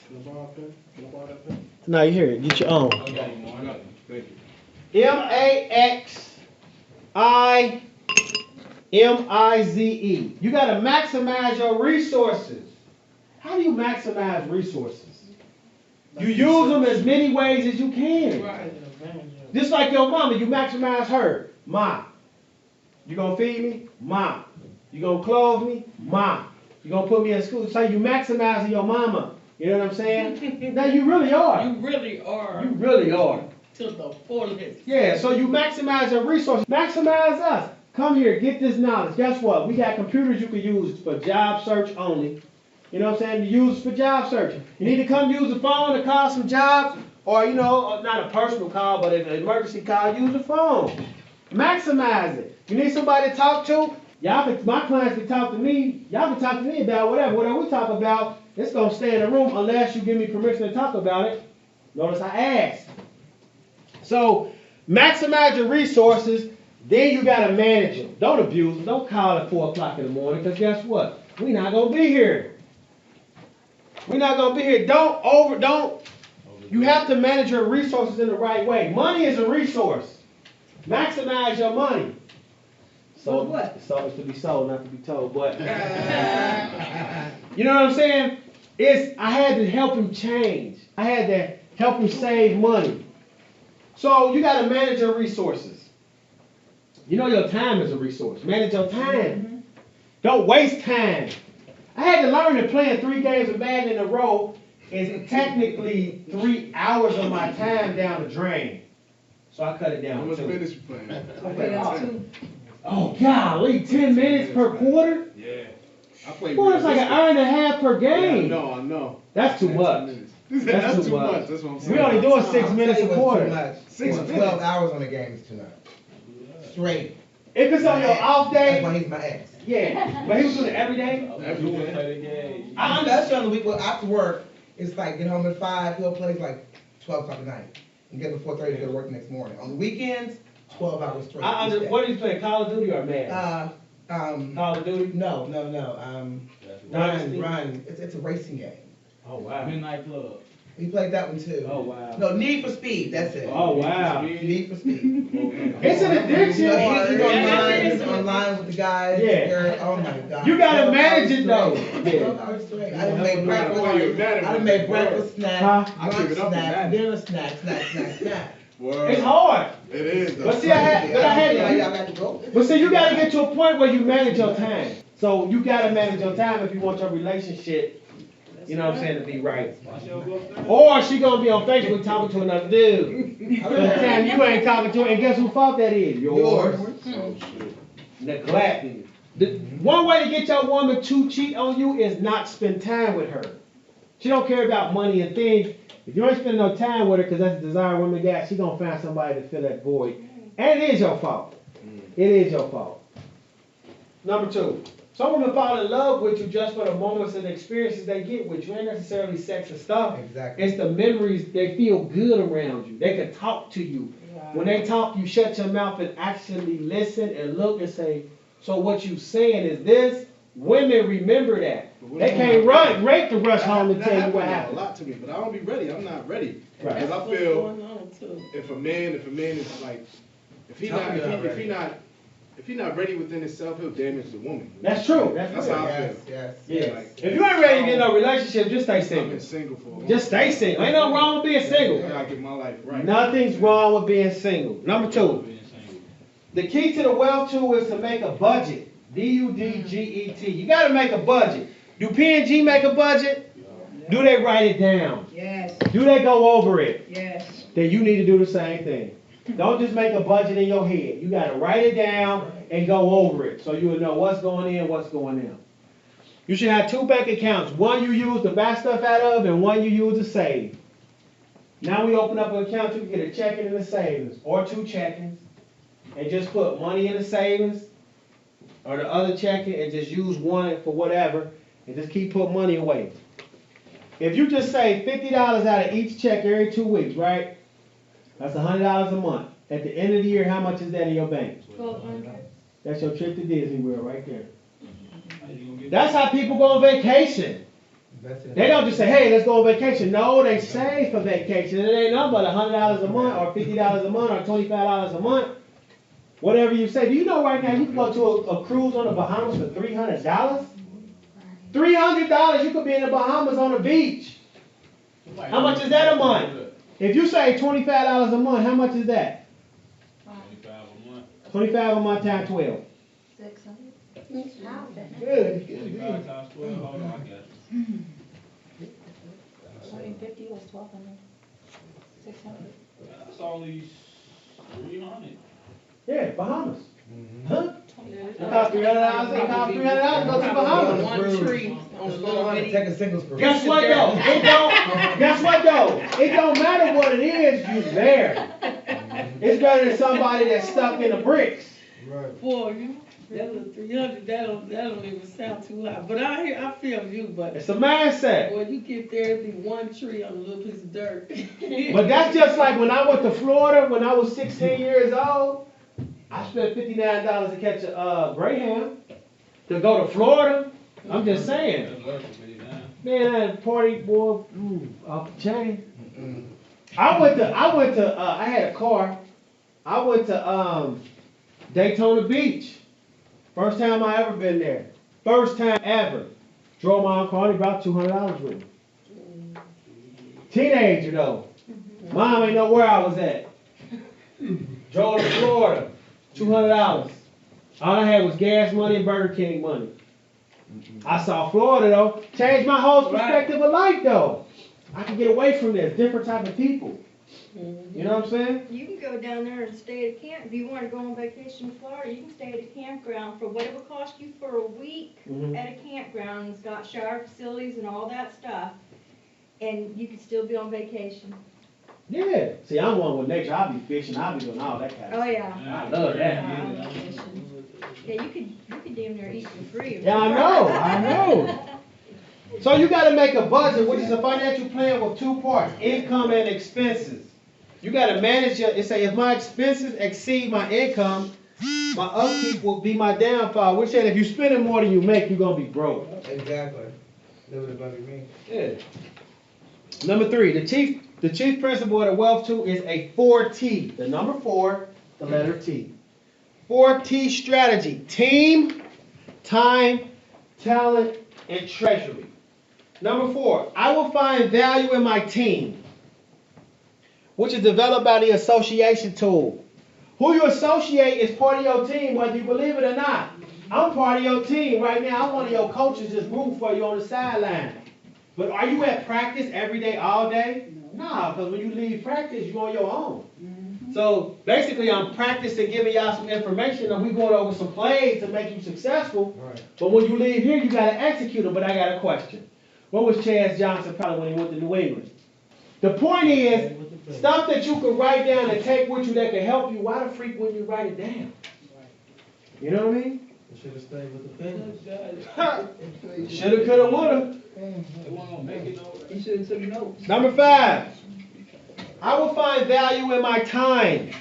Speaker 2: No, you hear it. Get your own. M-A-X-I-M-I-Z-E. You got to maximize your resources. How do you maximize resources? You use them as many ways as you can. Just like your mama, you maximize her. Ma, you gonna feed me? Ma. You gonna clothe me? Ma. You gonna put me in school? So you maximizing your mama. You know what I'm saying? Now you really are.
Speaker 5: You really are.
Speaker 2: You really are.
Speaker 5: To the fullest.
Speaker 2: Yeah, so you maximize your resources. Maximize us. Come here, get this knowledge. Guess what? We got computers you can use for job search only. You know what I'm saying? You use it for job searching. You need to come use the phone to call some jobs, or not a personal call, but an emergency call, use the phone. Maximize it. You need somebody to talk to? My clients can talk to me. Y'all can talk to me about whatever we talk about. It's gonna stay in the room unless you give me permission to talk about it. Notice I asked. So maximize your resources. Then you gotta manage them. Don't abuse them. Don't call at 4 o'clock in the morning, because guess what? We're not gonna be here. We're not gonna be here. You have to manage your resources in the right way. Money is a resource. Maximize your money. So
Speaker 4: what?
Speaker 2: So it's to be sold, not to be told. But you know what I'm saying? I had to help him change. I had to help him save money. So you gotta manage your resources. You know your time is a resource. Manage your time. Mm-hmm. Don't waste time. I had to learn that playing 3 games of Madden in a row is technically 3 hours of my time down the drain. So I cut it down.
Speaker 9: How much minutes you playing?
Speaker 4: I play that too.
Speaker 2: Oh, golly, 10 minutes per quarter?
Speaker 9: Yeah. I play.
Speaker 2: Boy, it's like an hour and a half per game.
Speaker 9: Yeah, I know.
Speaker 2: That's too much.
Speaker 9: That's too much. That's what I'm saying.
Speaker 2: We only doing 6 minutes a quarter.
Speaker 10: 12 hours on the game is too much. Straight.
Speaker 2: If it's on your off day.
Speaker 10: That's why he's my ex.
Speaker 2: Yeah, but he was doing it every day.
Speaker 9: Every day.
Speaker 10: I understand the week. Well, after work, it's like get home at 5. He'll play like 12 o'clock at night and get up at 4:30 to go to work the next morning. On the weekends, 12 hours straight.
Speaker 2: What are you playing? Call of Duty or Madden? Call of Duty?
Speaker 10: No. Run. It's a racing game.
Speaker 2: Oh wow.
Speaker 7: Midnight Club.
Speaker 10: We played that one too.
Speaker 2: Oh wow.
Speaker 10: No, Need for Speed. That's it.
Speaker 2: Oh wow.
Speaker 10: Need for Speed.
Speaker 2: It's an addiction.
Speaker 10: He's online with the guys.
Speaker 2: Yeah.
Speaker 10: Oh my God.
Speaker 2: You gotta manage it though.
Speaker 10: Yeah. I done made breakfast, snacks, lunch snacks, dinner snacks.
Speaker 2: It's hard.
Speaker 9: It is.
Speaker 2: But see, But see, you gotta get to a point where you manage your time. So you gotta manage your time if you want your relationship, you know what I'm saying, to be right. Or she gonna be on Facebook talking to another dude. By the time you ain't talking to her, and guess whose fault that is? Yours.
Speaker 9: Oh shit.
Speaker 2: Neglecting. The one way to get your woman to cheat on you is not spend time with her. She don't care about money and things. If you ain't spending no time with her, because that's the desire women got, she gonna find somebody to fill that void. And it is your fault. It is your fault. Number 2. Some women fall in love with you just for the moments and experiences they get with you. Ain't necessarily sex and stuff.
Speaker 10: Exactly.
Speaker 2: It's the memories. They feel good around you. They can talk to you. When they talk, you shut your mouth and actually listen and look and say, so what you saying is this? Women remember that. They can't rate to rush home and tell you what happened.
Speaker 9: A lot to me, but I don't be ready. I'm not ready.
Speaker 2: Right.
Speaker 9: Because I feel if a man is like, if he not ready within himself, he'll damage the woman.
Speaker 2: That's true.
Speaker 9: That's how I feel.
Speaker 2: Yeah. Like, if you ain't ready to get no relationship, just stay single.
Speaker 9: I've been single for a while.
Speaker 2: Just stay single. Ain't nothing wrong with being single.
Speaker 9: I gotta get my life right.
Speaker 2: Nothing's wrong with being single. Number 2. The key to the wealth tool is to make a budget. B-U-D-G-E-T. You gotta make a budget. Do P&G make a budget? Do they write it down?
Speaker 4: Yes.
Speaker 2: Do they go over it?
Speaker 4: Yes.
Speaker 2: Then you need to do the same thing. Don't just make a budget in your head. You gotta write it down and go over it so you will know what's going in, what's going in. You should have 2 bank accounts. One you use to buy stuff out of and one you use to save. Now we open up an account, you can get a checking and a savings, or 2 checkings, and just put money in the savings, or the other checking, and just use one for whatever, and just keep putting money away. If you just save $50 out of each check every 2 weeks, right? That's $100 a month. At the end of the year, how much is that in your bank?
Speaker 3: $1,200.
Speaker 2: That's your trip to Disney World right there. That's how people go on vacation. They don't just say, hey, let's go on vacation. No, they save for vacation. It ain't nothing but $100 a month, or $50 a month, or $25 a month. Whatever you say. Do you know right now you can go to a cruise on the Bahamas for $300? $300, you could be in the Bahamas on the beach. How much is that a month? If you say $25 a month, how much is that? 25 a month times 12.
Speaker 6: 600.
Speaker 2: Good.
Speaker 7: 25 times 12. Hold on, I got you.
Speaker 6: 50 was 1,200. 600.
Speaker 7: That's only 300.
Speaker 2: Yeah, Bahamas.
Speaker 5: Mm-hmm.
Speaker 2: Huh? It cost $300. It cost $300 to go to Bahamas.
Speaker 5: One tree on a little bitty.
Speaker 10: Take a singles cruise.
Speaker 2: Guess what though? It don't. Guess what though? It don't matter what it is. You there. It's better than somebody that's stuck in the bricks.
Speaker 9: Right.
Speaker 5: Boy, that little 300, that don't even sound too high. But I feel you, but.
Speaker 2: It's a mindset.
Speaker 5: Boy, you get there, it'd be one tree on a little piece of dirt.
Speaker 2: But that's just like when I went to Florida when I was 16 years old. I spent $59 to catch a Greyhound to go to Florida. I'm just saying. Man, party boy, off the chain. I had a car. I went to Daytona Beach. First time I ever been there. First time ever. Drove my own car, only brought $200 with me. Teenager though. Mom ain't know where I was at. Drove to Florida. $200. All I had was gas money and Burger King money. I saw Florida though. Changed my whole perspective of life though. I can get away from this. Different type of people. You know what I'm saying?
Speaker 3: You can go down there and stay at a camp. If you want to go on vacation in Florida, you can stay at a campground for whatever cost you for a week at a campground. It's got shower facilities and all that stuff. And you can still be on vacation.
Speaker 2: Yeah. See, I'm one with nature. I'll be fishing. I'll be doing all that kind of stuff.
Speaker 3: Yeah.
Speaker 2: I love that.
Speaker 3: Yeah, you could damn near eat for free.
Speaker 2: Yeah, I know. So you got to make a budget, which is a financial plan with two parts, income and expenses. You got to manage your, it say if my expenses exceed my income, my upkeep will be my downfall. Which said if you're spending more than you make, you're going to be broke.
Speaker 10: Exactly. That's what it about me.
Speaker 2: Yeah. Number 3, the chief principle of the wealth tool is a 4T. The number 4, the letter T. 4T strategy: team, time, talent, and treasury. Number 4, I will find value in my team, which is developed by the association tool. Who you associate is part of your team, whether you believe it or not. I'm part of your team right now. I'm one of your coaches just rooting for you on the sideline. But are you at practice every day, all day? No, because when you leave practice, you're on your own. So basically, I'm practicing giving y'all some information, and we're going over some plays to make you successful. Right. But when you leave here, you got to execute them. But I got a question. What was Chaz Johnson probably when he went to New England? The point is, stuff that you can write down and take with you that can help you, why the freak wouldn't you write it down? You know what I mean?
Speaker 10: You should have stayed with the fingers.
Speaker 2: Shoulda, coulda, woulda.
Speaker 4: You should have took notes.
Speaker 2: Number 5, I will find value in my time,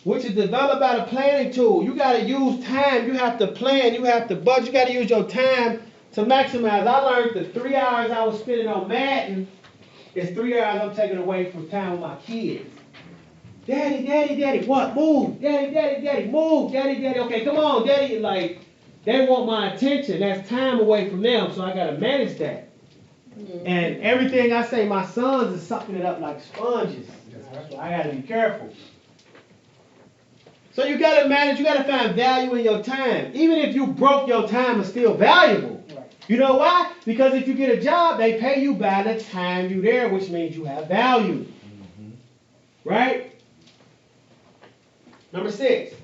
Speaker 2: which is developed by the planning tool. You got to use time. You have to plan. You have to budget. You got to use your time to maximize. I learned the 3 hours I was spending on Madden is 3 hours I'm taking away from time with my kids. Daddy, daddy, daddy, what? Move. Daddy, daddy, daddy, move. Daddy, daddy. Okay, come on, daddy. Like, they want my attention. That's time away from them, so I got to manage that. And everything I say, my sons is sucking it up like sponges. So I got to be careful. So you got to manage. You got to find value in your time. Even if you broke, your time is still valuable. You know why? Because if you get a job, they pay you by the time you're there, which means you have value. Right? Number 6,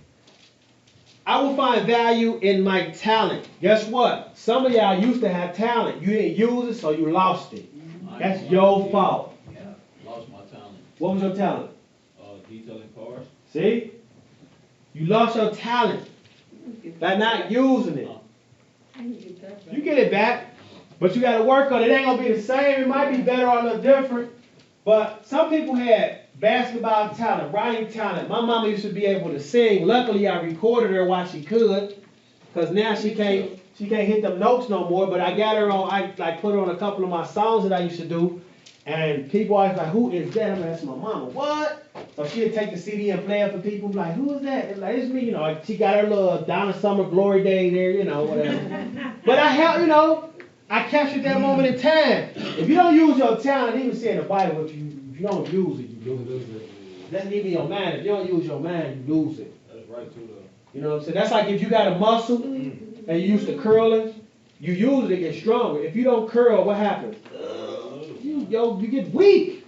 Speaker 2: I will find value in my talent. Guess what? Some of y'all used to have talent. You didn't use it, so you lost it. That's your fault.
Speaker 7: Yeah, lost my talent.
Speaker 2: What was your talent?
Speaker 7: Detailing cars.
Speaker 2: See? You lost your talent by not using it. You get it back, but you got to work on it. It ain't going to be the same. It might be better or a little different. But some people had basketball talent, writing talent. My mama used to be able to sing. Luckily, I recorded her while she could, because now she can't hit them notes no more. But I got her on. I put her on a couple of my songs that I used to do, and people always like, "Who is that?" I'm like, "That's my mama." What? So she'd take the CD and play it for people. Like, "Who is that?" And like, "It's me." You know, she got her little Donna Summer glory day there. You know, whatever. But I help. You know, I captured that moment in time. If you don't use your talent, even say in the Bible, if you don't use it, you lose it. That's even your mind. If you don't use your mind, you lose it.
Speaker 7: That's right too, though.
Speaker 2: You know what I'm saying? That's like if you got a muscle and you used to curling, you use it to get stronger. If you don't curl, what happens? you get weak.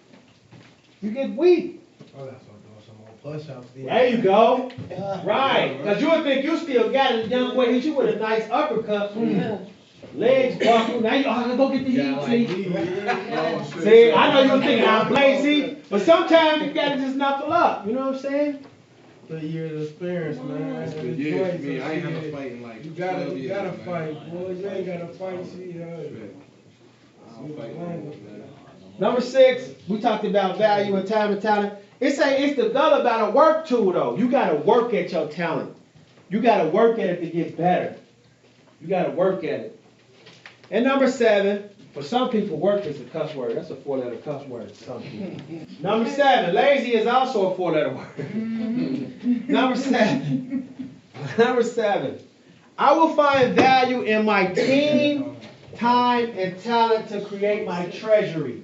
Speaker 2: You get weak.
Speaker 8: Oh, that's what I'm doing some more push-ups.
Speaker 2: There you go. Right. Cause you would think you still got it. The young boy hit you with a nice uppercut. Legs buckled. Now you gotta go get the heat. See, I know you were thinking I'm lazy, but sometimes you gotta just knuckle up. You know what I'm saying?
Speaker 8: 3 years of experience, man.
Speaker 9: That's
Speaker 8: And
Speaker 9: good
Speaker 8: the
Speaker 9: years,
Speaker 8: joints
Speaker 9: man.
Speaker 8: and
Speaker 9: I ain't had no
Speaker 8: shit.
Speaker 9: fighting like
Speaker 8: You
Speaker 9: 12
Speaker 8: gotta
Speaker 9: years,
Speaker 8: fight,
Speaker 9: man.
Speaker 8: boy. You ain't gotta fight, sweetheart.
Speaker 9: I don't fight no more, man.
Speaker 2: Number 6, we talked about value and time and talent. It's developed by a work tool though. You gotta work at your talent. You gotta work at it to get better. You gotta work at it. And number 7, for some people, work is a cuss word. That's a 4-letter cuss word to some people. Number 7, lazy is also a 4-letter word. Number 7. Number 7. I will find value in my team, time, and talent to create my treasury.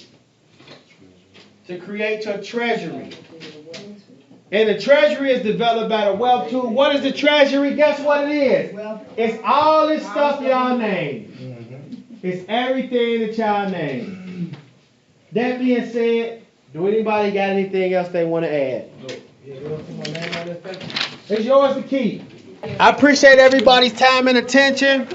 Speaker 2: To create your treasury. And the treasury is developed by the wealth tool. What is the treasury? Guess what it is? It's all this stuff y'all name. It's everything that y'all name. That being said, do anybody got anything else they want to add? It's yours to keep. I appreciate everybody's time and attention.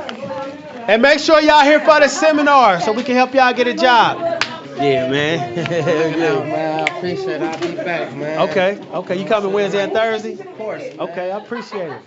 Speaker 2: And make sure y'all here for the seminar so we can help y'all get a job. Yeah, man.
Speaker 8: Man, I appreciate it. I'll be back, man.
Speaker 2: Okay. You coming Wednesday and Thursday?
Speaker 8: Of course.
Speaker 2: Okay, I appreciate it.